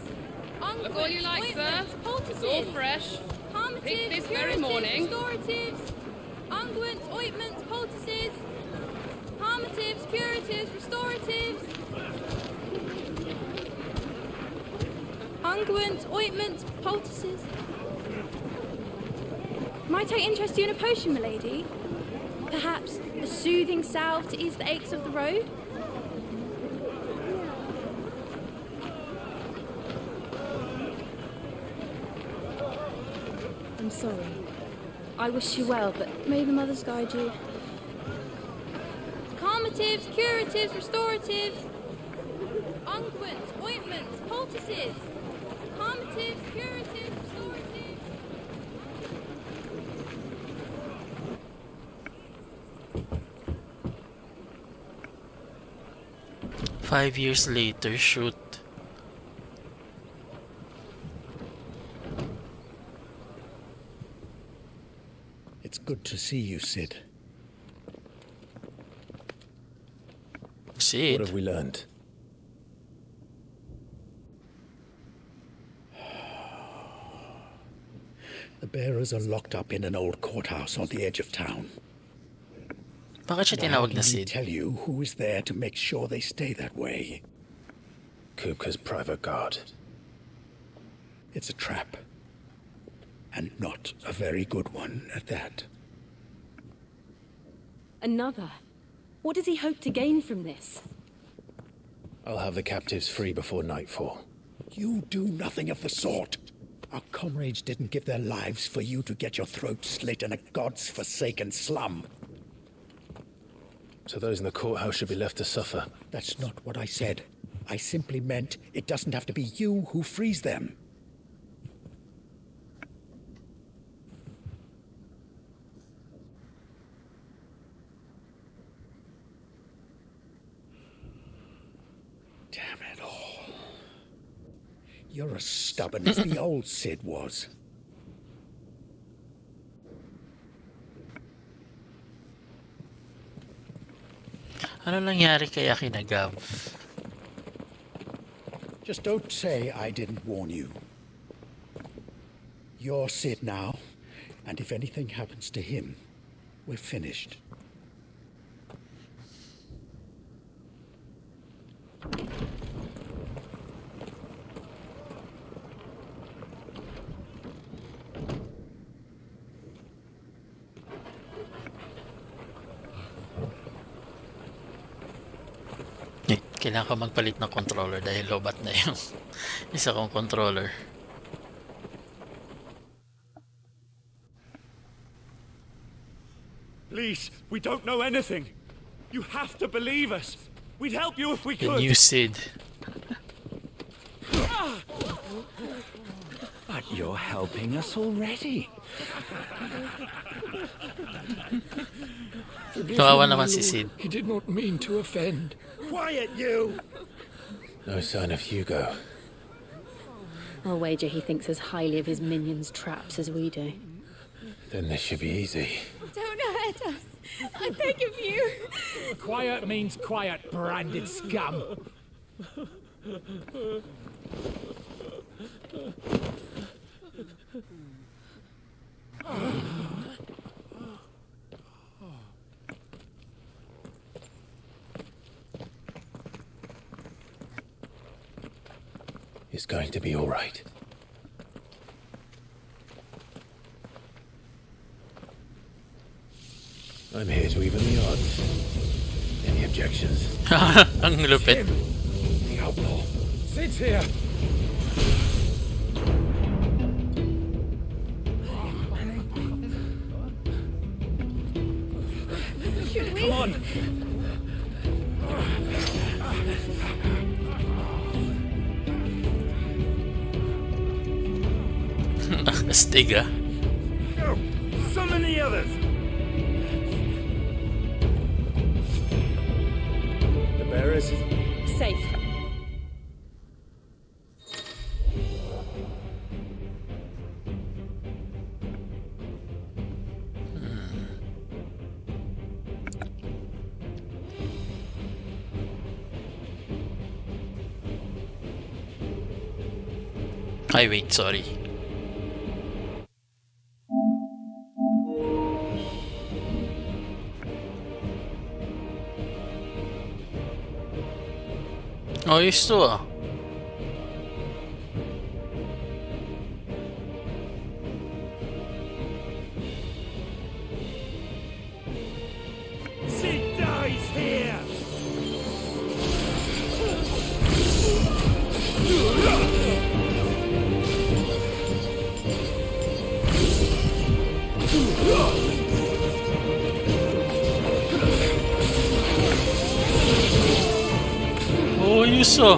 Look all you like, sir. It's all fresh. Picked this very morning. Restoratives, unguents, ointments, poultices, palmatives, curatives, restoratives, unguents, ointments, poultices. Might I interest you in a potion, milady? Perhaps a soothing salve to ease the aches of the road? I'm sorry. I wish you well, but may the mothers guide you. Calmatives, curatives, restoratives, unguents, ointments, poultices. Calmatives, curatives, restoratives. 5 years later, shoot. It's good to see you, Sid. Sid? What have we learned? The bearers are locked up in an old courthouse on the edge of town. Bakit siya Now, tinawag na let me Sid? tell you who is there to make sure they stay that way. Kupka's private guard. It's a trap. And not a very good one at that. Another? What does he hope to gain from this? I'll have the captives free before nightfall. You do nothing of the sort. Our comrades didn't give their lives for you to get your throat slit in a god's forsaken slum. So those in the courthouse should be left to suffer. That's not what I said. I simply meant it doesn't have to be you who frees them. Damn it all. You're as stubborn as the old Sid was. Ano nangyari kaya kina Gav? Just don't say I didn't warn you. You're Sid now, and if anything happens to him, we're finished. Kailangan ko magpalit ng controller dahil lobat na yung isa kong controller. Please, we don't know anything. You have to believe us. We'd help you if we could. The new Sid. But you're helping us already. Kawawa naman si Sid. He did not mean to offend. Quiet, you! No sign of Hugo. I'll wager he thinks as highly of his minions' traps as we do. Then this should be easy. Don't hurt us. I beg of you. Quiet means quiet, branded scum. It's going to be all right. I'm here to even the odds. Any objections? Ang lupit. The outlaw. Sid's here. Should we? Come on. Astig ah. Go! Summon the others! The bearers. Safe. Ay, wait, sorry. Ayos to ah. Sid dies here! Oh, ayos ah.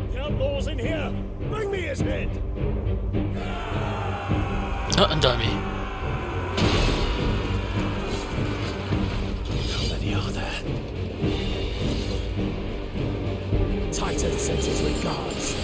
The outlaw's in here! Bring me his head! Ah, ang dami. How many are there? Titan sends his regards.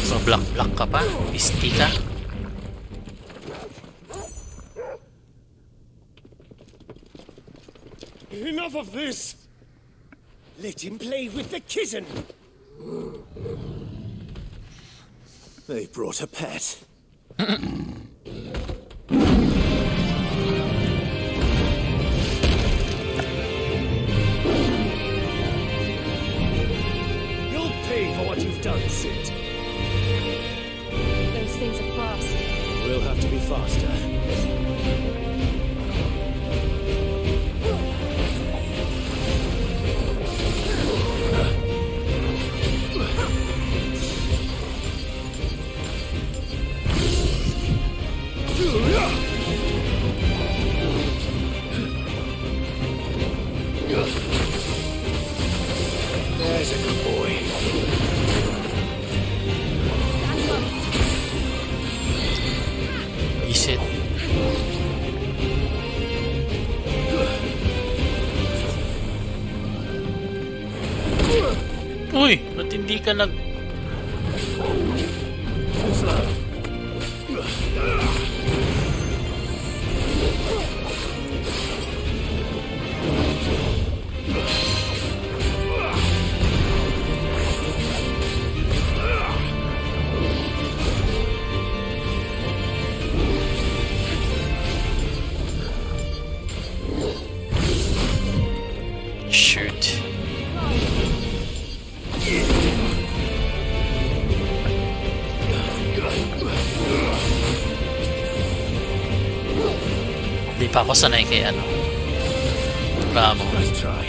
So black ka pa? Pisti ka? Enough of this! Let him play with the kitten! They brought a pet. You'll pay for what you've done, Sid. Those things are fast. We'll have to be faster. hindi ka nag... Shoot. Hindi pa ako sanay kay ano. Ramo. Let's try.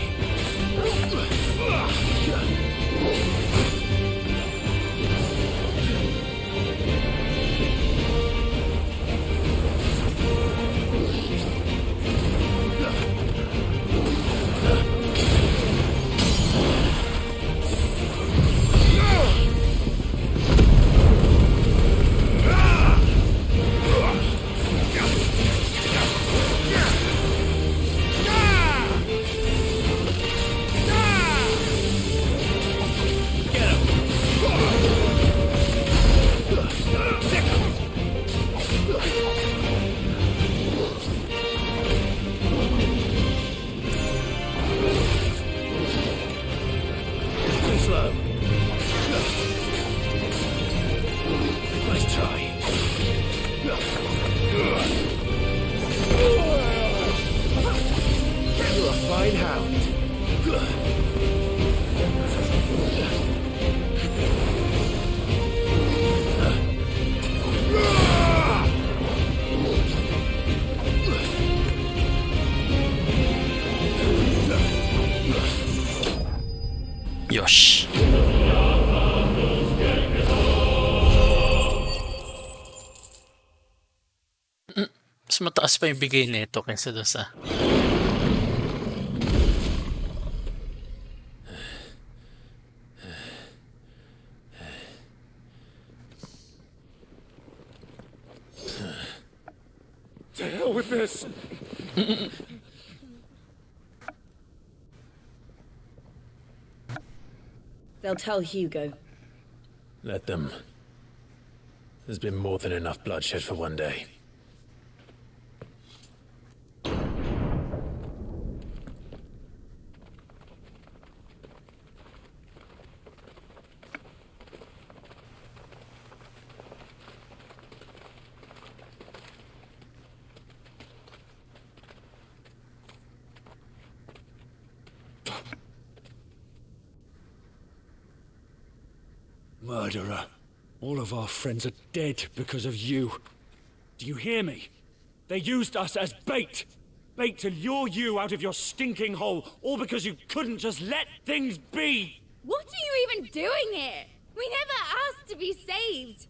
Yosh. Mas mataas pa yung bigay nito kaysa doon sa... To hell with this! They'll tell Hugo. Let them. There's been more than enough bloodshed for one day. Murderer. All of our friends are dead because of you. Do you hear me? They used us as bait. Bait to lure you out of your stinking hole, all because you couldn't just let things be. What are you even doing here? We never asked to be saved.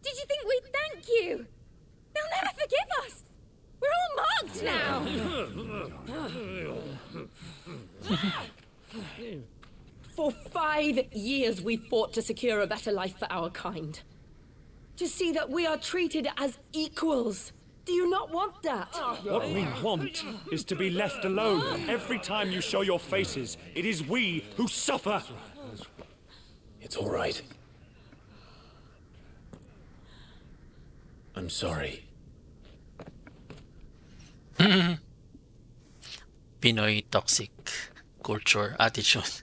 Did you think we'd thank you? They'll never forgive us. We're all marked now. For 5 years we fought to secure a better life for our kind. To see that we are treated as equals. Do you not want that? What we want is to be left alone. Every time you show your faces, it is we who suffer. It's all right. I'm sorry. Pinoy toxic culture attitude.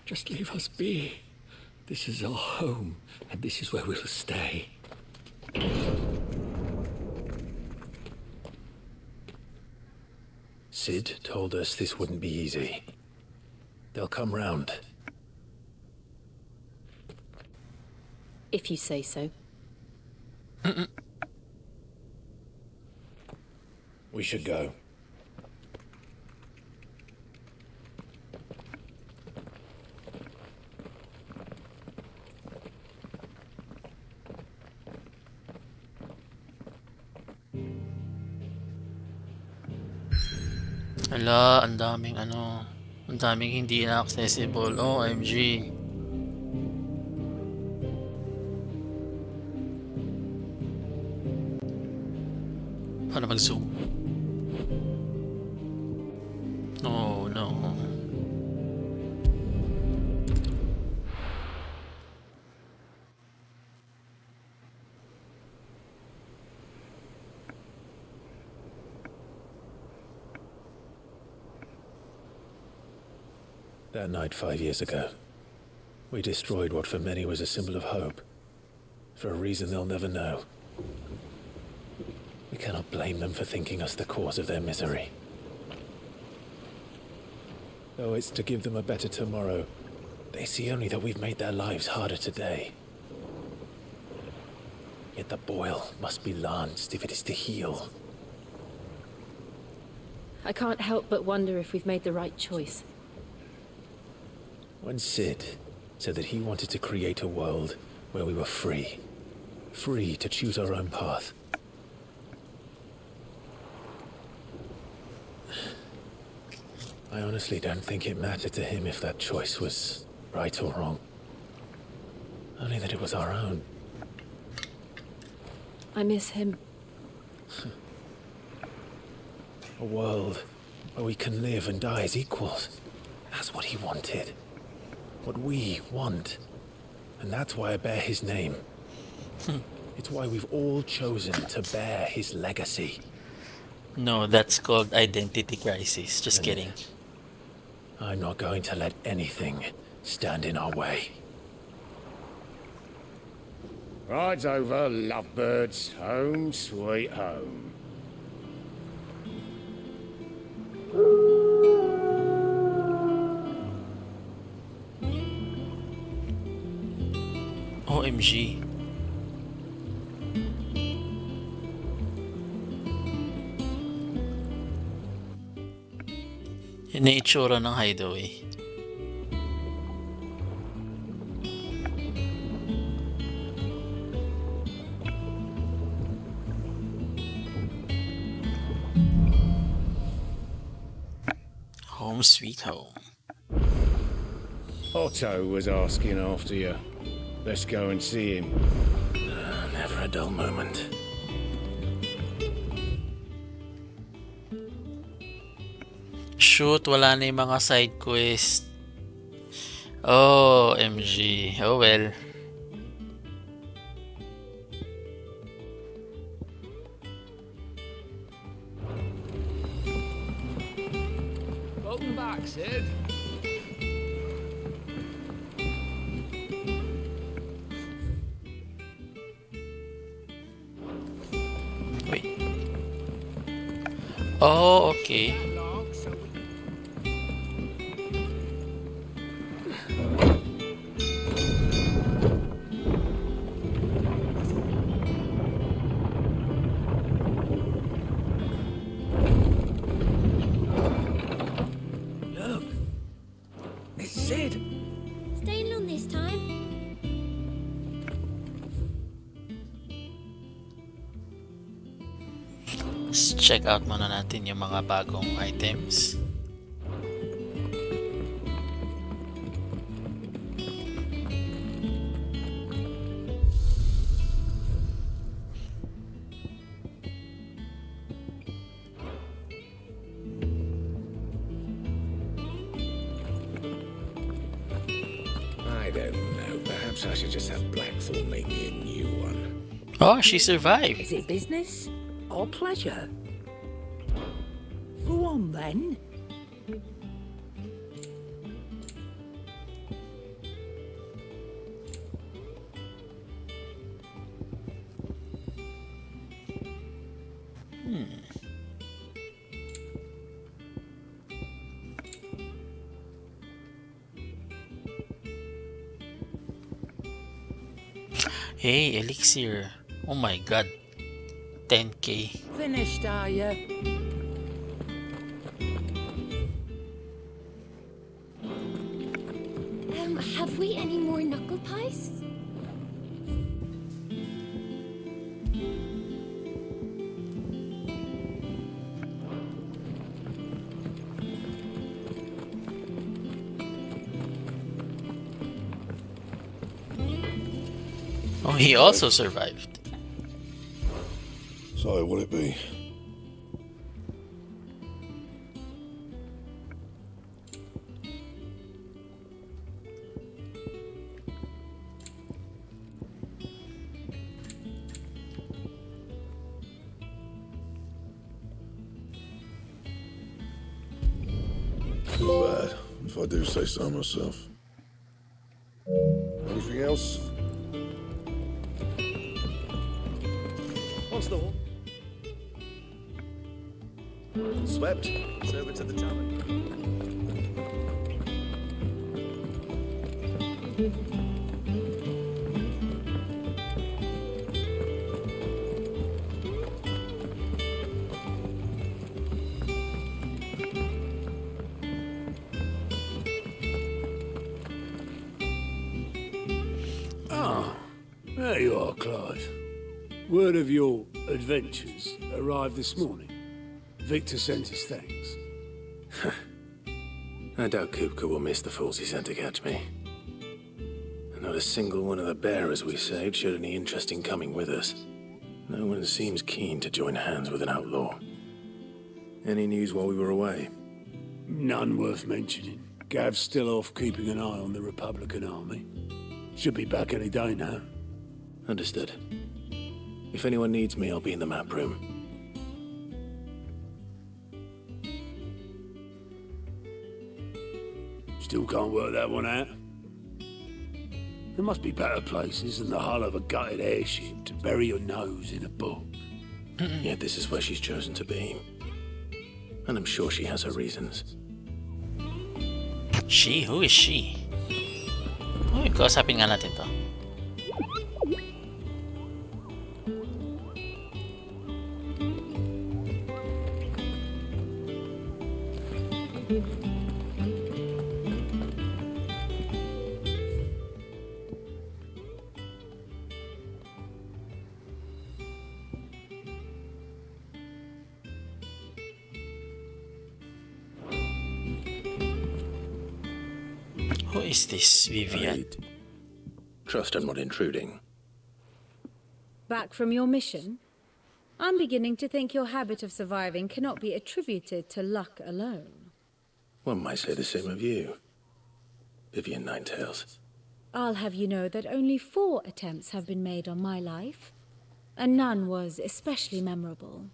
Just leave us be. This is our home, and this is where we'll stay. Sid told us this wouldn't be easy. They'll come round. If you say so. We should go. Ala, ang daming ano, ang daming hindi na accessible. OMG. Paano mag-zoom? Oh no. That night 5 years ago, we destroyed what for many was a symbol of hope. For a reason they'll never know. We cannot blame them for thinking us the cause of their misery. Though it's to give them a better tomorrow, they see only that we've made their lives harder today. Yet the boil must be lanced if it is to heal. I can't help but wonder if we've made the right choice. When Sid said that he wanted to create a world where we were free. Free to choose our own path. I honestly don't think it mattered to him if that choice was right or wrong. Only that it was our own. I miss him. A world where we can live and die as equals. That's what he wanted. What we want. And that's why I bear his name. It's why we've all chosen to bear his legacy. No, that's called identity crisis. Just kidding. I'm not going to let anything stand in our way. Ride's over, lovebirds. Home sweet home. OMG. Yun na itsura ng hideaway. Home sweet home. Otto was asking after you. Let's go and see him. Never a dull moment. Shoot, wala na yung mga side quest. Oh, MG. Oh well. Welcome back, Sid. Oh, okay. Look. It's Sid. Staying long this time? Let's check out muna natin yung mga bagong items. I don't know. Perhaps I should just have Blackthorn make me a new one. Oh, she survived. Is it business or pleasure? Go on then. Hey, elixir. Oh my god. 10k. Finished, are you? Have we any more knuckle pies? Oh, he also survived. So, what'll it be? Bad, if I do say so myself. Anything else? What's the hall? Swept. It's over to the tavern. There you are, Clive. Word of your adventures arrived this morning. Victor sent his thanks. I doubt Kupka will miss the fools he sent to catch me. And not a single one of the bearers we saved showed any interest in coming with us. No one seems keen to join hands with an outlaw. Any news while we were away? None worth mentioning. Gav's still off keeping an eye on the Republican army. Should be back any day now. Understood. If anyone needs me, I'll be in the map room. Still can't work that one out. There must be better places than the hull of a gutted airship to bury your nose in a book. Yet this is where she's chosen to be. And I'm sure she has her reasons. She? Who is she? Uy, kausapin nga natin to. Who is this Vivian? Trust I'm not intruding. Back from your mission? I'm beginning to think your habit of surviving cannot be attributed to luck alone. One might say the same of you, Vivian Ninetails. I'll have you know that only 4 attempts have been made on my life, and none was especially memorable.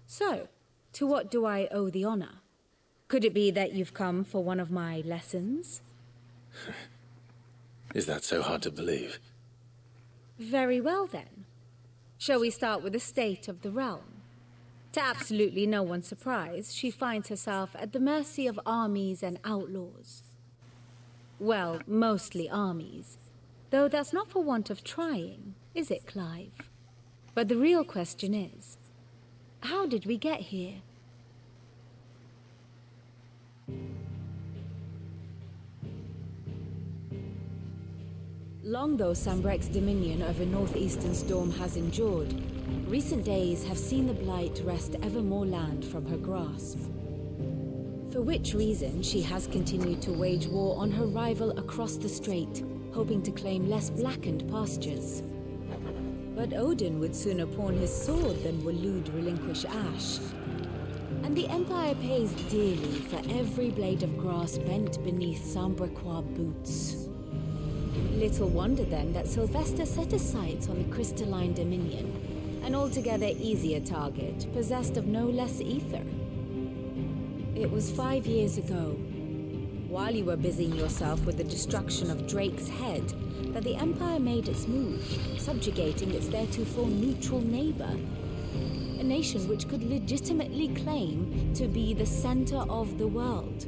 So, to what do I owe the honor? Could it be that you've come for one of my lessons? Is that so hard to believe? Very well then. Shall we start with the state of the realm? To absolutely no one's surprise, she finds herself at the mercy of armies and outlaws. Well, mostly armies. Though that's not for want of trying, is it, Clive? But the real question is, how did we get here? Long though Sambrek's dominion over northeastern Storm has endured, recent days have seen the Blight wrest ever more land from her grasp. For which reason she has continued to wage war on her rival across the strait, hoping to claim less blackened pastures. But Odin would sooner pawn his sword than Waloed relinquish Ash. And the Empire pays dearly for every blade of grass bent beneath Sambrequois boots. Little wonder then that Sylvester set his sights on the crystalline dominion, an altogether easier target, possessed of no less ether. It was 5 years ago, while you were busying yourself with the destruction of Drake's head, that the Empire made its move, subjugating its theretofore neutral neighbor, a nation which could legitimately claim to be the center of the world.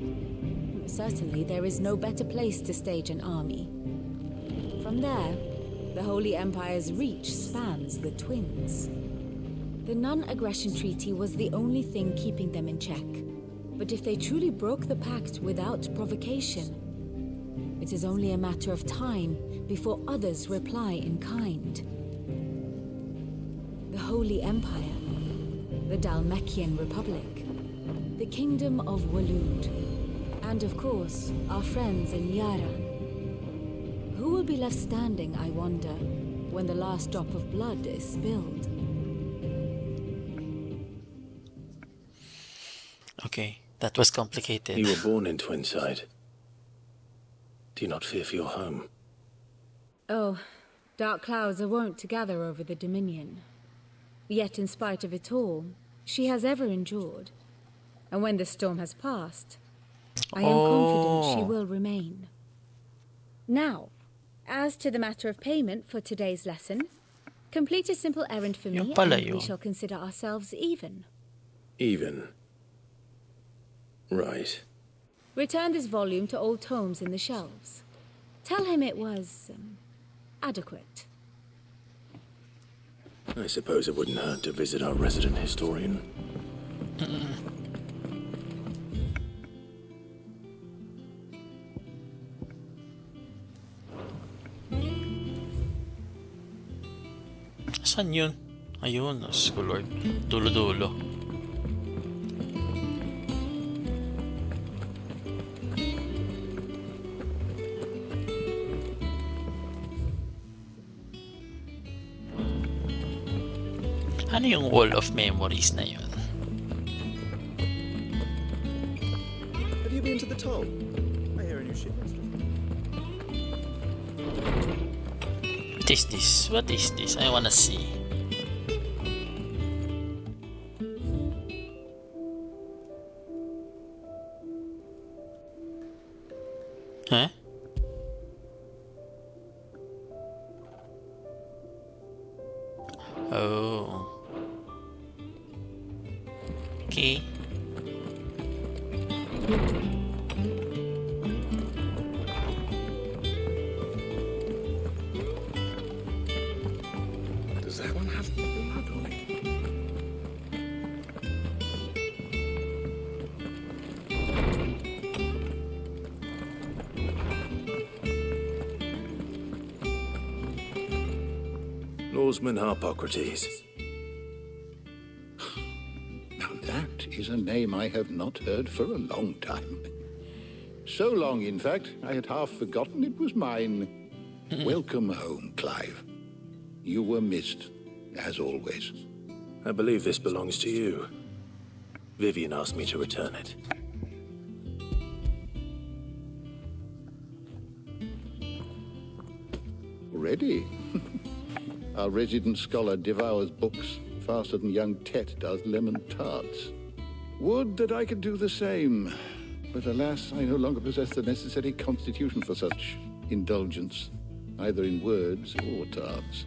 Certainly, there is no better place to stage an army. From there, the Holy Empire's reach spans the Twins. The non-aggression treaty was the only thing keeping them in check. But if they truly broke the pact without provocation, it is only a matter of time before others reply in kind. The Holy Empire, the Dhalmekian Republic, the Kingdom of Waloed, and of course, our friends in Yaran. Who will be left standing, I wonder, when the last drop of blood is spilled? Okay, that was complicated. You were born in Twinside. Do you not fear for your home? Oh, dark clouds are wont to gather over the Dominion. Yet in spite of it all, she has ever endured. And when the storm has passed, I am confident she will remain. Now, as to the matter of payment for today's lesson, complete a simple errand for me and we shall consider ourselves even. Even? Right. Return this volume to old tomes in the shelves. Tell him it was adequate. I suppose it wouldn't hurt to visit our resident historian. Saan yun? Ayun, Lord. Dulo-dulo. Ano yung Wall of Memories na yun? Have you been to the toll? I hear a new shipment. What is this? What is this? I wanna see. Huh? Oh. Okay. Does that one have blood on it? Norseman Harpocrates. Now that is a name I have not heard for a long time. So long, in fact, I had half forgotten it was mine. Welcome home, Clive. You were missed, as always. I believe this belongs to you. Vivian asked me to return it. Already? Our resident scholar devours books faster than young Tet does lemon tarts. Would that I could do the same. But alas, I no longer possess the necessary constitution for such indulgence, either in words or tarts.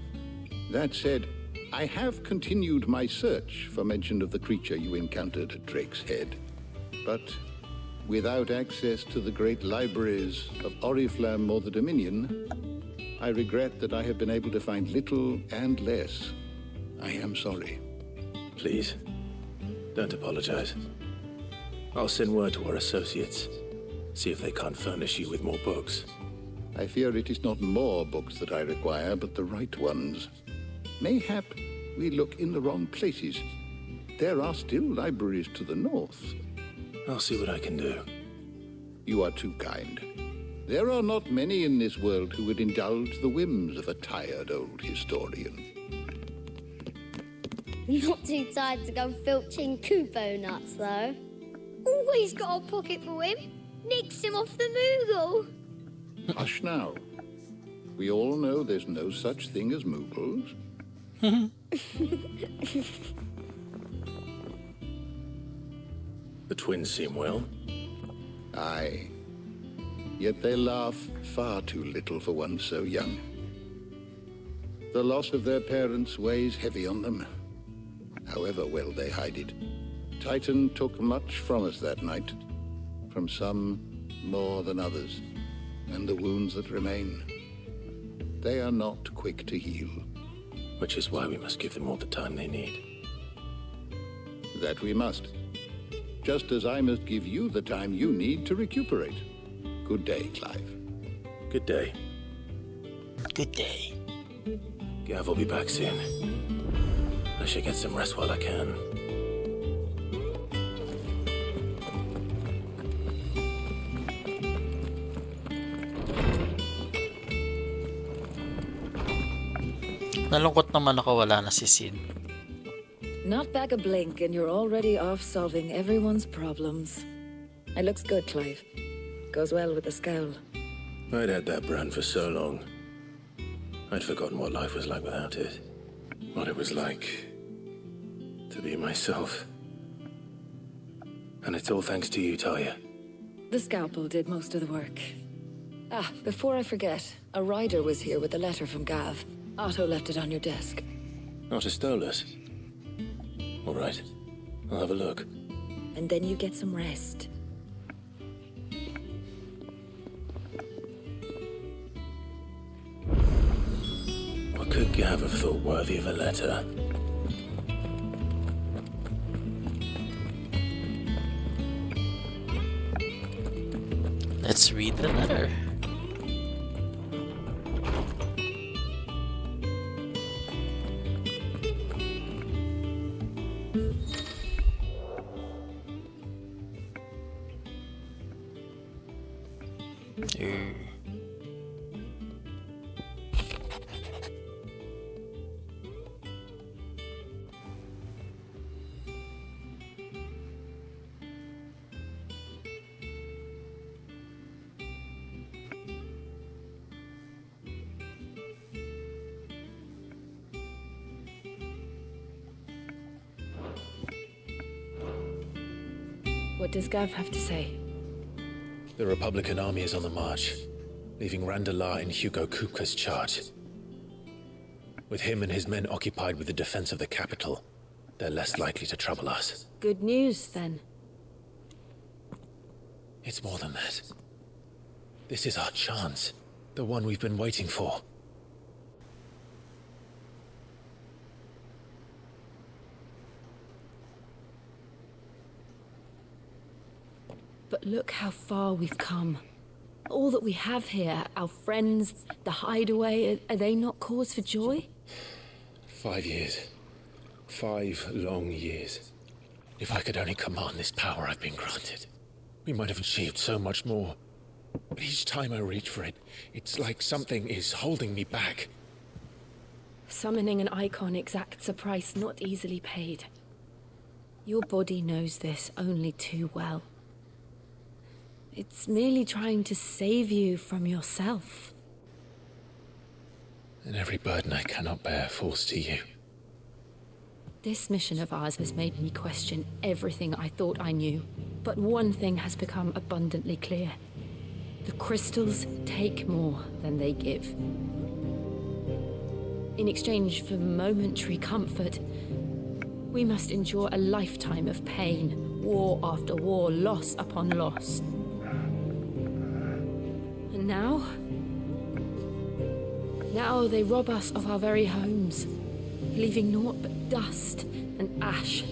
That said, I have continued my search for mention of the creature you encountered at Drake's Head. But without access to the great libraries of Oriflamme or the Dominion, I regret that I have been able to find little and less. I am sorry. Please, don't apologize. I'll send word to our associates. See if they can't furnish you with more books. I fear it is not more books that I require, but the right ones. Mayhap we look in the wrong places. There are still libraries to the north. I'll see what I can do. You are too kind. There are not many in this world who would indulge the whims of a tired old historian. Not too tired to go filching Kupo nuts, though. Always got a pocket for him. Nicks him off the Moogle. Hush now. We all know there's no such thing as Moogles. The twins seem well. Aye. Yet they laugh far too little for one so young. The loss of their parents weighs heavy on them, however well they hide it. Titan took much from us that night, from some more than others, and the wounds that remain, they are not quick to heal. Which is why we must give them all the time they need. That we must. Just as I must give you the time you need to recuperate. Good day, Clive. Good day. Good day. Gav will be back soon. I should get some rest while I can. Nalungkot naman ako wala na si Sid. Not back a blink and you're already off solving everyone's problems. It looks good, Clive. Goes well with the scowl. I'd had that brand for so long. I'd forgotten what life was like without it. What it was like to be myself. And it's all thanks to you, Talia. The scalpel did most of the work. Ah, before I forget, a rider was here with a letter from Gav. Otto left it on your desk. Not a Stolas. All right. I'll have a look. And then you get some rest. What could Gav have thought worthy of a letter? Let's read the letter. What does Gav have to say? The Republican army is on the march, leaving Randalar in Hugo Kupka's charge. With him and his men occupied with the defense of the capital, they're less likely to trouble us. Good news, then. It's more than that. This is our chance, the one we've been waiting for. But look how far we've come. All that we have here, our friends, the hideaway, are they not cause for joy? 5 years. 5 long years. If I could only command this power I've been granted, we might have achieved so much more. But each time I reach for it, it's like something is holding me back. Summoning an icon exacts a price not easily paid. Your body knows this only too well. It's merely trying to save you from yourself. And every burden I cannot bear falls to you. This mission of ours has made me question everything I thought I knew. But one thing has become abundantly clear. The crystals take more than they give. In exchange for momentary comfort, we must endure a lifetime of pain, war after war, loss upon loss. And now they rob us of our very homes, leaving naught but dust and ash.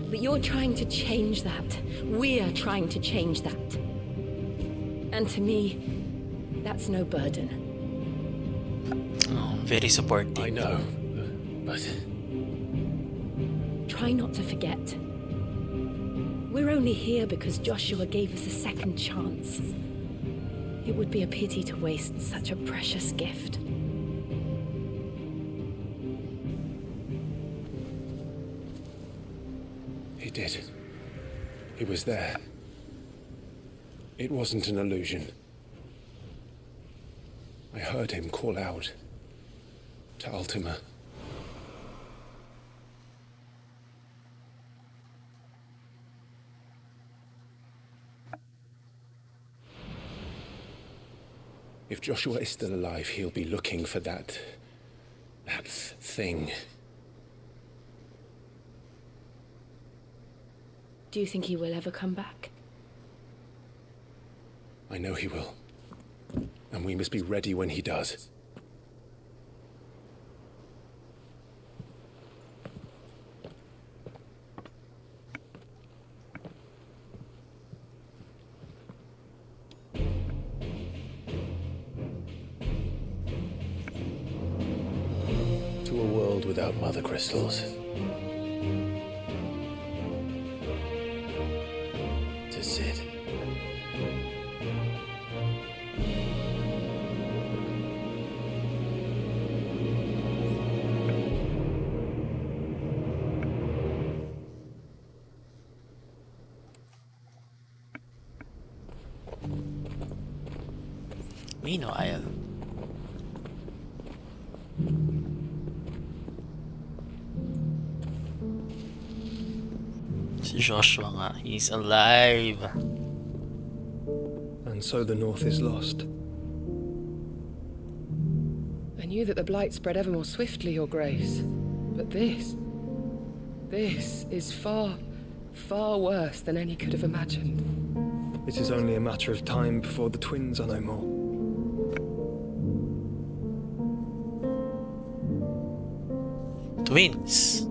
But you're trying to change that. We're trying to change that. And to me, that's no burden. Oh, very supportive. I know, but... Try not to forget. We're only here because Joshua gave us a second chance. It would be a pity to waste such a precious gift. He did. He was there. It wasn't an illusion. I heard him call out to Ultima. If Joshua is still alive, he'll be looking for that thing. Do you think he will ever come back? I know he will. And we must be ready when he does. To a world without mother crystals. To Sid. Meanwhile, si Joshua nga, he's alive. And so the North is lost. I knew that the Blight spread ever more swiftly, Your Grace. But this is far, far worse than any could have imagined. It is only a matter of time before the twins are no more. Twins?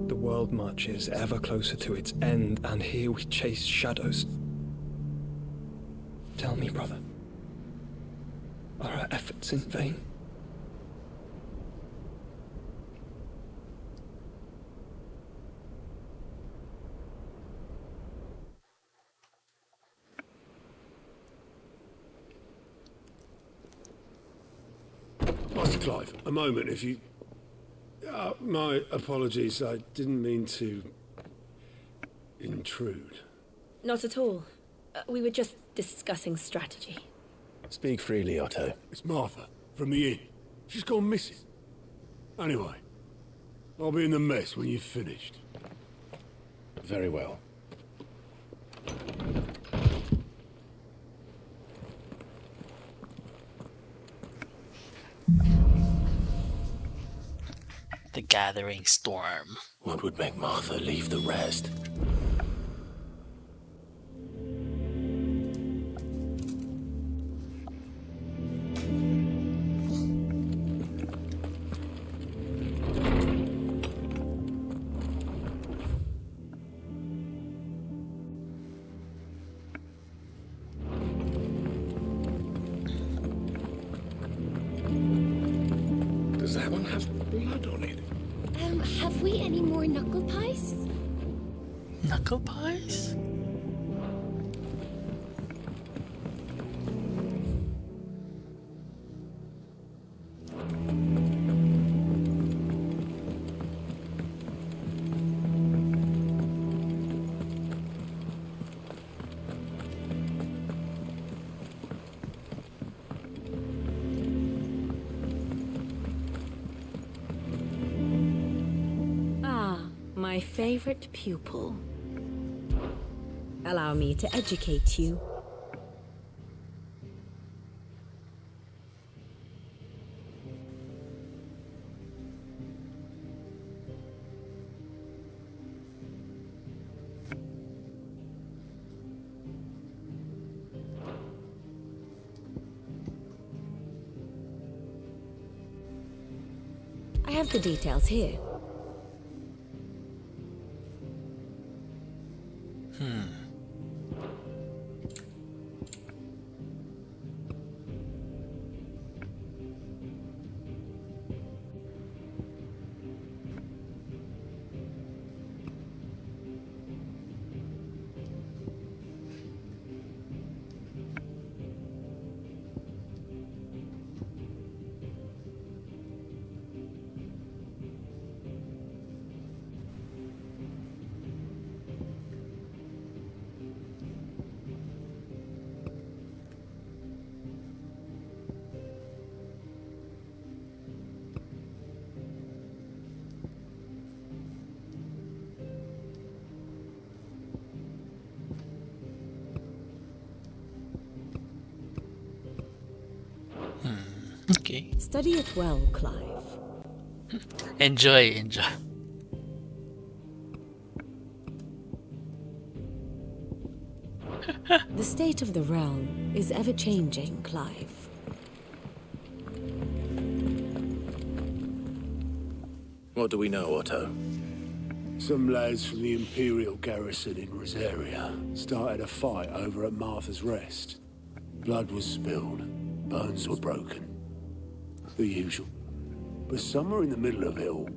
The world marches ever closer to its end, and here we chase shadows. Tell me, brother, are our efforts in vain? Master Clive, a moment, if you... my apologies, I didn't mean to... intrude. Not at all. We were just discussing strategy. Speak freely, Otto. It's Martha, from the inn. She's gone missing. Anyway, I'll be in the mess when you've finished. Very well. The gathering storm. What would make Martha leave the rest? Does that one have blood on it? Have we any more knuckle pies? Knuckle pies? My favorite pupil. Allow me to educate you. I have the details here. Okay. Study it well, Clive. Enjoy. The state of the realm is ever-changing, Clive. What do we know, Otto? Some lads from the Imperial garrison in Rosaria started a fight over at Martha's Rest. Blood was spilled, bones were broken. The usual. But somewhere in the middle of it all,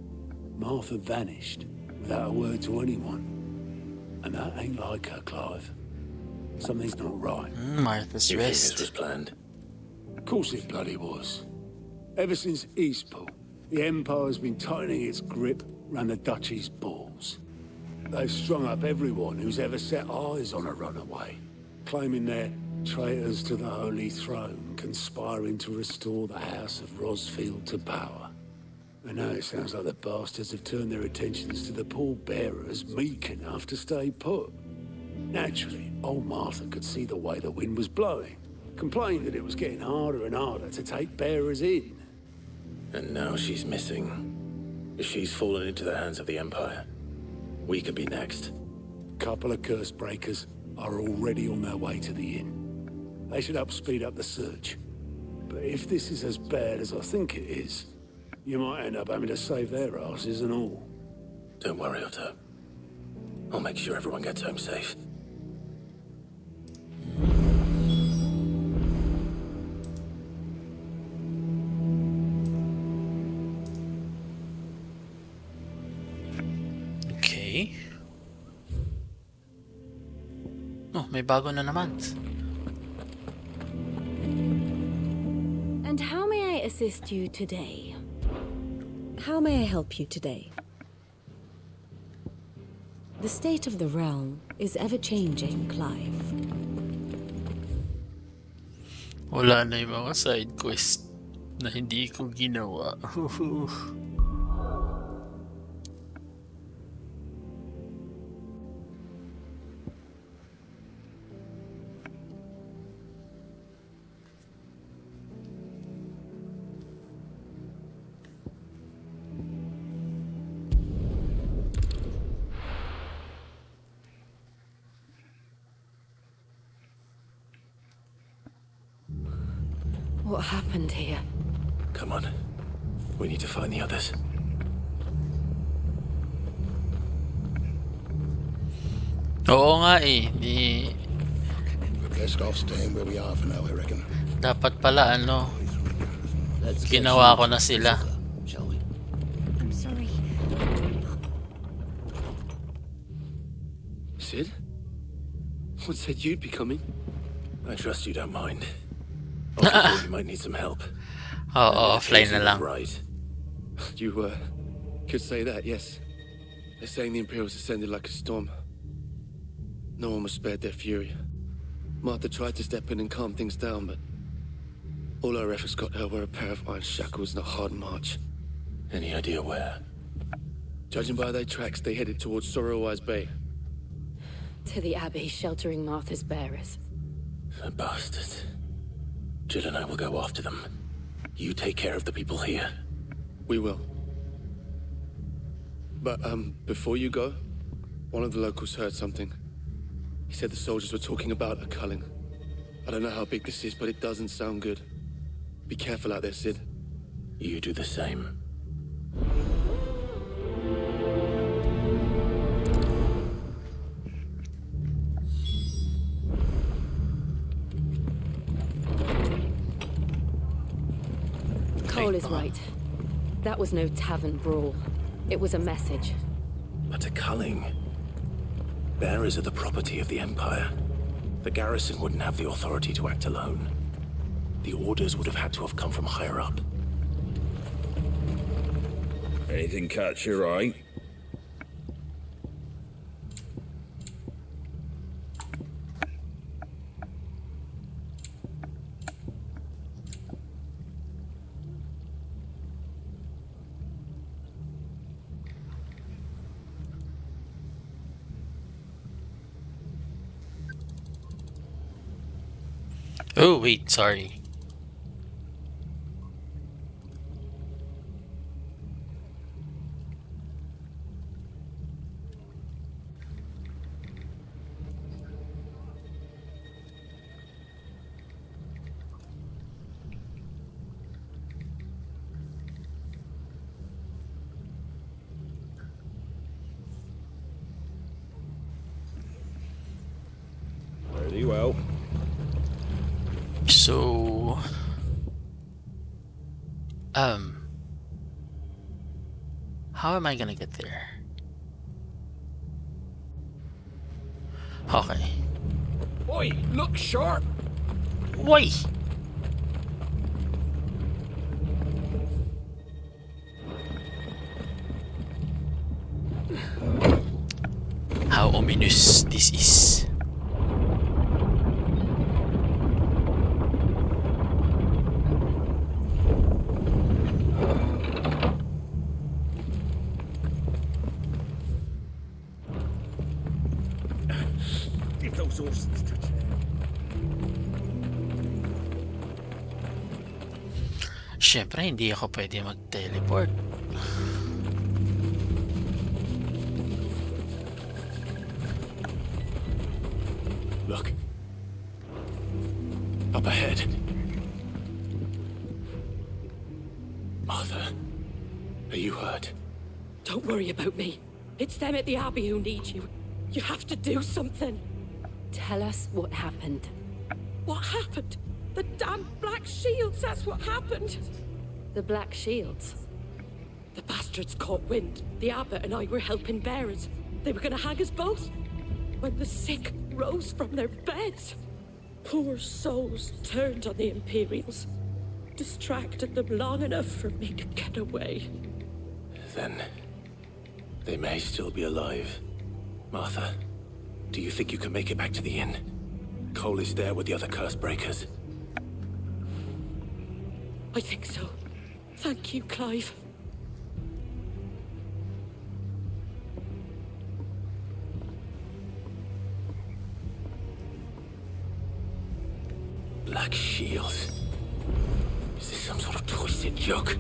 Martha vanished without a word to anyone. And that ain't like her, Clive. Something's not right. Martha's You think Rest. this was planned? Of course it bloody was. Ever since Eastpool, the Empire's been tightening its grip round the Duchy's balls. They've strung up everyone who's ever set eyes on a runaway, claiming they're traitors to the Holy Throne, conspiring to restore the House of Rosfield to power. And now it sounds like the bastards have turned their attentions to the pallbearers meek enough to stay put. Naturally, old Martha could see the way the wind was blowing, complained that it was getting harder and harder to take bearers in. And now she's missing. If she's fallen into the hands of the Empire, we could be next. Couple of curse breakers are already on their way to the inn. They should help speed up the search. But if this is as bad as I think it is, you might end up having to save their asses and all. Don't worry, Otto. I'll make sure everyone gets home safe. Okay. Oh, may bago na naman. And how may I assist you today? How may I help you today? The state of the realm is ever-changing, Clive. Wala na yung mga side quest na hindi ko ginawa. What happened here? Come on. We need to find the others. Oo nga eh. We're best off staying where we are for now, I reckon. Dapat pala ginawa ko na sila. I'm sorry. Sid? What said you'd be coming? I trust you don't mind. I thought you might need some help. Oo, offline na lang. Right. You could say that, yes. They're saying the Imperials ascended like a storm. No one was spared their fury. Martha tried to step in and calm things down, but all our efforts got her were a pair of iron shackles and a hard march. Any idea where? Judging by their tracks, they headed towards Sorrowwise Bay. To the Abbey sheltering Martha's bearers. The bastards. Jill and I will go after them. You take care of the people here. We will. But, before you go, one of the locals heard something. He said the soldiers were talking about a culling. I don't know how big this is, but it doesn't sound good. Be careful out there, Sid. You do the same. Cole is right. That was no tavern brawl. It was a message. But a culling. Bearers are the property of the Empire. The garrison wouldn't have the authority to act alone. The orders would have had to have come from higher up. Anything catch your eye? Oh, wait, sorry. Very well. So, how am I gonna get there? Okay. Oi, look sharp! Oi! How ominous this is. If those horses touch you. Siyempre, hindi ako pwede mag-teleport. Look. Up ahead. Martha, are you hurt? Don't worry about me. It's them at the Abbey who need you. You have to do something. Tell us what happened. What happened? The damn Black Shields, that's what happened. The Black Shields? The bastards caught wind. The abbot and I were helping bearers. They were gonna hang us both. When the sick rose from their beds, poor souls turned on the Imperials. Distracted them long enough for me to get away. Then they may still be alive. Martha, do you think you can make it back to the inn? Cole is there with the other curse breakers. I think so. Thank you, Clive. Black Shields. Is this some sort of twisted joke?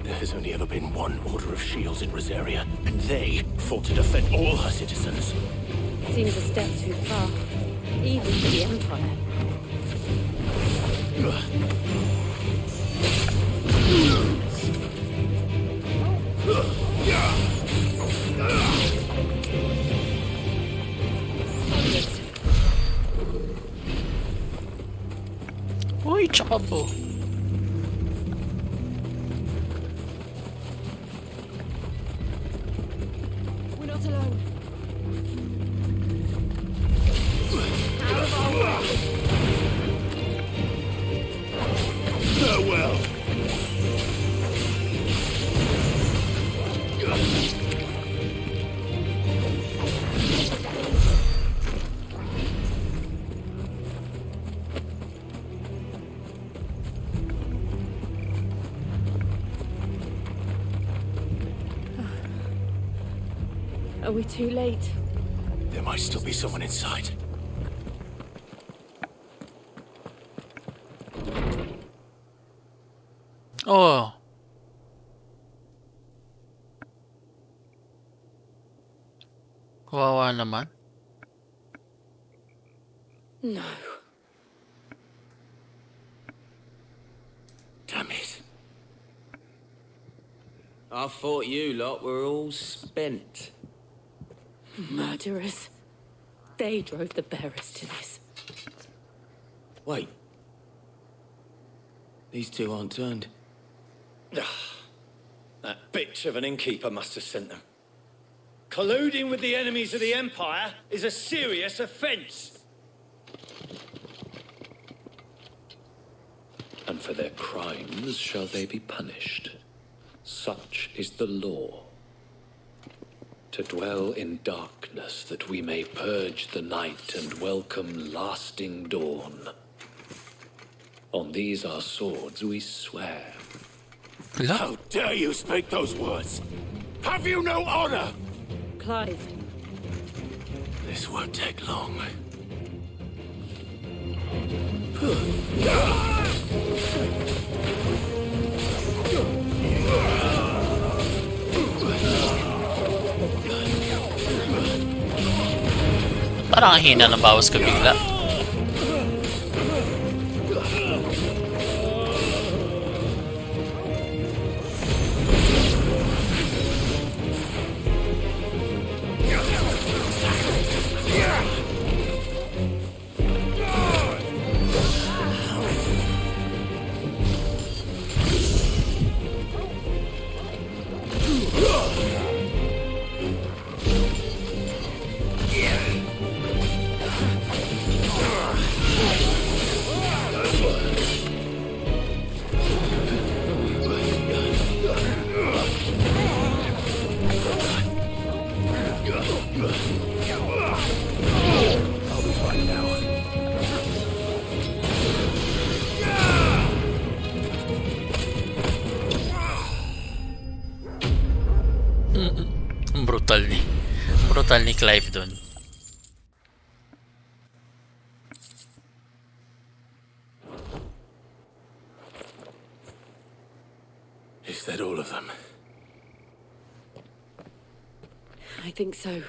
There has only ever been one Order of Shields in Rosaria, and they fought to defend all her citizens. Seems a step too far, even for the Empire. Uy, tsaka po. We're not alone. Farewell. Are we too late? There might still be someone inside. Oh. Kawawa naman. No. Damn it. I thought you lot were all spent. Murderers. They drove the bearers to this. Wait. These two aren't turned. That bitch of an innkeeper must have sent them. Colluding with the enemies of the Empire is a serious offence. And for their crimes shall they be punished. Such is the law. To dwell in darkness that we may purge the night and welcome lasting dawn. On these our swords we swear. How dare you speak those words? Have you no honor? Clive. This won't take long. Parang ang hina ng bawas ko bigla. Brutal ni Clive dun. Is that all of them? I think so.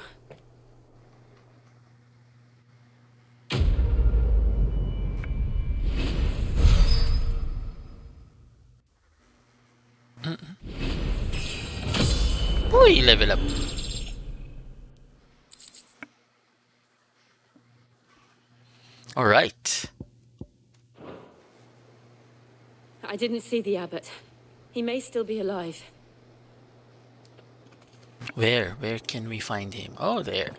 Uy, level up. All right. I didn't see the abbot. He may still be alive. Where can we find him? Oh, there.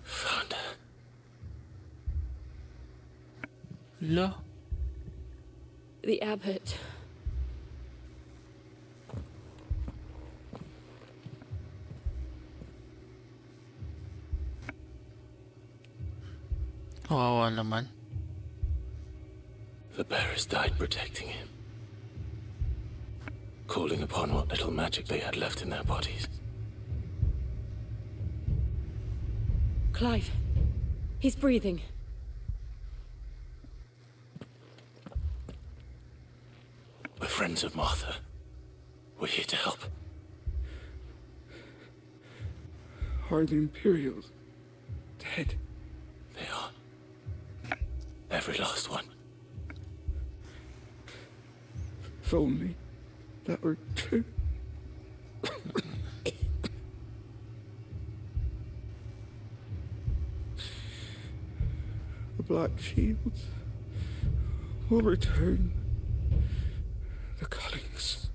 Found her. Lo. The abbot. Kawawa naman. The bearers died protecting him, calling upon what little magic they had left in their bodies. Clive. He's breathing. We're friends of Martha. We're here to help. Are the Imperials dead? They are. Every last one. If only that were true. The Black Shields will return. The cuttings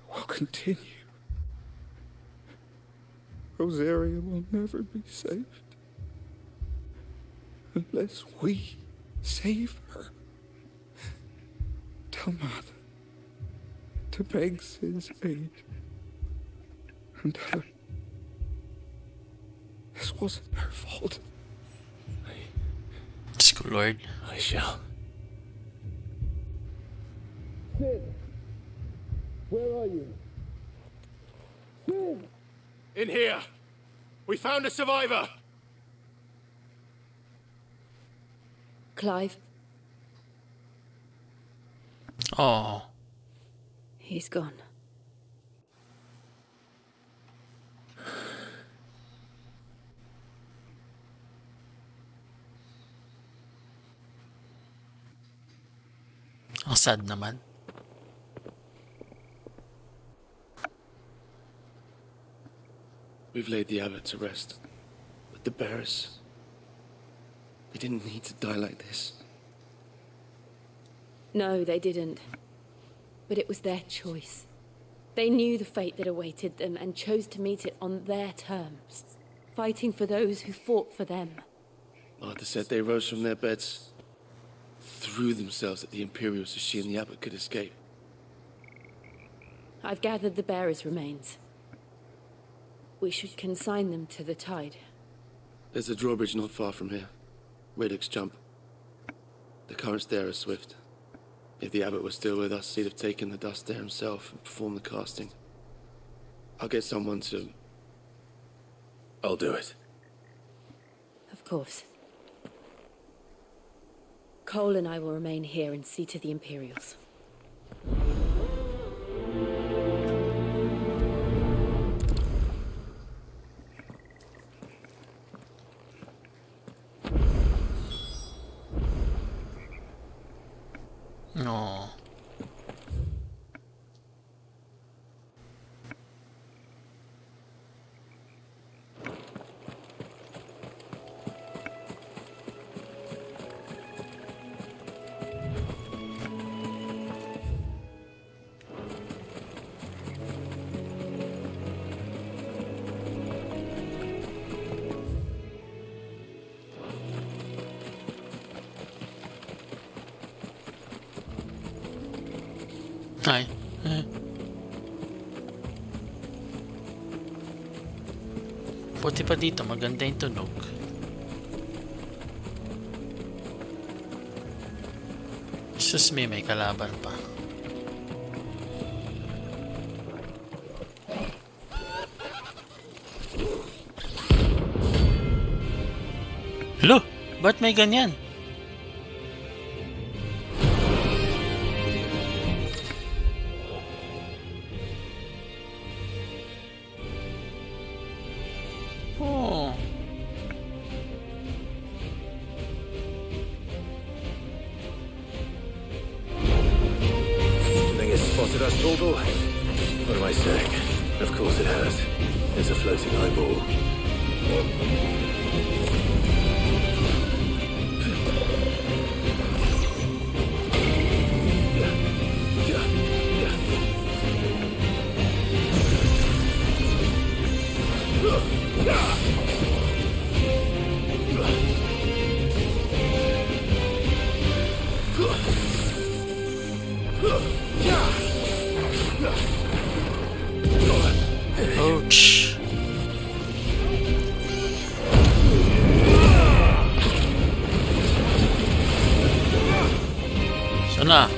will continue. Rosaria will never be saved unless we save her. Tell Mother to beg Sid's aid and tell her this wasn't her fault. School Lord. I shall. Sid, where are you? Sid! In here! We found a survivor! Clive. Oh. He's gone. Ang sad naman. We've laid the abbot to rest. But the bearers, they didn't need to die like this. No, they didn't. But it was their choice. They knew the fate that awaited them and chose to meet it on their terms, fighting for those who fought for them. Martha said they rose from their beds, threw themselves at the Imperials so she and the abbot could escape. I've gathered the bearers' remains. We should consign them to the tide. There's a drawbridge not far from here. Radix jump. The currents there are swift. If the abbot was still with us, he'd have taken the dust there himself and performed the casting. I'll get someone to... I'll do it. Of course. Cole and I will remain here and see to the Imperials. No. Ay. Buti pa dito, maganda yung tunog. Sus, may kalaban pa. Hello? Ba't may ganyan? Oh. Think it's spotted us, Torgal? What am I saying? Of course it has. It's a floating eyeball. Ouch. Sana.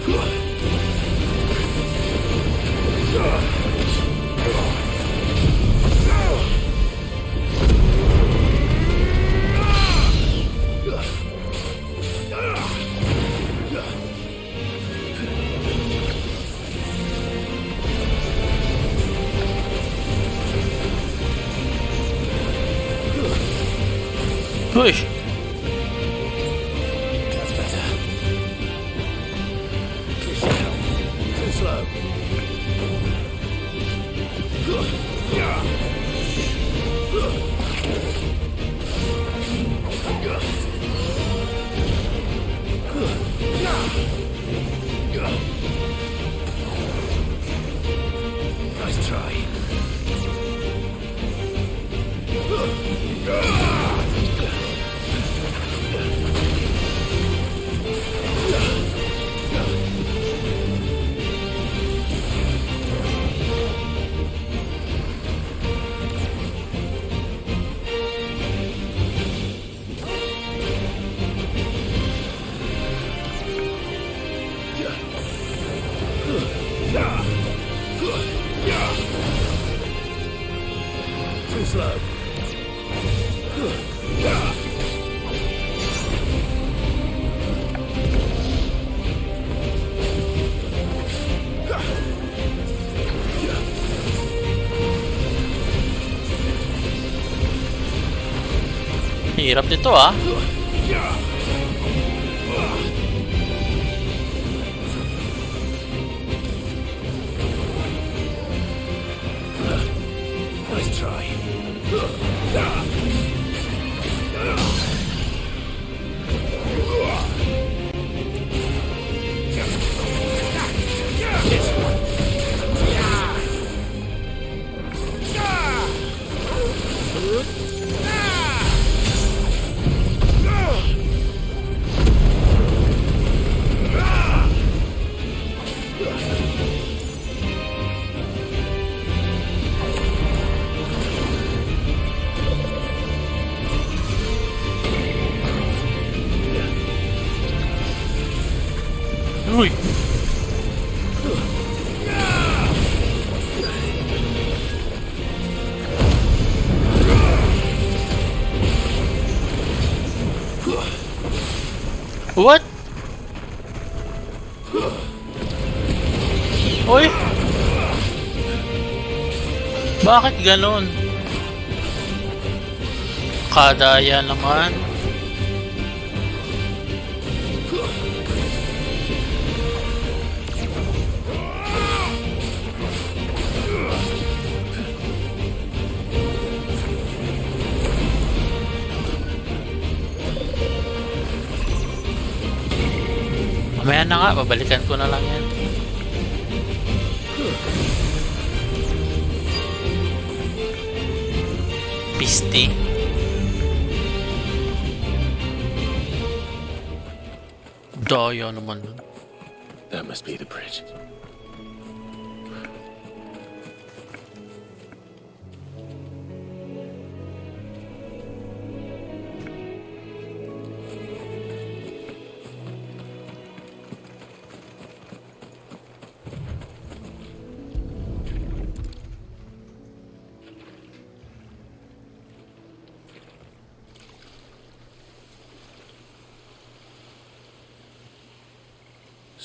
Push. That's better. Too slow. Nice try. Too slow. Hirap nito ah. Nice try. Uy. What? Uy. Bakit ganon? Kadaya naman. Mamaya na nga, babalikan ko na lang yan. Piste. Daya naman nun. That must be the bridge.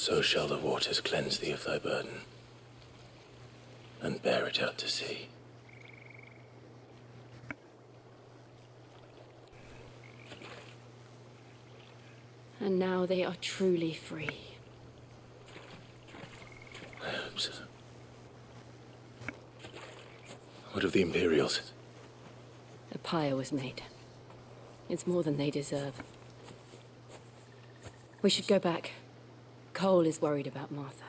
So shall the waters cleanse thee of thy burden, and bear it out to sea. And now they are truly free. I hope so. What of the Imperials? A pyre was made. It's more than they deserve. We should go back. Cole is worried about Martha.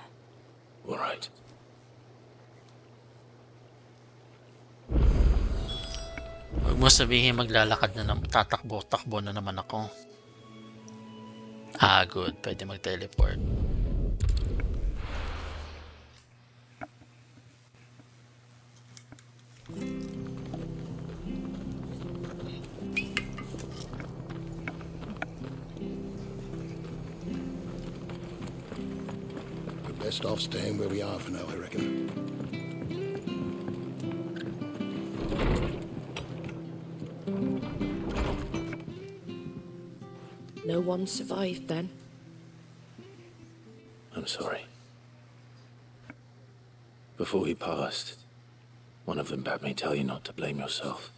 All right. Huwag mo sabihin maglalakad na naman, tatakbo-takbo na naman ako. Ah, good. Pwede mag-teleport. We're best off staying where we are for now, I reckon. No one survived then. I'm sorry. Before he passed, one of them bade me tell you not to blame yourself.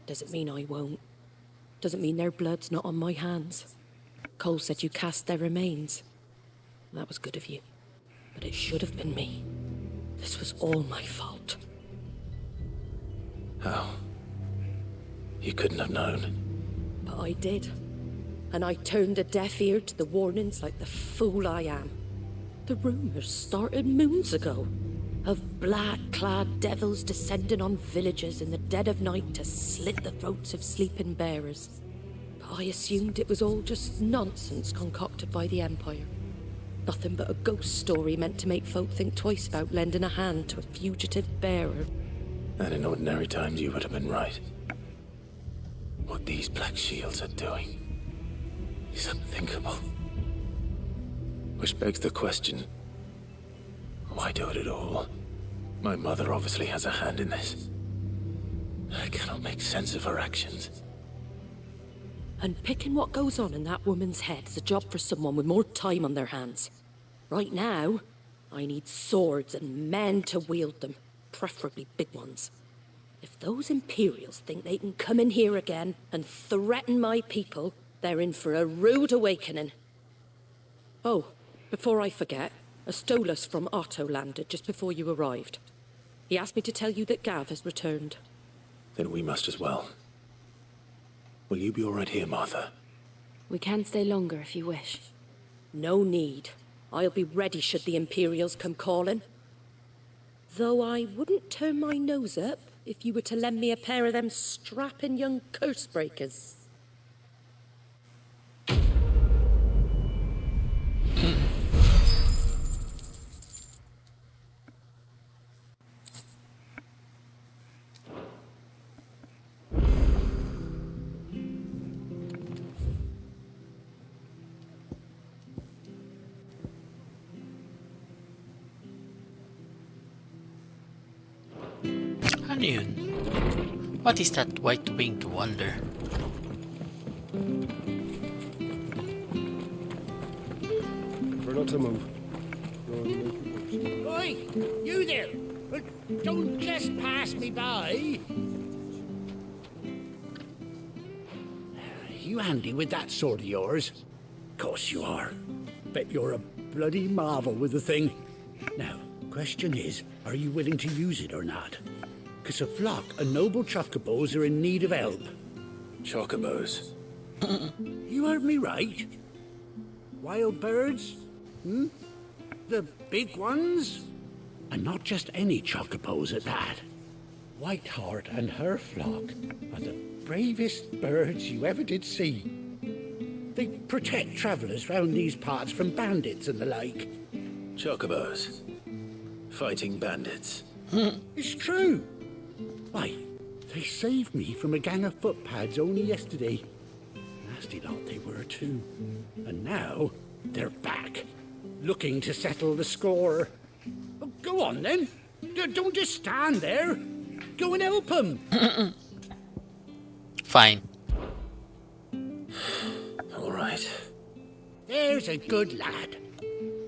Doesn't mean I won't. Doesn't mean their blood's not on my hands. Cole said you cast their remains. That was good of you. But it should have been me. This was all my fault. How? You couldn't have known. But I did. And I turned a deaf ear to the warnings like the fool I am. The rumours started moons ago. Of black-clad devils descending on villages in the dead of night to slit the throats of sleeping bearers. But I assumed it was all just nonsense concocted by the Empire. Nothing but a ghost story meant to make folk think twice about lending a hand to a fugitive bearer. And in ordinary times you would have been right. What these Black Shields are doing is unthinkable. Which begs the question, why do it at all? My mother obviously has a hand in this. I cannot make sense of her actions. And picking what goes on in that woman's head is a job for someone with more time on their hands. Right now, I need swords and men to wield them, preferably big ones. If those Imperials think they can come in here again and threaten my people, they're in for a rude awakening. Oh, before I forget, a Stolas from Otto landed just before you arrived. He asked me to tell you that Gav has returned. Then we must as well. Will you be all right here, Martha? We can stay longer if you wish. No need. I'll be ready should the Imperials come calling. Though I wouldn't turn my nose up if you were to lend me a pair of them strapping young curse breakers. Ano yun? What is that white-winged wonder? We're not to move. Oi, you there! Don't just pass me by. You handy with that sword of yours? Course you are. Bet you're a bloody marvel with the thing. Now, question is, are you willing to use it or not? 'Cause a flock of noble chocobos are in need of help. Chocobos? You heard me right. Wild birds? Hmm? The big ones? And not just any chocobos at that. Whiteheart and her flock are the bravest birds you ever did see. They protect travellers round these parts from bandits and the like. Chocobos. Fighting bandits. It's true. Why, they saved me from a gang of footpads only yesterday. Nasty lot they were too. And now they're back, looking to settle the score. Oh, go on then. Don't just stand there. Go and help them. Fine. All right. There's a good lad.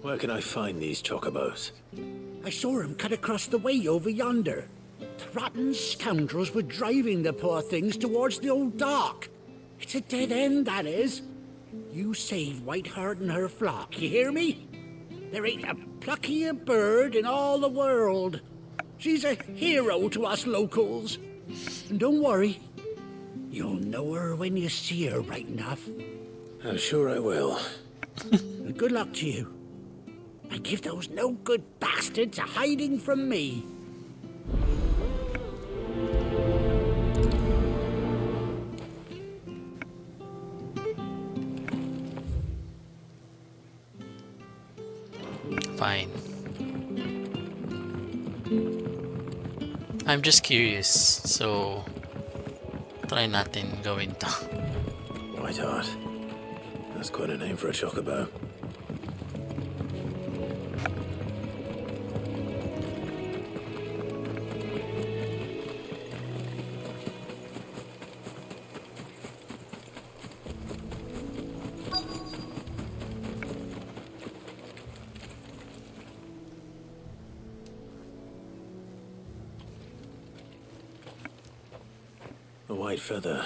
Where can I find these chocobos? I saw him cut across the way over yonder. The rotten scoundrels were driving the poor things towards the old dock. It's a dead end, that is. You save Whiteheart and her flock, you hear me? There ain't a pluckier bird in all the world. She's a hero to us locals. And don't worry, you'll know her when you see her right enough. I'm sure I will. And good luck to you. And give those no-good bastards a hiding from me. Fine. I'm just curious, so try natin gawin to. Whiteheart. That's quite a name for a chocobo. A white feather.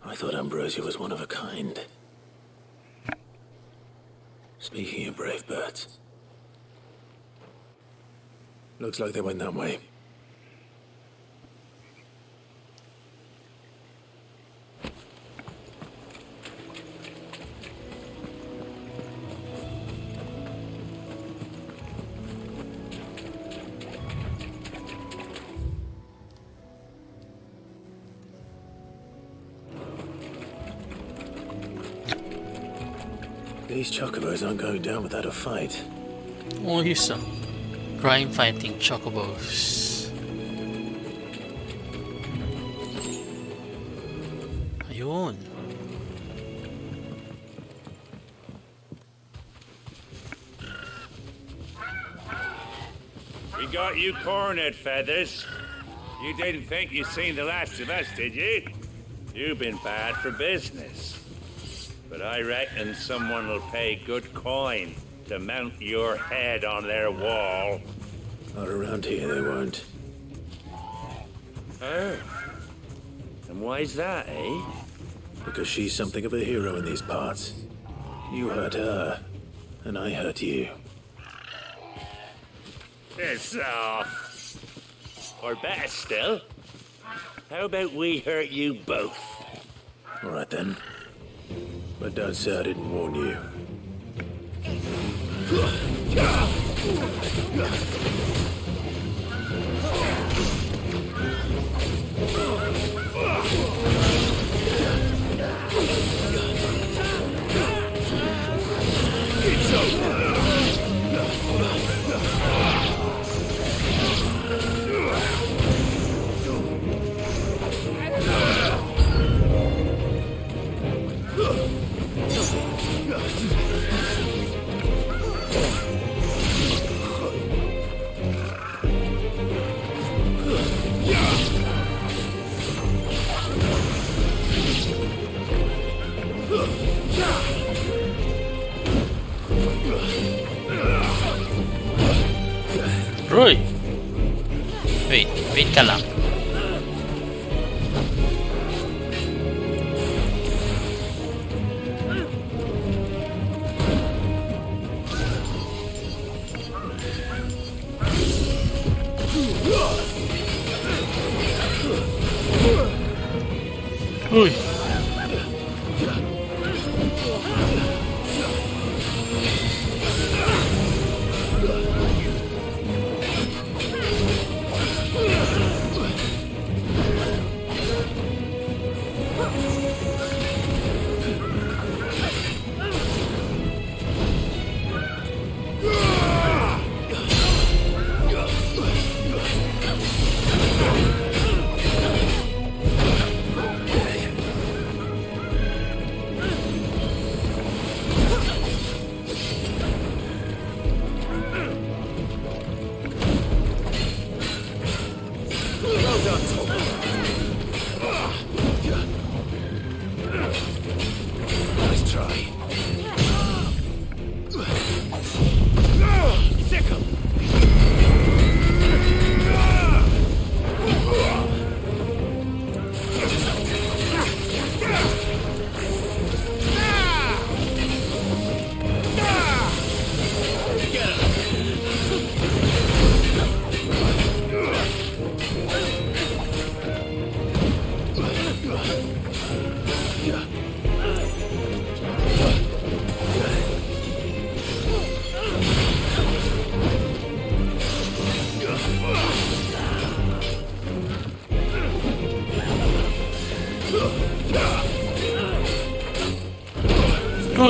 I thought Ambrosia was one of a kind. Speaking of brave birds. Looks like they went that way. These chocobos aren't going down without a fight. Oh, here's some crime-fighting chocobos. Ayun. We got you cornered, Feathers. You didn't think you'd seen the last of us, did you? You've been bad for business. But I reckon someone will pay good coin to mount your head on their wall. Not around here, they won't. Oh. And why's that, eh? Because she's something of a hero in these parts. You hurt her, and I hurt you. Piss off. Or better still, how about we hurt you both? All right then. But don't say I didn't warn you. Roy! Wait ka lang. Uy!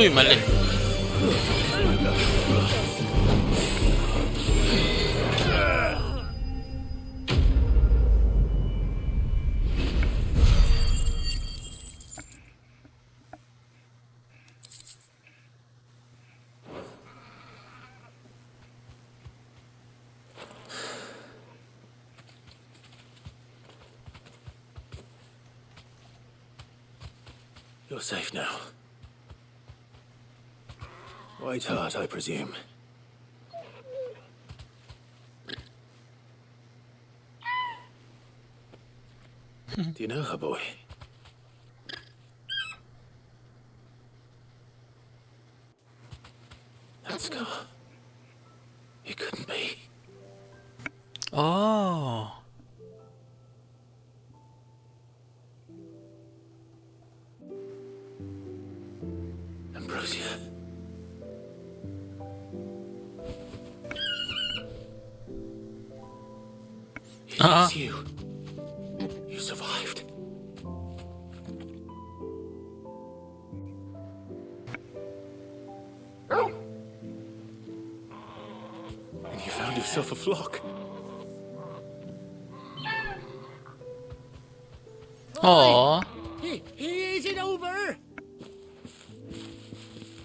Uy, mali. You're safe now. White Hart, I presume. Do you know her, boy? That scar. It couldn't be. Oh. Ambrosia. It's you. You survived. And you found yourself a flock. Aww. Is it over?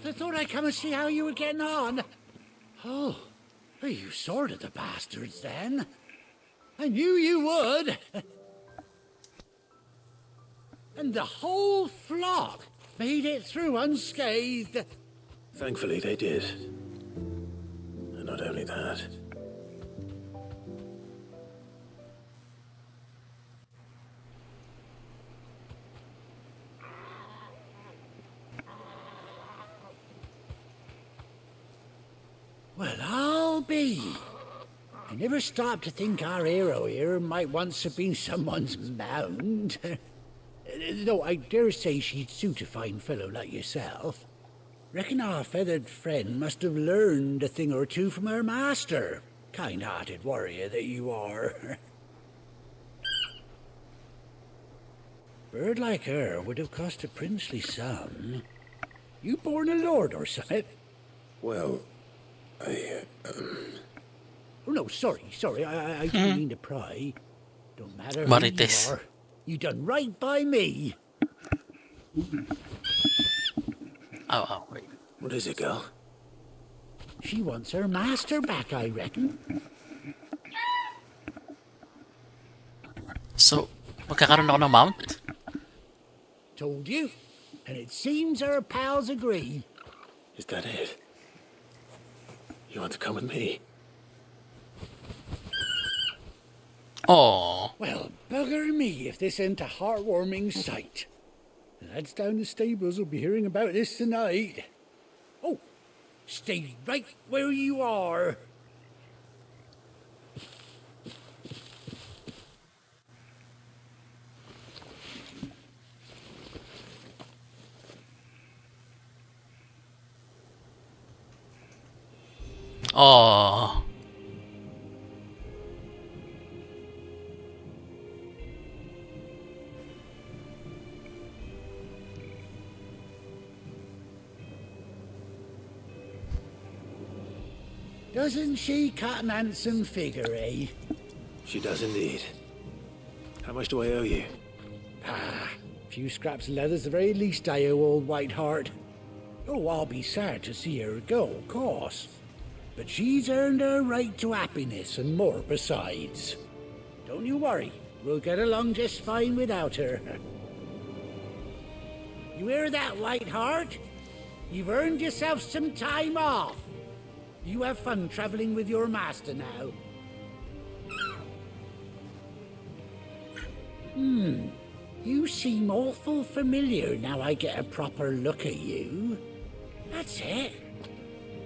I thought I'd come and see how you were getting on. Oh, you sorted the bastards then. I knew you would. And the whole flock made it through unscathed. Thankfully, they did. And not only that. Well, I'll be. I never stopped to think our hero here might once have been someone's mount. Though I dare say she'd suit a fine fellow like yourself. Reckon our feathered friend must have learned a thing or two from her master. Kind-hearted warrior that you are. Bird like her would have cost a princely sum. You born a lord or something? Well, Oh, no, sorry. I didn't mean to pry. Don't matter who Marites. you are. You done right by me. Oh, wait. What is it, girl? She wants her master back, I reckon. So, magkakaroon ako ng mount? Told you. And it seems our pals agree. Is that it? You want to come with me? Oh. Well, bugger me if this ain't a heartwarming sight. The lads down the stables will be hearing about this tonight. Oh, stay right where you are. Oh. Doesn't she cut an handsome figure, eh? She does indeed. How much do I owe you? A few scraps of leather's the very least I owe old White Hart. Oh, I'll be sad to see her go, of course. But she's earned her right to happiness and more besides. Don't you worry, we'll get along just fine without her. You hear that, White Hart? You've earned yourself some time off. You have fun traveling with your master now. You seem awful familiar now I get a proper look at you. That's it.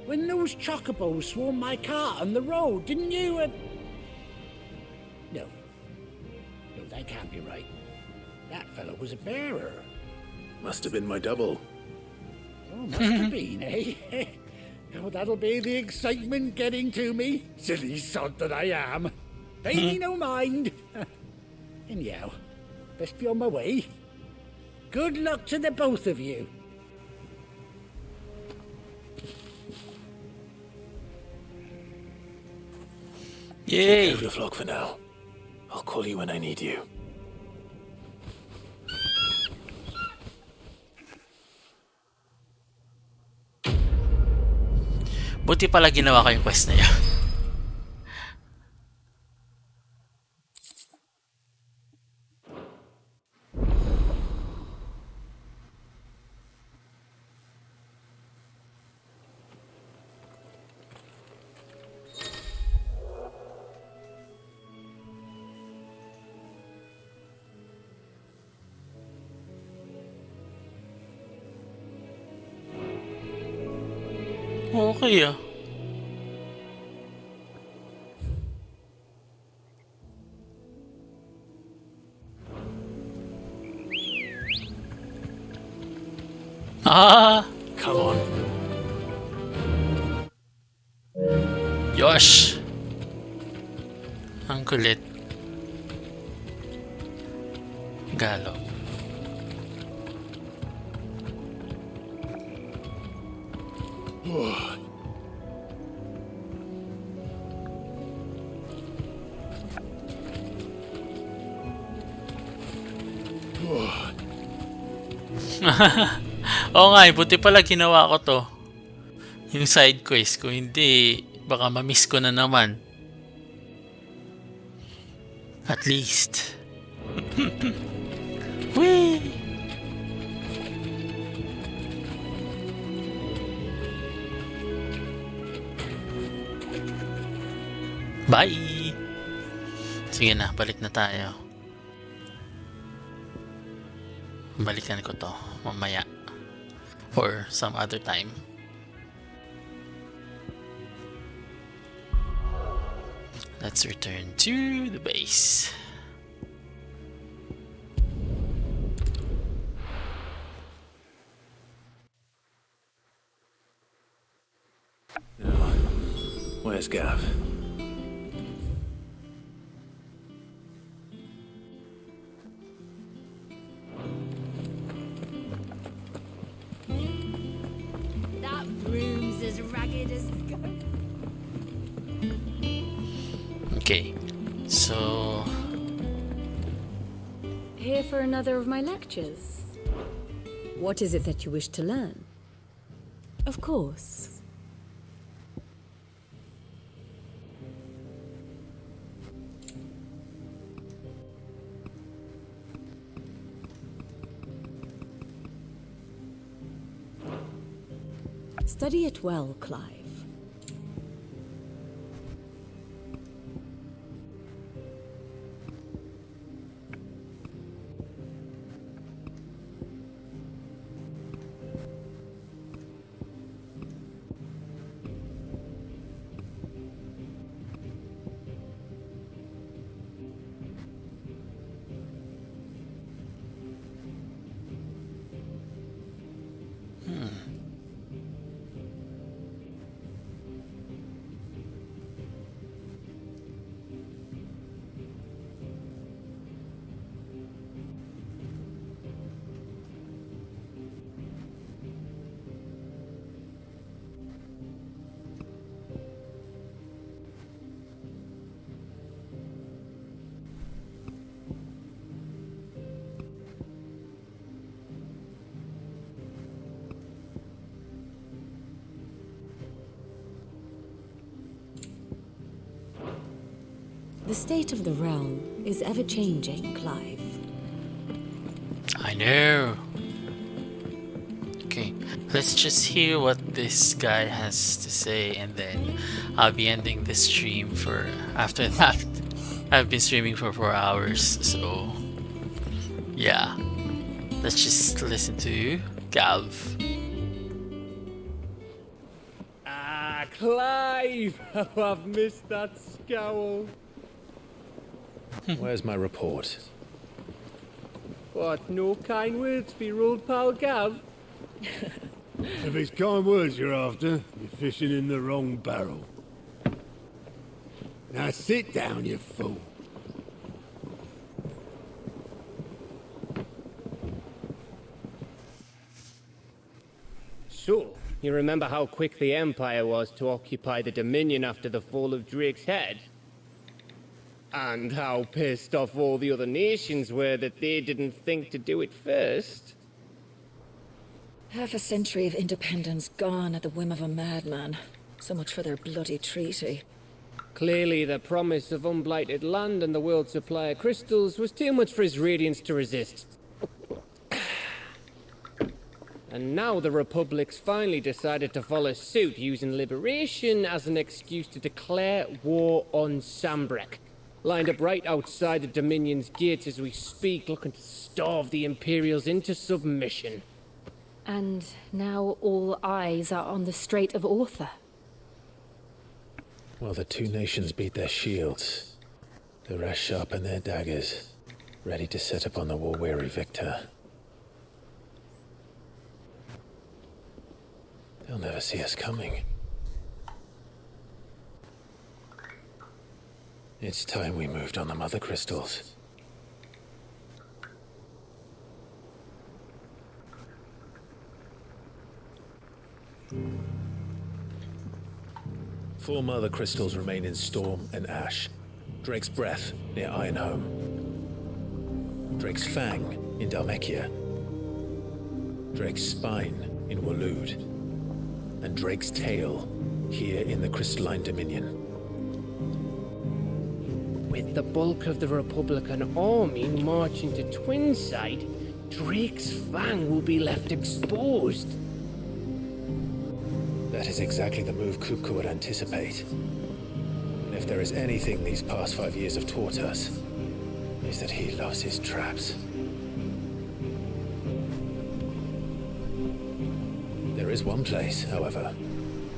When those chocobos swarmed my cart on the road, didn't you? No, that can't be right. That fellow was a bearer. Must have been my double. Oh, must have been, eh? Oh, that'll be the excitement getting to me. Silly sod that I am. Pay me no mind. Anyhow, best be on my way. Good luck to the both of you. Take care of the flock for now. I'll call you when I need you. Buti pala ginawa ko yung quest na yun. Okay ah. Ah! Come on. Yosh! Ang kulit. Galo. Oo nga, buti pala ginawa ko to. Yung side quest ko, hindi baka ma-miss ko na naman. At least. Whee! Bye! Sige na, balik na tayo. Balikan ko to mamaya. Or some other time. Let's return to the base. Where's Gav? That room's as ragged as it goes. Okay, so... Here for another of my lectures. What is it that you wish to learn? Of course. Study it well, Clive. The state of the realm is ever-changing, Clive. I know. Okay, let's just hear what this guy has to say, and then I'll be ending the stream for after that. I've been streaming for 4 hours, so yeah. Let's just listen to Gav. Ah, Clive! Oh, I've missed that scowl. Where's my report? What, no kind words for your old pal Gav? If it's kind words you're after, you're fishing in the wrong barrel. Now sit down, you fool. So, you remember how quick the Empire was to occupy the Dominion after the fall of Drake's Head? And how pissed off all the other nations were that they didn't think to do it first. Half a century of independence gone at the whim of a madman. So much for their bloody treaty. Clearly, the promise of unblighted land and the world's supply of crystals was too much for his radiance to resist. And now the Republic's finally decided to follow suit, using liberation as an excuse to declare war on Sambrek. Lined up right outside the Dominion's gates as we speak, looking to starve the Imperials into submission. And now all eyes are on the Strait of Author. While the two nations beat their shields, the rest sharpen their daggers, ready to set upon the war-weary victor. They'll never see us coming. It's time we moved on the mother crystals. Four mother crystals remain in Storm and Ash. Drake's Breath near Ironhome. Drake's Fang in Dhalmekia. Drake's Spine in Waloed. And Drake's Tail here in the Crystalline Dominion. With the bulk of the Republican army marching to Twinside, Drake's Fang will be left exposed. That is exactly the move Kupka would anticipate. And if there is anything these past 5 years have taught us, is that he loves his traps. There is one place, however,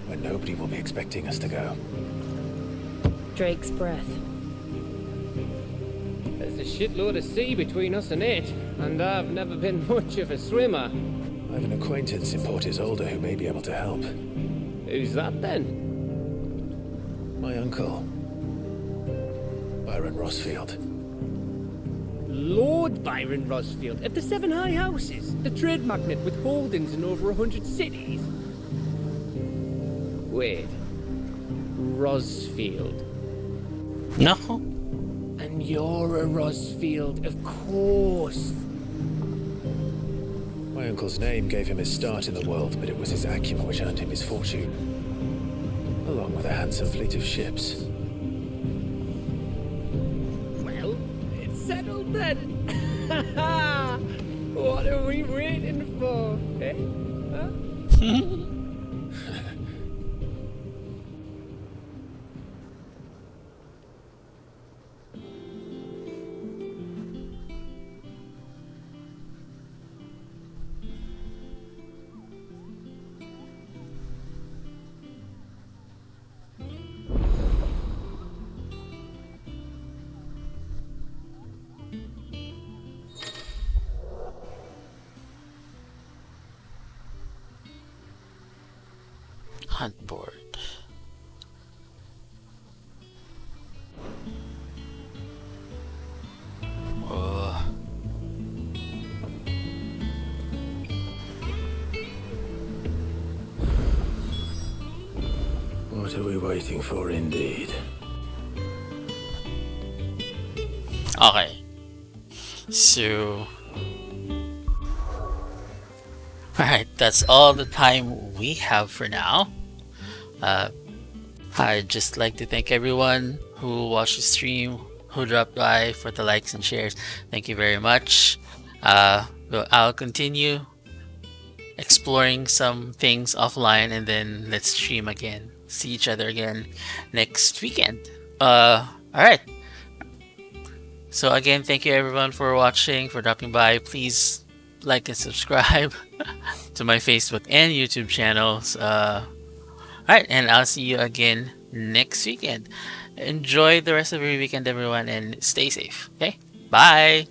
where nobody will be expecting us to go. Drake's Breath. There's a shitload of sea between us and it, and I've never been much of a swimmer. I have an acquaintance in Port Isolde who may be able to help. Who's that then? My uncle, Byron Rosfield. Lord Byron Rosfield of the Seven High Houses, the trade magnate with holdings in over 100 cities. Wait, Rosfield? No. And you're a Rosfield, of course. My uncle's name gave him his start in the world, but it was his acumen which earned him his fortune, along with a handsome fleet of ships. Well, it's settled then. What are we waiting for, eh? Huh? Hunt board. What are we waiting for, indeed? Okay. So... Alright, that's all the time we have for now. I'd just like to thank everyone who watched the stream, who dropped by, for the likes and shares. Thank you very much. I'll continue exploring some things offline, and then let's stream again. See each other again next weekend. Alright. So again, thank you everyone for watching, for dropping by. Please like and subscribe to my Facebook and YouTube channels. Alright, and I'll see you again next weekend. Enjoy the rest of your weekend, everyone, and stay safe. Okay? Bye!